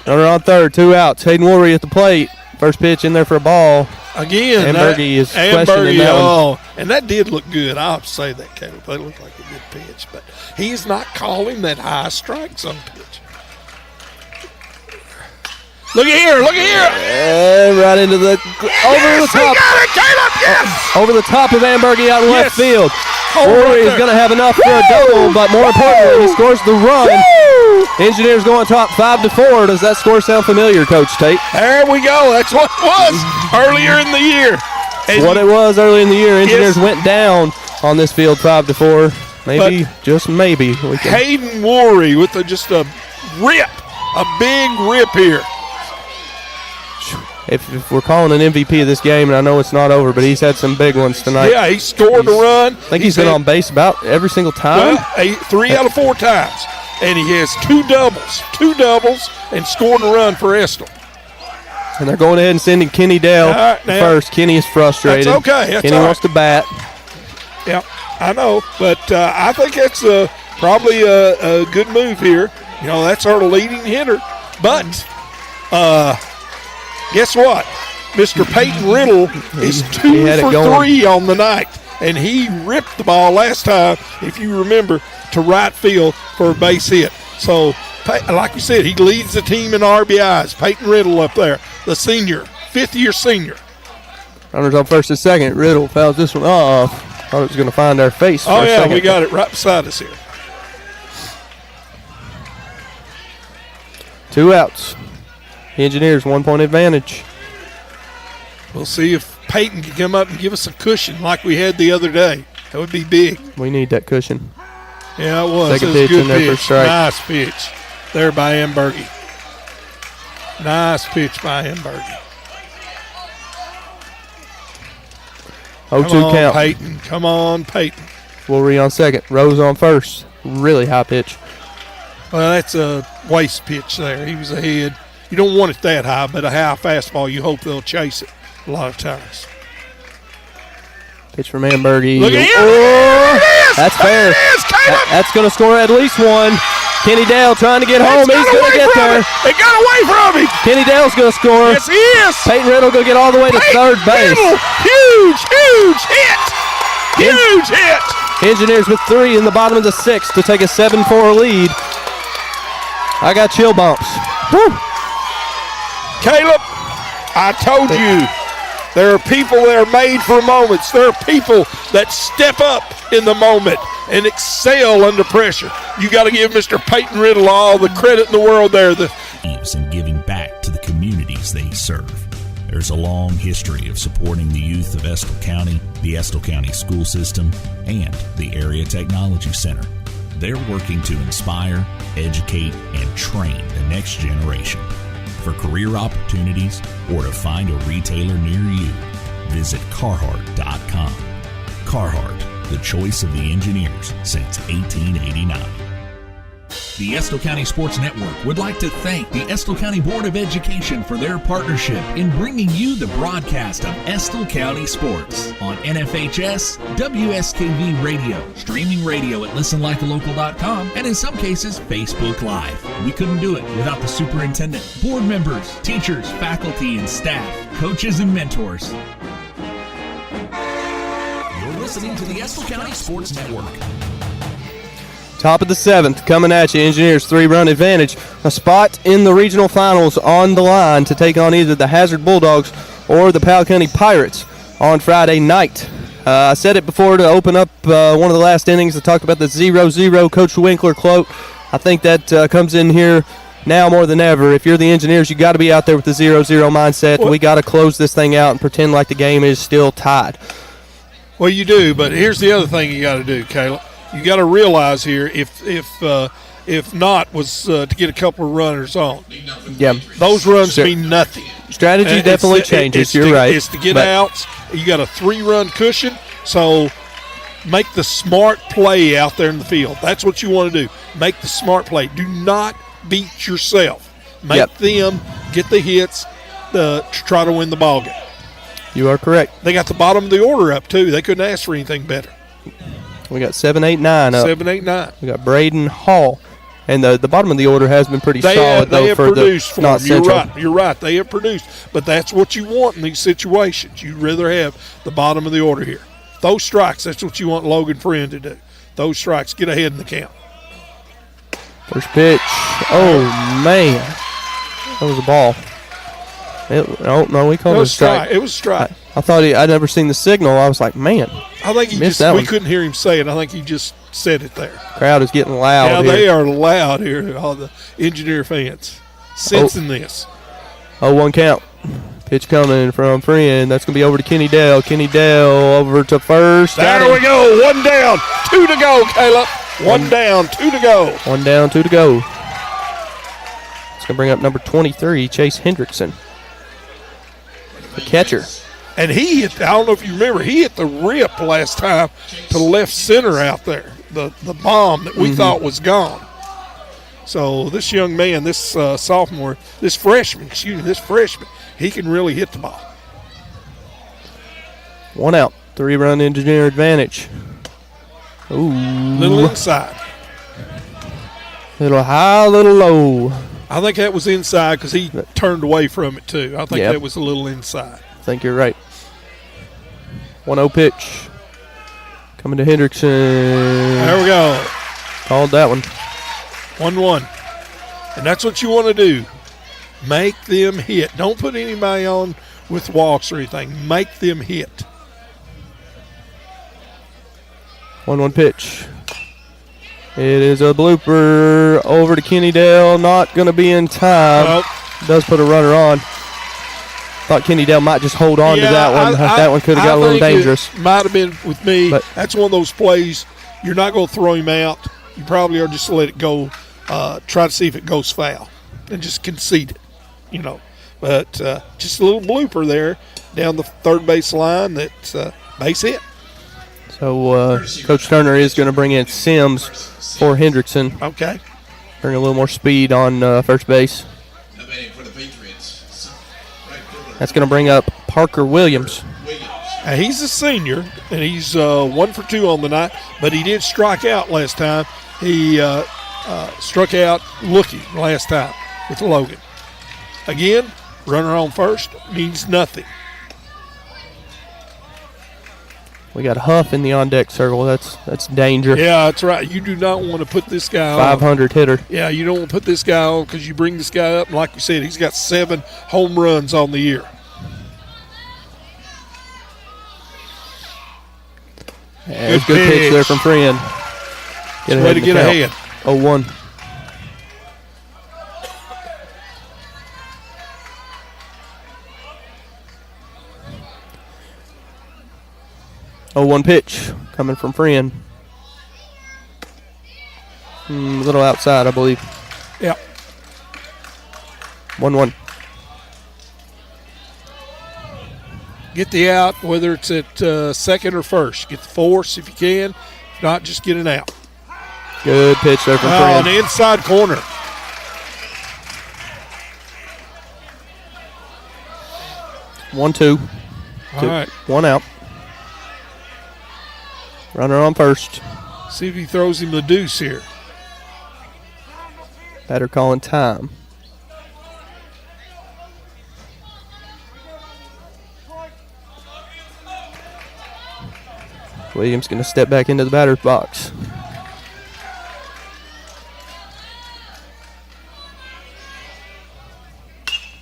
Runner on third, 2 outs. Hayden Worry at the plate. First pitch in there for a ball. Again, Ambergy is questioning that one. And that did look good. I have to say that, Caleb. That looked like a good pitch. But he's not calling that high strike zone pitch. Look at here. And right into the over the top. He got it, Caleb, yes! Over the top of Ambergy out in left field. Worry is going to have enough for a double, but more importantly, he scores the run. Engineers going top 5-4. Does that score sound familiar, Coach Tate? There we go. That's what it was earlier in the year. It was early in the year. Engineers went down on this field 5-4. Maybe, just maybe. Hayden Worry with just a rip, a big rip here. If we're calling an MVP of this game, and I know it's not over, but he's had some big ones tonight. Yeah, he scored a run. I think he's been on base about every single time. Well, 3 out of 4 times. And he has 2 doubles, and scored a run for Estill. And they're going ahead and sending Kenny Dale first. Kenny is frustrated. That's okay. Kenny wants to bat. Yeah, I know. But I think that's probably a good move here. You know, that's our leading hitter. But guess what? Mr. Peyton Riddle is 2 for 3 on the night. And he ripped the ball last time, if you remember, to right field for a base hit. So, like we said, he leads the team in RBIs. Peyton Riddle up there, the senior, 5th-year senior. Runners on first and second. Riddle fouls this one off. Thought it was going to find our face for a second. We got it right beside us here. 2 outs. The Engineers 1-point advantage. We'll see if Peyton can come up and give us a cushion like we had the other day. That would be big. We need that cushion. Yeah, it was. Second it was pitch a good in there pitch. for strike. Nice pitch there by Ambergy. Nice pitch by Ambergy. 0-2 count. Peyton. Come on, Peyton. Worry on second. Rose on first. Really high pitch. Well, that's a waste pitch there. He was ahead. You don't want it that high, but a high fastball, you hope they'll chase it a lot of times. Pitch from Ambergy. Look at here. is. That's fair. There it is, Caleb. That's going to score at least one. Kenny Dale trying to get home. He's going to get there. It got away from him. Kenny Dale's going to score. Yes, he is. Peyton Riddle going to get all the way to third base. Riddle. Huge hit. Huge hit. Engineers with 3 in the bottom of the 6th to take a 7-4 lead. I got chill bumps. Woo. Caleb, I told you, there are people that are made for moments. There are people that step up in the moment and excel under pressure. You got to give Mr. Peyton Riddle all the credit in the world there. And giving back to the communities they serve. There's a long history of supporting the youth of Estill County, the Estill County school system, and the Area Technology Center. They're working to inspire, educate, and train the next generation. For career opportunities or to find a retailer near you, visit Carhartt.com. Carhartt, the choice of the engineers since 1889. The Estill County Sports Network would like to thank the Estill County Board of Education for their partnership in bringing you the broadcast of Estill County Sports on NFHS, WSKV Radio, streaming radio at listenlikealocal.com, and in some cases, Facebook Live. We couldn't do it without the superintendent, board members, teachers, faculty, and staff, coaches, and mentors. You're listening to the Estill County Sports Network. Top of the 7th, coming at you. Engineers 3-run advantage. A spot in the regional finals on the line to take on either the Hazard Bulldogs or the Powell County Pirates on Friday night. I said it before to open up one of the last innings. I talked about the 0-0 Coach Winkler quote. I think that comes in here now more than ever. If you're the Engineers, you got to be out there with the 0-0 mindset. We got to close this thing out and pretend like the game is still tied. Well, you do, but here's the other thing you got to do, Caleb. You got to realize here, if Knott was to get a couple of runners on, those runs mean nothing. Strategy definitely changes. You're right. It's to get outs. You got a 3-run cushion, so make the smart play out there in the field. That's what you want to do. Make the smart play. Do not beat yourself. Make them get the hits to try to win the ball game. You are correct. They got the bottom of the order up too. They couldn't ask for anything better. We got 7, 8, 9 up. 7, 8, 9. We got Braden Hall. And the bottom of the order has been pretty solid, though, have for produced the Knott Central. You're right. They have produced. But that's what you want in these situations. You'd rather have the bottom of the order here. Those strikes, that's what you want Logan Friend to do. Those strikes, get ahead in the count. First pitch. Oh, man. That was a ball. No, we called it a strike. It was a strike. I thought I'd never seen the signal. I was like, man. I think we couldn't hear him say it. I think he just said it there. Crowd is getting loud here. They are loud here, all the Engineer fans. Sensing this. 0-1 count. Pitch coming from Friend. That's going to be over to Kenny Dale. Kenny Dale over to first. There we go. 1 down. 2 to go, Caleb. 1 down. 2 to go. 1 down, 2 to go. It's going to bring up number 23, Chase Hendrickson, the catcher. And he hit, I don't know if you remember, he hit the rip last time to left center out there, the bomb that we thought was gone. So this young man, this freshman, he can really hit the ball. 1 out, 3-run Engineer advantage. Ooh. Little inside. Little high, little low. I think that was inside because he turned away from it too. I think that was a little inside. I think you're right. 1-0 pitch. Coming to Hendrickson. There we go. Called that one. 1-1. And that's what you want to do. Make them hit. Don't put anybody on with walks or anything. Make them hit. 1-1 pitch. It is a blooper over to Kenny Dale. Not going to be in time. Nope. Does put a runner on. Thought Kenny Dale might just hold on to that one. That one could have got a little dangerous. It might have been with me. But that's one of those plays. You're not going to throw him out. You probably are just let it go. Try to see if it goes foul. And just concede it, But just a little blooper there down the third base line. That's base hit. So Coach Turner is going to bring in Sims for Hendrickson. Okay. Bring a little more speed on first base. For the Patriots. That's going to bring up Parker Williams. He's a senior, and he's 1 for 2 on the night, but he did strike out last time. He struck out looking last time with Logan. Again, runner on first means nothing. We got Huff in the on-deck circle. That's danger. Yeah, that's right. You do not want to put this guy 500 hitter. Yeah, you don't want to put this guy on because you bring this guy up, and like you said, he's got 7 home runs on the year. Yeah, good pitch there from Friend. Way to get ahead. 0-1. Oh, 1 pitch coming from Friend. A little outside, I believe. Yep. 1-1. Get the out, whether it's at second or first. Get the force if you can. If not, just get an out. Good pitch there from On Friend. the inside corner. One, two. All right. 1 out. Runner on first. See if he throws him the deuce here. Batter calling time. Williams going to step back into the batter's box.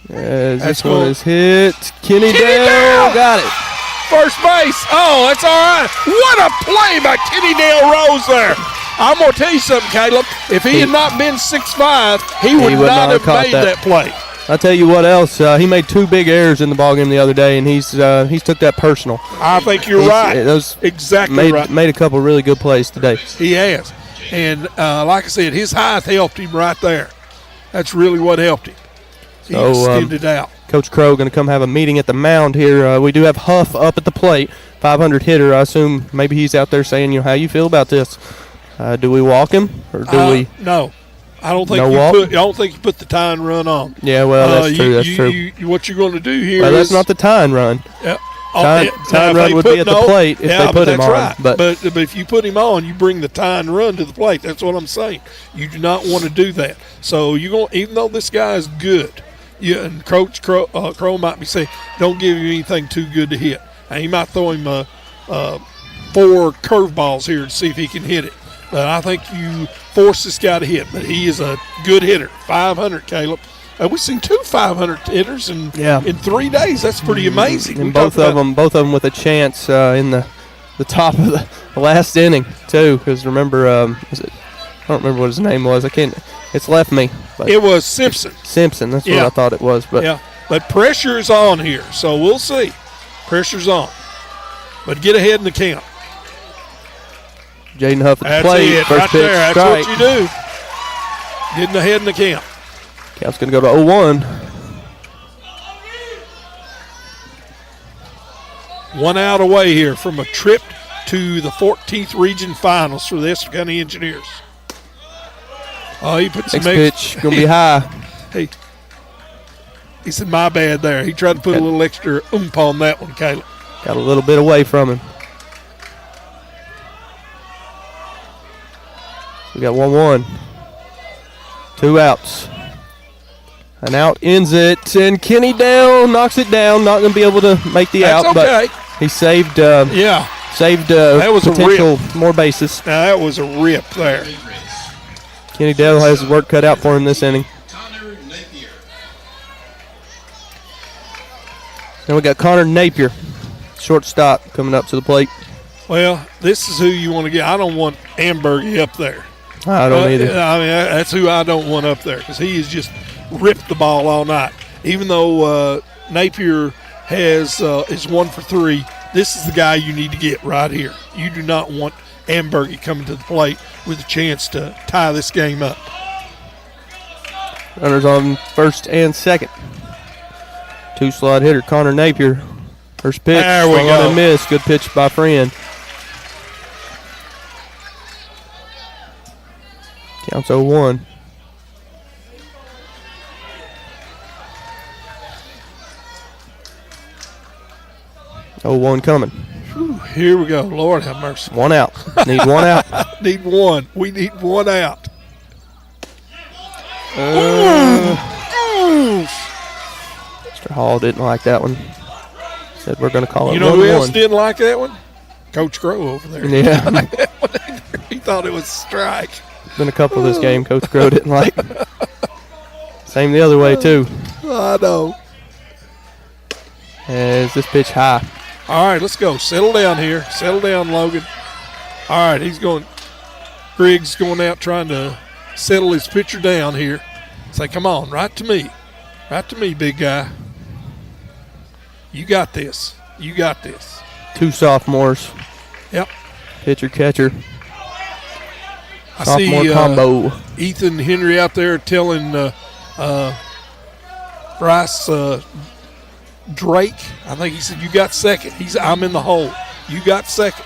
As this one is hit. Kenny Dale got it. First base. Oh, that's all right. What a play by Kenny Dale Rose there. I'm going to tell you something, Caleb. If he had not been 6'5", he would not have made that play. I'll tell you what else. He made 2 big errors in the ballgame the other day, and he's took that personal. I think you're right. Exactly right. Made a couple of really good plays today. He has. And like I said, his height helped him right there. That's really what helped him. He extended out. Coach Crow going to come have a meeting at the mound here. We do have Huff up at the plate, 500 hitter. I assume maybe he's out there saying, how you feel about this? Do we walk him or do we? No. I don't think you put the tie and run on. Yeah, well, that's true. That's true. What you're going to do here well, that's not the tie and run. Tie and run would be at the plate if they put him on. Right. But if you put him on, you bring the tie and run to the plate. That's what I'm saying. You do not want to do that. So even though this guy is good, and Coach Crow might be saying, don't give him anything too good to hit. And he might throw him 4 curveballs here to see if he can hit it. But I think you force this guy to hit. But he is a good hitter. 500, Caleb. We've seen 2 500 hitters in 3 days. That's pretty amazing. And both of them with a chance in the top of the last inning too. Because remember, I don't remember what his name was. It's left me. But it was Simpson. Simpson. That's what I thought it was. But but pressure is on here, so we'll see. Pressure's on. But get ahead in the count. Jaden Huff at the plate. It, First right pitch, there. strike. That's what you do. Getting ahead in the count. Count's going to go to 0-1. 1 out away here from a trip to the 14th Region Finals for the Estill County Engineers. Oh, he put some Next pitch going to be high. He said, my bad there. He tried to put a little extra oomph on that one, Caleb. Got a little bit away from him. We got 1-1. 2 outs. An out ends it, and Kenny Dale knocks it down. Not going to be able to make the out, but he saved. Saved that was potential a rip. More bases. Now that was a rip there. Kenny Dale has his work cut out for him this inning. Then we got Connor Napier, shortstop, coming up to the plate. Well, this is who you want to get. I don't want Ambergy up there. I don't either. I mean, that's who I don't want up there because he has just ripped the ball all night. Even though Napier is 1 for 3, this is the guy you need to get right here. You do not want Ambergy coming to the plate with a chance to tie this game up. Runners on first and second. 2-slot hitter Connor Napier. First pitch. There we go. And miss. Good pitch by Friend. Counts 0-1. 0-1 coming. Whew, here we go. Lord have mercy. One out. Need one out. Need one. We need one out. Mr. Hall didn't like that one. Said we're going to call it 1-1. You know who else didn't like that one? Coach Crow over there. Yeah. He thought it was a strike. Been a couple of this game Coach Crow didn't like. Same the other way, too. I know. Is this pitch high? All right, let's go. Settle down here. Settle down, Logan. All right, he's going. Griggs going out trying to settle his pitcher down here. Say, come on, right to me. Right to me, big guy. You got this. You got this. 2 sophomores. Yep. Pitcher, catcher. I Sophomore see combo. Ethan Henry out there telling Bryce Drake, I think he said, you got second. I'm in the hole. You got second.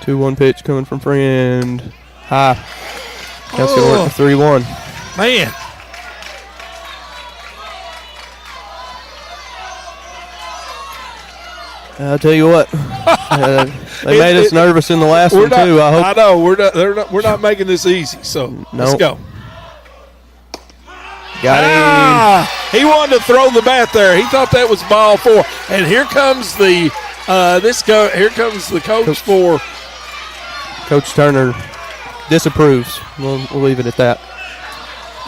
2-1 pitch coming from Friend. High. That's going to work for 3-1. Man. I'll tell you what. They made us nervous in the last one, too. I know. We're not making this easy, so let's go. Got him. He wanted to throw the bat there. He thought that was ball 4. And here comes the coach for Coach Turner disapproves. We'll leave it at that.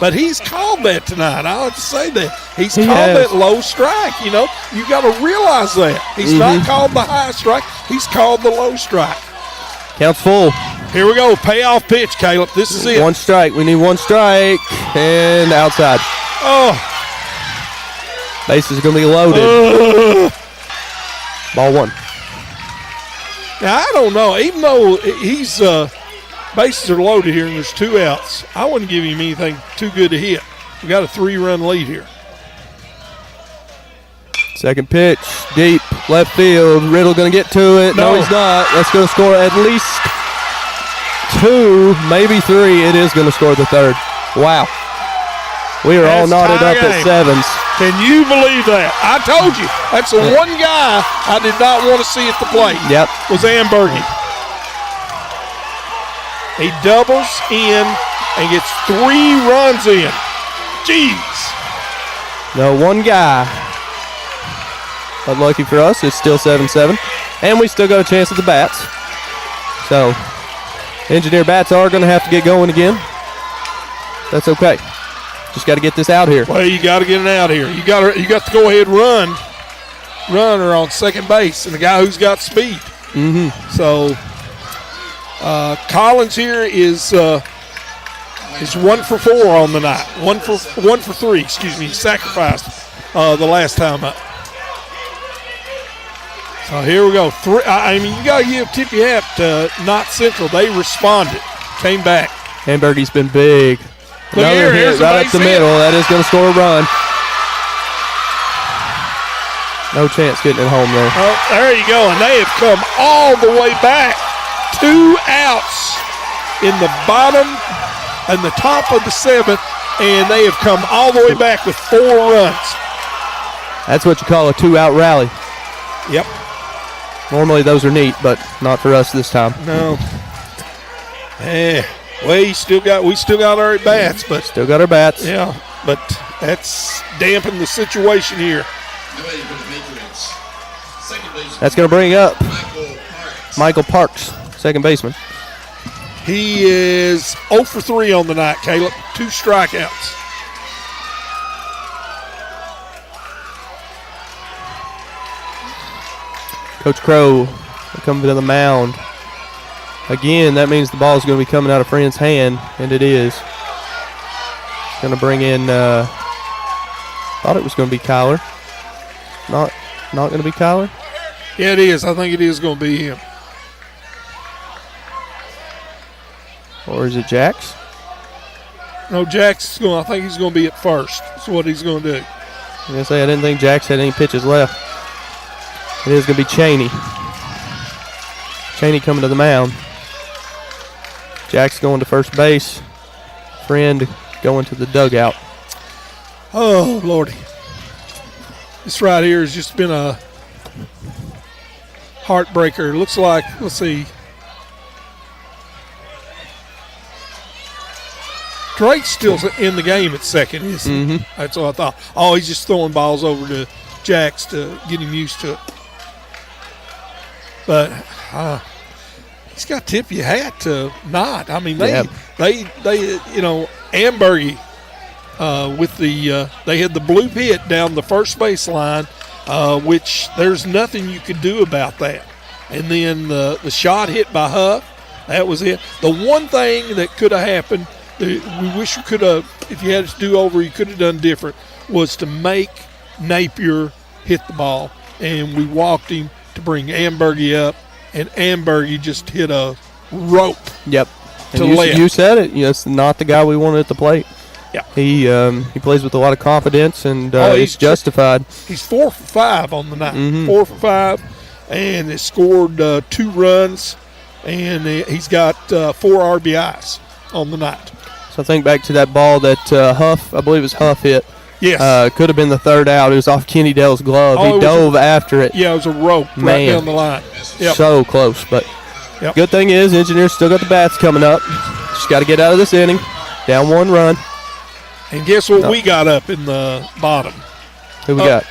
But he's called that tonight. I have to say that. He has. called that low strike. You know, you got to realize that. He's not called the high strike. He's called the low strike. Counts full. Here we go. Payoff pitch, Caleb. This is it. 1 strike. We need 1 strike. And outside. Oh. Bases are going to be loaded. Ball 1. Now, I don't know. Even though he's bases are loaded here and there's 2 outs, I wouldn't give him anything too good to hit. We got a 3-run lead here. Second pitch, deep, left field. Riddle going to get to it. No, he's not. That's going to score at least 2, maybe 3. It is going to score the 3rd. Wow. We are all knotted up at 7s. Can you believe that? I told you. That's the one guy I did not want to see at the plate. Yep. Was Ambergy. He doubles in and gets 3 runs in. Jeez. No, one guy. But lucky for us, it's still 7-7. And we still got a chance at the bats. So, engineer bats are going to have to get going again. That's okay. Just got to get this out here. Well, you got to get it out here. You got to go ahead and runner on second base, and the guy who's got speed. Mm-hmm. So, Collins here is 1 for 4 on the night. 1 for 3. Excuse me. He sacrificed the last time up. So here we go. I mean, you got to give tip your hat to Knott Central. They responded, came back. Hamburgy's been big. Look here, here's right up the middle. That is going to score a run. No chance getting it home there. Oh, there you go. And they have come all the way back. 2 outs in the bottom and the top of the 7th, and they have come all the way back with 4 runs. That's what you call a 2-out rally. Yep. Normally those are neat, but not for us this time. No. Well, we still got our bats, but still got our bats. Yeah, but that's dampened the situation here. That's going to bring up Michael Parks, second baseman. He is 0 for 3 on the night, Caleb. 2 strikeouts. Coach Crow coming to the mound. Again, that means the ball is going to be coming out of Friend's hand, and it is. Going to bring in, thought it was going to be Kyler. Not going to be Kyler? Yeah, it is. I think it is going to be him. Or is it Jax? No, Jax I think he's going to be at first. That's what he's going to do. I was going to say, I didn't think Jax had any pitches left. It is going to be Cheney. Cheney coming to the mound. Jack's going to first base. Friend going to the dugout. Oh, Lordy. This right here has just been a heartbreaker. Looks like, let's see. Drake's still in the game at second, isn't he? That's what I thought. Oh, he's just throwing balls over to Jax to get him used to it. But he's got to tip your hat to Knott. I mean, they Ambergy with the they had the blue pit down the first baseline, which there's nothing you could do about that. And then the shot hit by Huff, that was it. The one thing that could have happened, we wish we could have, if you had to do over, you could have done different, was to make Napier hit the ball. And we walked him to bring Ambergy up, and Ambergy just hit a rope. Yep. To left. You said it. It's not the guy we wanted at the plate. Yeah. He plays with a lot of confidence, and it's justified. He's 4 for 5 on the night. 4 for 5, and he scored 2 runs, and he's got 4 RBIs on the night. So I think back to that ball that Huff, I believe it was Huff hit. Yes. Could have been the third out. It was off Kenny Dell's glove. He dove after it. Yeah, it was a rope right down the line. Yep. So close. But good thing is, Engineers still got the bats coming up. Just got to get out of this inning. Down 1 run. And guess what we got up in the bottom? Who we got?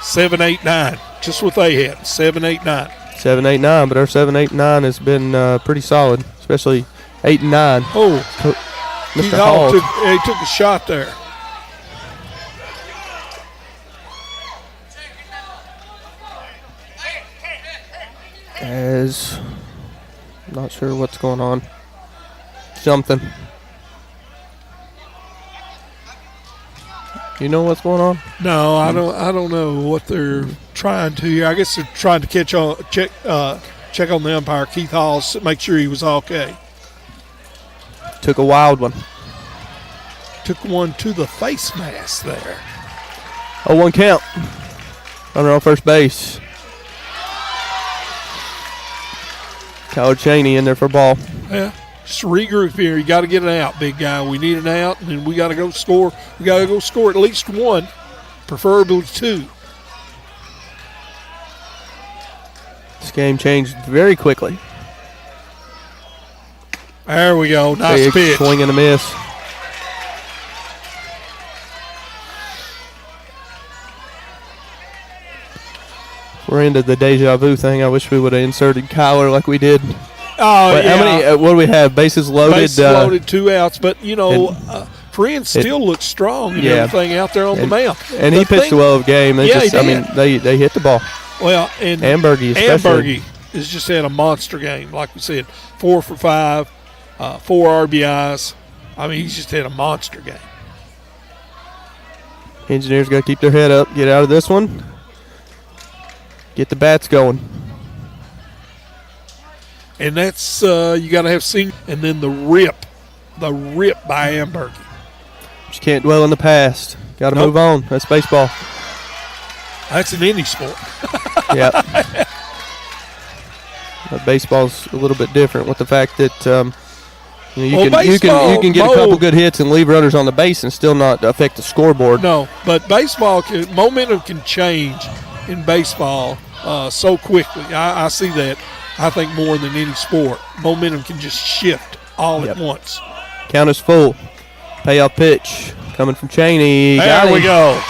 7, 8, 9. Just what they had. 7, 8, 9. 7, 8, 9. But our 7, 8, 9 has been pretty solid, especially 8 and 9. Oh. Mr. Hall he took a shot there. As not sure what's going on. Something. You know what's going on? No, I don't know what they're trying to here. I guess they're trying to check on the umpire, Keith Hall, make sure he was okay. Took a wild one. Took one to the face mask there. 0-1 count. Runner on first base. Kyler Cheney in there for a ball. Yeah, just regroup here. You got to get an out, big guy. We need an out, and then we got to go score. We got to go score at least 1, preferably 2. This game changed very quickly. There we go. Nice Big pitch. Swing and a miss. We're into the deja vu thing. I wish we would have inserted Kyler like we did. Oh, but yeah. How many? What do we have? Bases loaded. Bases loaded, 2 outs. But, Friends still looks strong and everything out there on the mound. And he pitched a well of game. They they hit the ball. Well, and Ambergy especially. Ambergy has just had a monster game. Like we said, 4 for 5, 4 RBIs. I mean, he's just had a monster game. Engineers got to keep their head up, get out of this one. Get the bats going. And that's, you got to have seen, and then the rip by Ambergy. You can't dwell in the past. Got to move on. That's baseball. That's an indie sport. Yeah. But baseball's a little bit different with the fact that you can get a couple good hits and leave runners on the base and still not affect the scoreboard. No, but baseball, momentum can change in baseball so quickly. I see that, I think, more than any sport. Momentum can just shift all at once. Count is full. Payoff pitch coming from Cheney. There we go.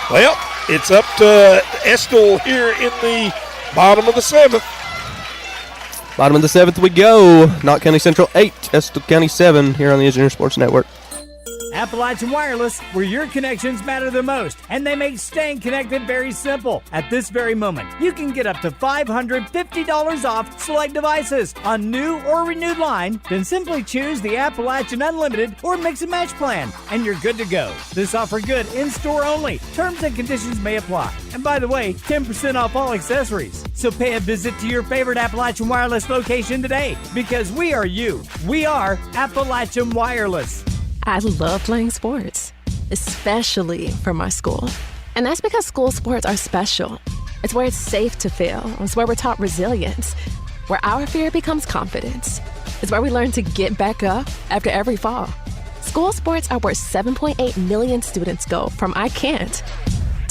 Well, it's up to Estill here in the bottom of the 7th. Bottom of the 7th we go. Knott County Central 8, Estill County 7 here on the Engineer Sports Network. Appalachian Wireless, where your connections matter the most, and they make staying connected very simple. At this very moment, you can get up to $550 off select devices on new or renewed line. Then simply choose the Appalachian Unlimited or Mix and Match plan, and you're good to go. This offer good in-store only. Terms and conditions may apply. And by the way, 10% off all accessories. So pay a visit to your favorite Appalachian Wireless location today, because we are you. We are Appalachian Wireless. I love playing sports, especially for my school. And that's because school sports are special. It's where it's safe to fail. It's where we're taught resilience, where our fear becomes confidence. It's where we learn to get back up after every fall. School sports are where 7.8 million students go from I can't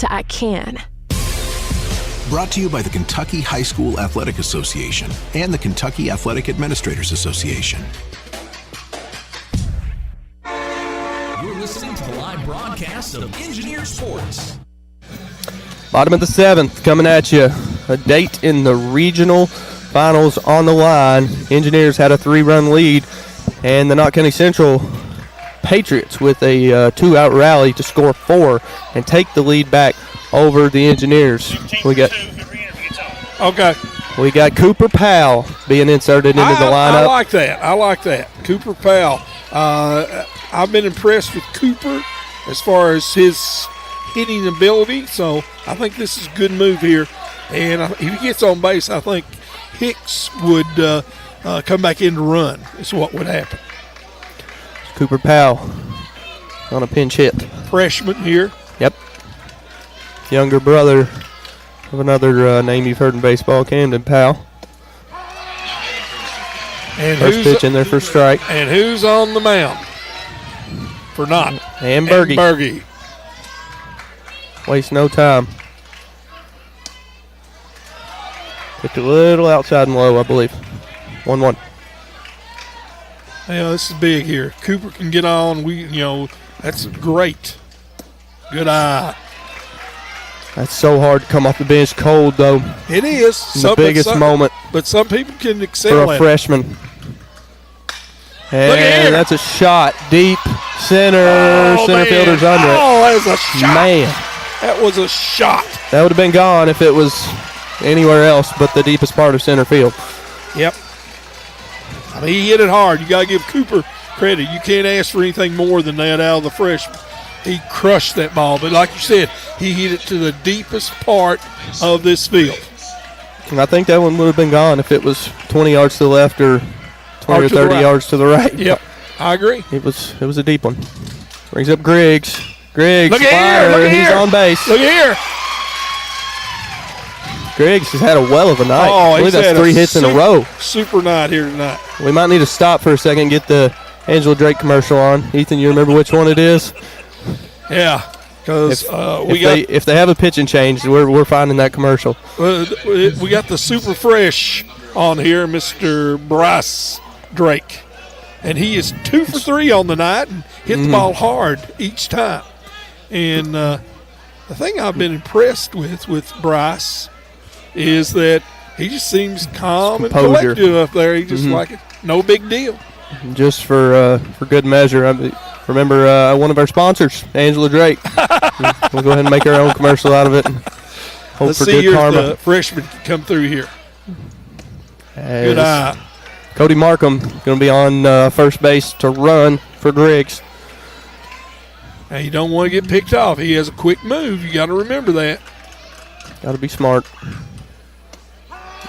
to I can. Brought to you by the Kentucky High School Athletic Association and the Kentucky Athletic Administrators Association. You're listening to the live broadcast of Engineer Sports. Bottom of the 7th coming at you. A date in the regional finals on the line. Engineers had a 3-run lead, and the Knott County Central Patriots with a 2-out rally to score 4 and take the lead back over the Engineers. We got Cooper Powell being inserted into the lineup. I like that. Cooper Powell. I've been impressed with Cooper as far as his hitting ability, so I think this is a good move here. And if he gets on base, I think Hicks would come back in to run is what would happen. Cooper Powell on a pinch hit. Freshman here. Yep. Younger brother of another name you've heard in baseball, Camden Powell. And first pitch in there for strike. And who's on the mound for Knott? And Berge. Waste no time. Picked a little outside and low, I believe. 1-1. Yeah, this is big here. Cooper can get on. That's great. Good eye. That's so hard to come off the bench cold, though. It is. The biggest moment. But some people can excel for a freshman. And that's a shot. Deep center. Center fielder's under it. Oh, that was a shot. Man. That was a shot. That would have been gone if it was anywhere else but the deepest part of center field. Yep. I mean, he hit it hard. You got to give Cooper credit. You can't ask for anything more than that out of the freshman. He crushed that ball. But like you said, he hit it to the deepest part of this field. And I think that one would have been gone if it was 20 yards to the left or 20 or 30 yards to the right. Yep, I agree. It was a deep one. Brings up Griggs. Look at here. He's on base. Look here. Griggs has had a well of a night. Oh, I believe that's 3 hits in a row. Super night here tonight. We might need to stop for a second and get the Angela Drake commercial on. Ethan, you remember which one it is? Yeah, because if they have a pitching change, we're finding that commercial. We got the super fresh on here, Mr. Bryce Drake, and he is 2 for 3 on the night and hit the ball hard each time. And the thing I've been impressed with Bryce is that he just seems calm and collected up there. He just like it, no big deal. Just for good measure, remember one of our sponsors, Angela Drake. We'll go ahead and make our own commercial out of it. And hope Let's for see good karma. If the freshman can come through here. Good eye. Cody Markham going to be on first base to run for Griggs. Now you don't want to get picked off. He has a quick move. You got to remember that. Got to be smart.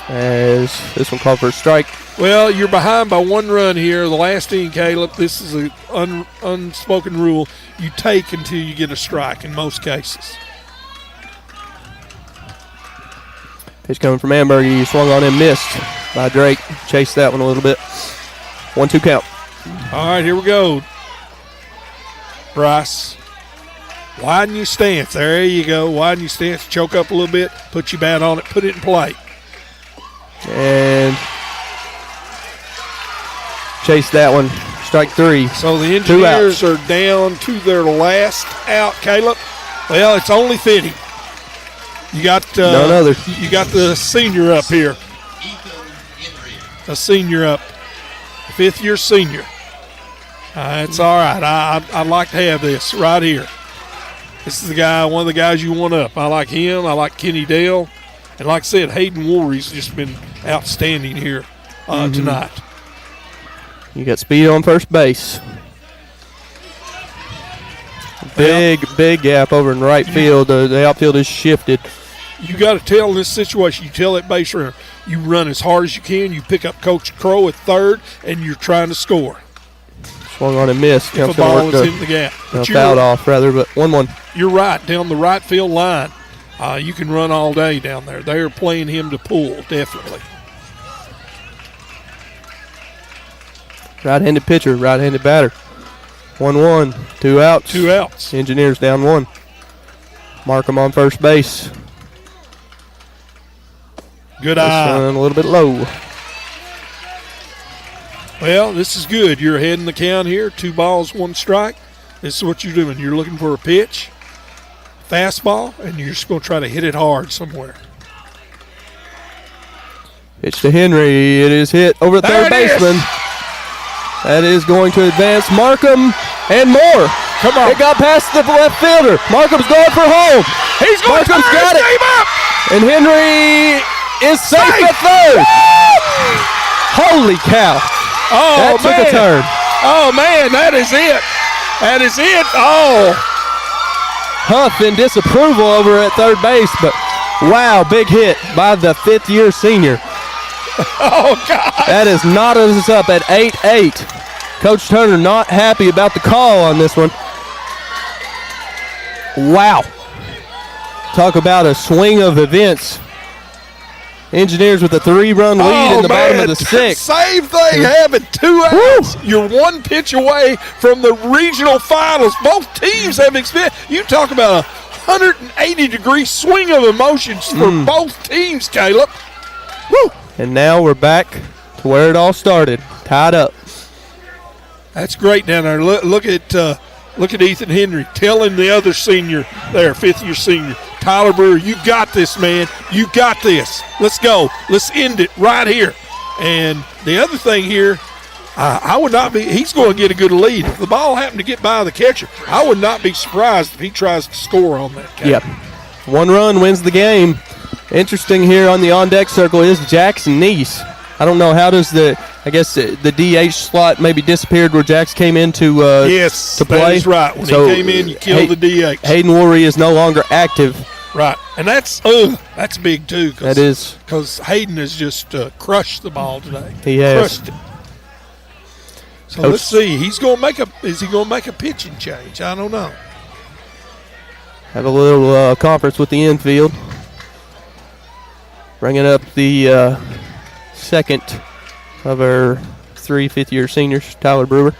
As this one called for a strike. Well, you're behind by 1 run here. The last inning, Caleb, this is an unspoken rule. You take until you get a strike in most cases. Pitch coming from Amberg. He swung on and missed by Drake. Chased that one a little bit. 1-2 count. All right, here we go. Bryce. Widen your stance. There you go. Widen your stance. Choke up a little bit. Put your bat on it. Put it in play. And chase that one. Strike 3. So the Engineers are down to their last out, Caleb. Well, it's only fitting. You got none other. You got the senior up here. A senior up. 5th-year senior. It's all right. I'd like to have this right here. This is one of the guys you want up. I like him. I like Kenny Dale. And like I said, Hayden Woolry's just been outstanding here tonight. You got speed on first base. Big gap over in right field. The outfield is shifted. You got to tell in this situation, you tell that base runner, you run as hard as you can. You pick up Coach Crow at third, and you're trying to score. Swung on and missed. If a ball is in the gap. Fouled off, rather, but 1-1. You're right. Down the right field line, you can run all day down there. They are playing him to pull, definitely. Right-handed pitcher, right-handed batter. 1-1, 2 outs. 2 outs. Engineers down 1. Markham on first base. Good This eye. one a little bit low. Well, this is good. You're ahead in the count here. 2 balls, 1 strike. This is what you're doing. You're looking for a pitch, fastball, and you're just going to try to hit it hard somewhere. Pitch to Henry. It is hit over at third baseman. That is going to advance Markham and more. Come on. It got past the left fielder. Markham's going for home. He's going to Markham's turn got his it. team up. And Henry is safe at third. Holy cow. Oh, that took a turn. Oh, man, that is it. That is it. Oh. Huff in disapproval over at third base, but wow, big hit by the 5th-year senior. Oh, God. That is knotted us up at 8-8. Coach Turner not happy about the call on this one. Wow. Talk about a swing of events. Engineers with a 3-run lead in the bottom of the 6th. Same thing having 2 outs. You're 1 pitch away from the regional finals. Both teams have experienced. You talk about a 180-degree swing of emotions for both teams, Caleb. Woo! And now we're back to where it all started, tied up. That's great down there. Look at Ethan Henry telling the other senior there, 5th-year senior, Tyler Brewer, you got this, man. You got this. Let's go. Let's end it right here. And the other thing here, I would not be – he's going to get a good lead. If the ball happened to get by the catcher, I would not be surprised if he tries to score on that catcher. Yep. 1 run wins the game. Interesting here on the on-deck circle is Jackson Neese. I don't know, how does the DH slot maybe disappeared where Jax came in to play? That is right. When he came in, you killed the DH. Hayden Woolry is no longer active. Right, and that's big too. That is. Because Hayden has just crushed the ball today. He has. Crushed it. So let's see. Is he going to make a pitching change? I don't know. Have a little conference with the infield. Bringing up the second of our 3 5th-year seniors, Tyler Brewer.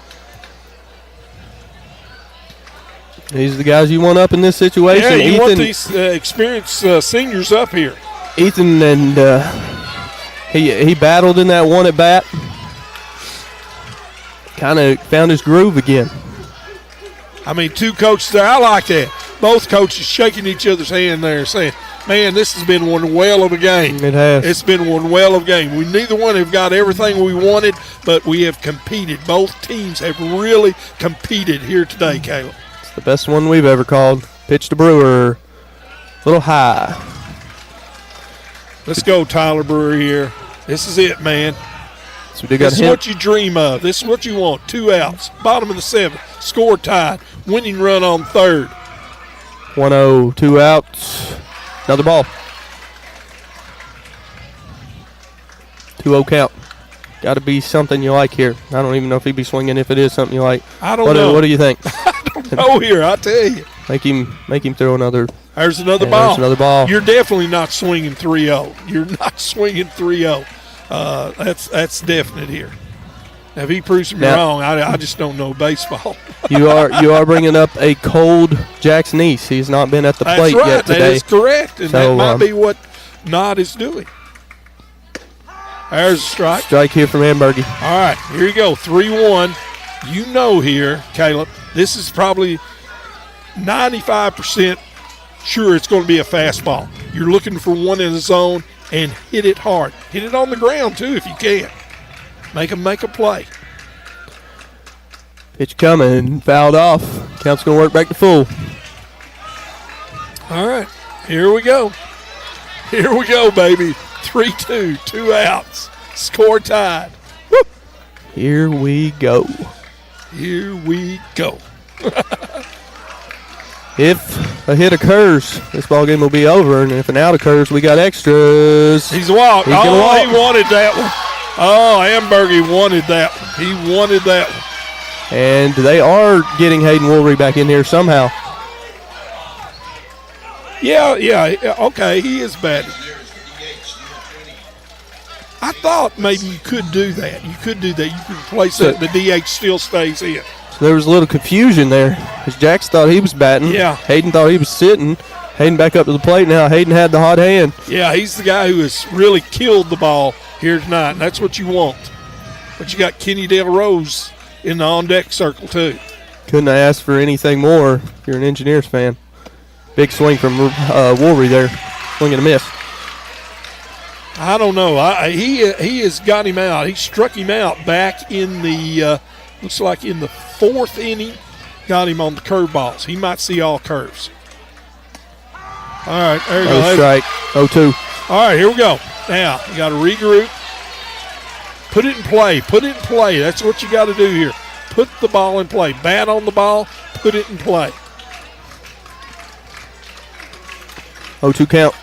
These are the guys you want up in this situation. Yeah, you want these experienced seniors up here. Ethan, and he battled in that one at bat. Kind of found his groove again. I mean, 2 coaches there. I like that. Both coaches shaking each other's hand there, saying, man, this has been one whale of a game. It has. It's been one whale of a game. We neither one have got everything we wanted, but we have competed. Both teams have really competed here today, Caleb. It's the best one we've ever called. Pitch to Brewer. A little high. Let's go, Tyler Brewer here. This is it, man. So this is what you dream of. This is what you want. 2 outs. Bottom of the 7th. Score tied. Winning run on 3rd. 1-0, 2 outs. Another ball. 2-0 count. Got to be something you like here. I don't even know if he'd be swinging if it is something you like. I don't know. What do you think? I don't know here, I tell you. Make him throw another. There's another ball. There's another ball. You're definitely not swinging 3-0. You're not swinging 3-0. That's definite here. Now, if he proves me wrong, I just don't know baseball. you are bringing up a cold Jackson East. He's not been at the plate yet today. That is correct, and that might be what Knott is doing. There's a strike. Strike here from Ambergy. All right, here you go, 3-1. You know here, Caleb, this is probably 95% sure it's going to be a fastball. You're looking for one in the zone and hit it hard. Hit it on the ground, too, if you can. Make a play. Pitch coming, fouled off. Count's going to work back to full. All right, here we go. Here we go, baby. 3-2, 2 outs. Score tied. Woo! Here we go. Here we go. If a hit occurs, this ball game will be over, and if an out occurs, we got extras. He's walked. He wanted that one. Oh, Ambergy wanted that one. He wanted that one. And they are getting Hayden Woolry back in here somehow. Yeah, okay, he is batting. I thought maybe you could do that. You could replace that. The DH still stays in. So there was a little confusion there because Jax thought he was batting. Yeah. Hayden thought he was sitting. Hayden back up to the plate now. Hayden had the hot hand. Yeah, he's the guy who has really killed the ball here tonight, and that's what you want. But you got Kenny Del Rose in the on-deck circle, too. Couldn't have asked for anything more if you're an Engineers fan. Big swing from Woolry there. Swing and a miss. I don't know. He has got him out. He struck him out back in the, looks like in the 4th inning. Got him on the curveballs. He might see all curves. All right, there you go. No strike, 0-2. All right, here we go. Now, you got to regroup. Put it in play. Put it in play. That's what you got to do here. Put the ball in play. Bat on the ball. Put it in play. 0-2 count.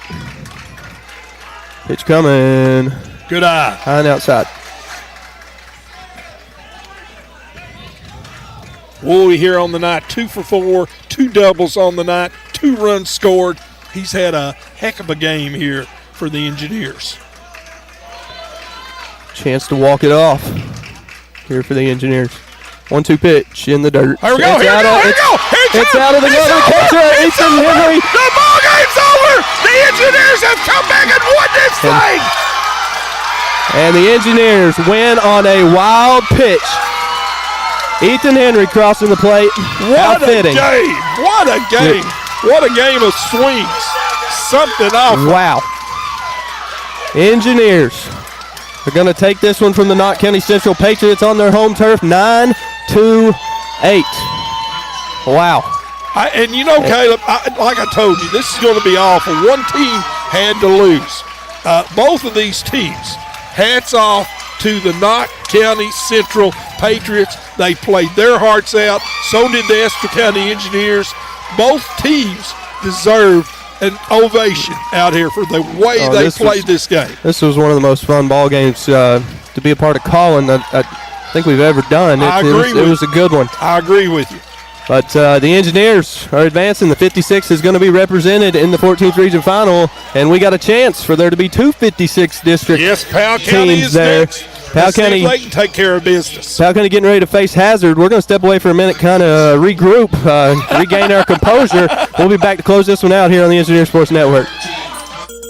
Pitch coming. Good eye. High and outside. Woolley here on the night, 2 for 4, 2 doubles on the night, 2 runs scored. He's had a heck of a game here for the Engineers. Chance to walk it off here for the Engineers. 1-2 pitch in the dirt. Here we go, here we go, here we go. It's out of the glove of the catcher, Ethan Henry. The ball game's over. The Engineers have come back and won this thing. And the Engineers win on a wild pitch. Ethan Henry crossing the plate. What a game. What a game. What a game of swings. Something awful. Wow. Engineers are going to take this one from the Knott County Central Patriots on their home turf, 9-8. Wow. And you know, Caleb, like I told you, this is going to be awful. One team had to lose. Both of these teams, hats off to the Knott County Central Patriots. They played their hearts out. So did the Estill County Engineers. Both teams deserve an ovation out here for the way they played this game. This was one of the most fun ball games to be a part of calling that I think we've ever done. It was a good one. I agree with you. But the Engineers are advancing. The 56 is going to be represented in the 14th Region Final, and we got a chance for there to be 2 56 district Powell County teams is there. next. Powell County, they can take care of business. Powell County getting ready to face Hazard. We're going to step away for a minute, kind of regroup, regain our composure. We'll be back to close this one out here on the Engineer Sports Network.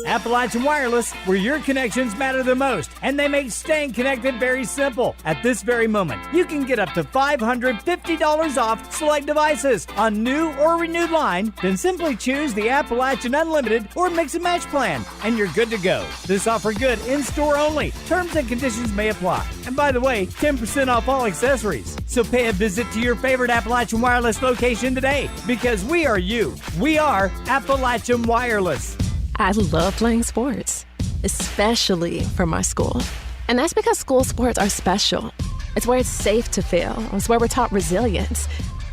Appalachian Wireless, where your connections matter the most, and they make staying connected very simple. At this very moment, you can get up to $550 off select devices on new or renewed line. Then simply choose the Appalachian Unlimited or Mix and Match plan, and you're good to go. This offer good in-store only. Terms and conditions may apply. And by the way, 10% off all accessories. So pay a visit to your favorite Appalachian Wireless location today, because we are you. We are Appalachian Wireless. I love playing sports, especially for my school. And that's because school sports are special. It's where it's safe to fail. It's where we're taught resilience,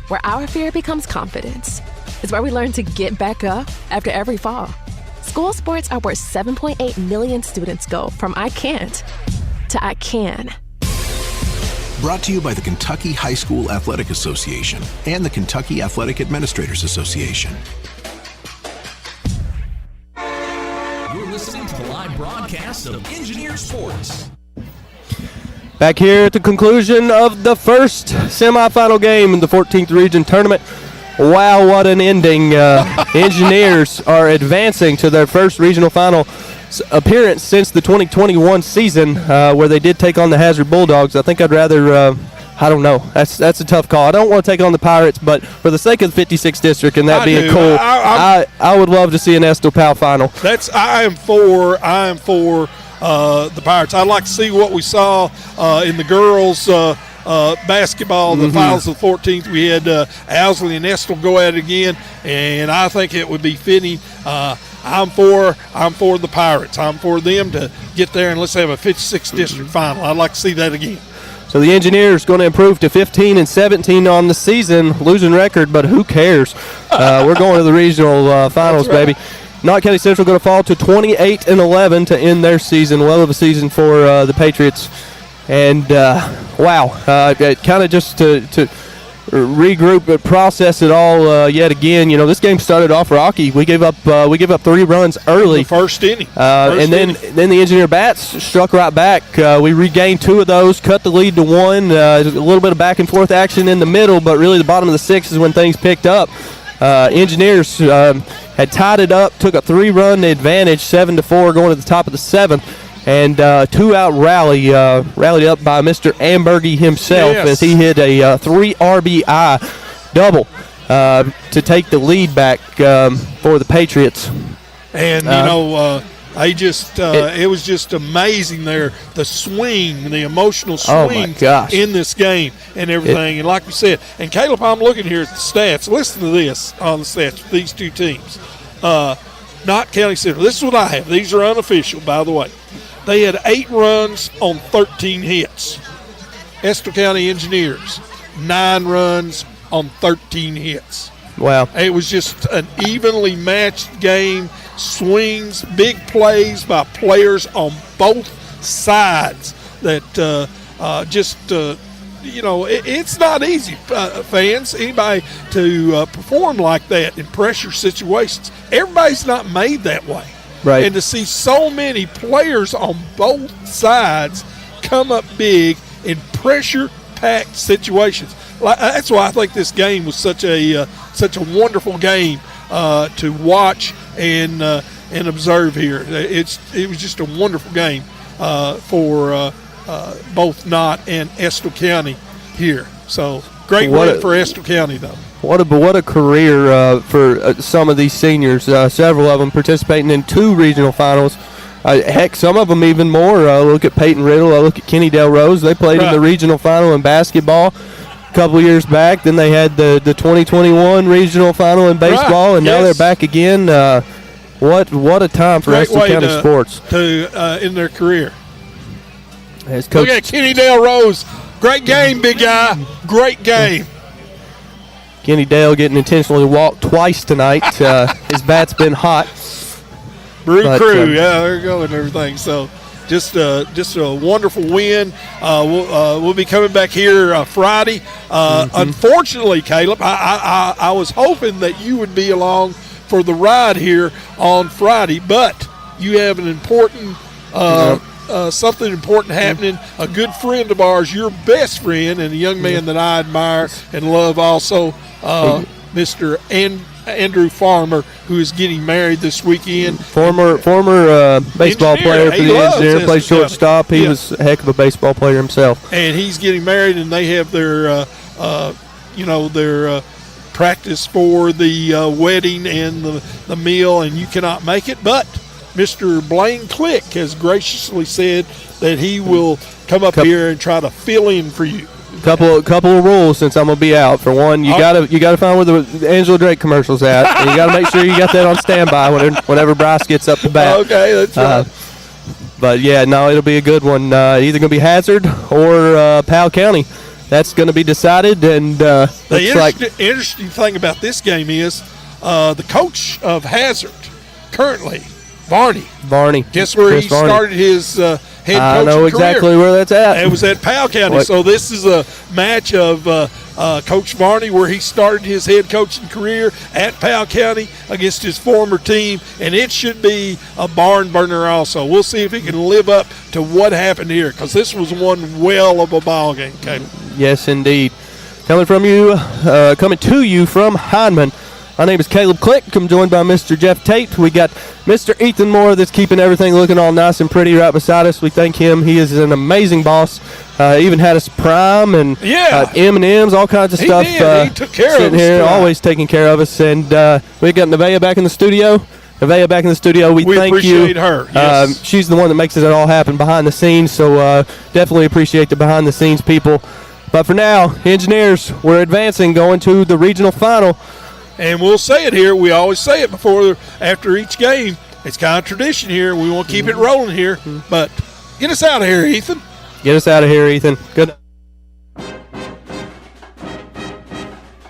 where our fear becomes confidence. It's where we learn to get back up after every fall. School sports are where 7.8 million students go from I can't to I can. Brought to you by the Kentucky High School Athletic Association and the Kentucky Athletic Administrators Association. Listening to the live broadcast of Engineer Sports. Back here at the conclusion of the first semifinal game in the 14th Region Tournament. Wow, what an ending. Engineers are advancing to their first regional final appearance since the 2021 season, where they did take on the Hazard Bulldogs. I think I'd rather... I don't know. That's a tough call. I don't want to take on the Pirates, but for the sake of the 56th district and that being cool, I would love to see an Estill Powell final. I am for the Pirates. I'd like to see what we saw in the girls basketball, the finals of the 14th. We had Owsley and Estill go at it again, and I think it would be fitting. I'm for the Pirates. I'm for them to get there and let's have a 56th district final. I'd like to see that again. So the Engineers going to improve to 15-17 on the season, losing record, but who cares? We're going to the regional finals, baby. Knott County Central going to fall to 28-11 to end their season. Well of a season for the Patriots. And, wow, kind of just to regroup but process it all yet again. You know, this game started off rocky. We gave up 3 runs early. The first inning. And then the Engineer bats struck right back. We regained 2 of those, cut the lead to 1. A little bit of back and forth action in the middle, but really the bottom of the 6th is when things picked up. Engineers had tied it up, took a 3-run advantage, 7-4 going to the top of the 7th. And 2-out rally, rallied up by Mr. Ambergy himself as he hit a 3 RBI double to take the lead back for the Patriots. And, it was just amazing there, the swing, the emotional swing in this game and everything. And like we said, and Caleb, I'm looking here at the stats. Listen to this on the stats for these two teams. Knott County Central, this is what I have. These are unofficial, by the way. They had 8 runs on 13 hits. Estill County Engineers, 9 runs on 13 hits. Wow. It was just an evenly matched game. Swings, big plays by players on both sides that it's not easy, fans, anybody to perform like that in pressure situations. Everybody's not made that way. Right. And to see so many players on both sides come up big in pressure-packed situations. That's why I think this game was such a wonderful game to watch and observe here. It was just a wonderful game for both Knott and Estill County here. So great win for Estill County, though. What a career for some of these seniors. Several of them participating in 2 regional finals. Heck, some of them even more. Look at Peyton Riddle. I look at Kenny Del Rose. They played in the regional final in basketball a couple years back. Then they had the 2021 regional final in baseball, and now they're back again. What a time for Estill County sports in their career. Look at Kenny Del Rose. Great game, big guy. Great game. Kenny Dale getting intentionally walked twice tonight. His bat's been hot. Crew, they're going and everything. So just a wonderful win. We'll be coming back here Friday. Unfortunately, Caleb, I was hoping that you would be along for the ride here on Friday, but you have an important something important happening. A good friend of ours, your best friend, and a young man that I admire and love also, Mr. Andrew Farmer, who is getting married this weekend. Former baseball player for the Engineer, played shortstop. He was a heck of a baseball player himself. And he's getting married, and they have their practice for the wedding and the meal, and you cannot make it, but Mr. Blaine Click has graciously said that he will come up here and try to fill in for you. Couple of rules since I'm gonna be out. For one, you gotta find where the Angela Drake commercial's at, and you gotta make sure you got that on standby whenever Bryce gets up to bat. Okay, that's right. But yeah, no, it'll be a good one. Either gonna be Hazard or Powell County. That's gonna be decided. And the interesting thing about this game is the coach of Hazard currently, Varney. Guess where he started his head coaching I know exactly career. Where that's at. It was at Powell County. So this is a match of Coach Varney where he started his head coaching career at Powell County against his former team, and it should be a barn burner also. We'll see if he can live up to what happened here, because this was one well of a ball game, Caleb. Yes, indeed. Coming to you from Hindman. My name is Caleb Click. I'm joined by Mr. Jeff Tate. We got Mr. Ethan Moore that's keeping everything looking all nice and pretty right beside us. We thank him. He is an amazing boss. Even had us prime and M&Ms, all kinds of stuff. He took care of us. Sitting here, always taking care of us. And we got Nevaeh back in the studio. Nevaeh back in the studio. We thank appreciate you. her. Yes. She's the one that makes it all happen behind the scenes. So definitely appreciate the behind the scenes people. But for now, Engineers, we're advancing, going to the regional final. And we'll say it here. We always say it after each game. It's kind of tradition here. We want to keep it rolling here. But get us out of here, Ethan. Get us out of here, Ethan. Good.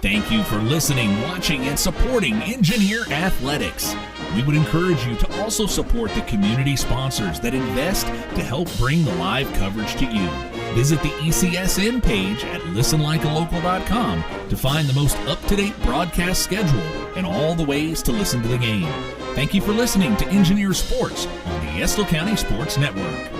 Thank you for listening, watching, and supporting Engineer Athletics. We would encourage you to also support the community sponsors that invest to help bring the live coverage to you. Visit the ECSN page at listenlikealocal.com to find the most up-to-date broadcast schedule and all the ways to listen to the game. Thank you for listening to Engineer Sports on the Estill County Sports Network.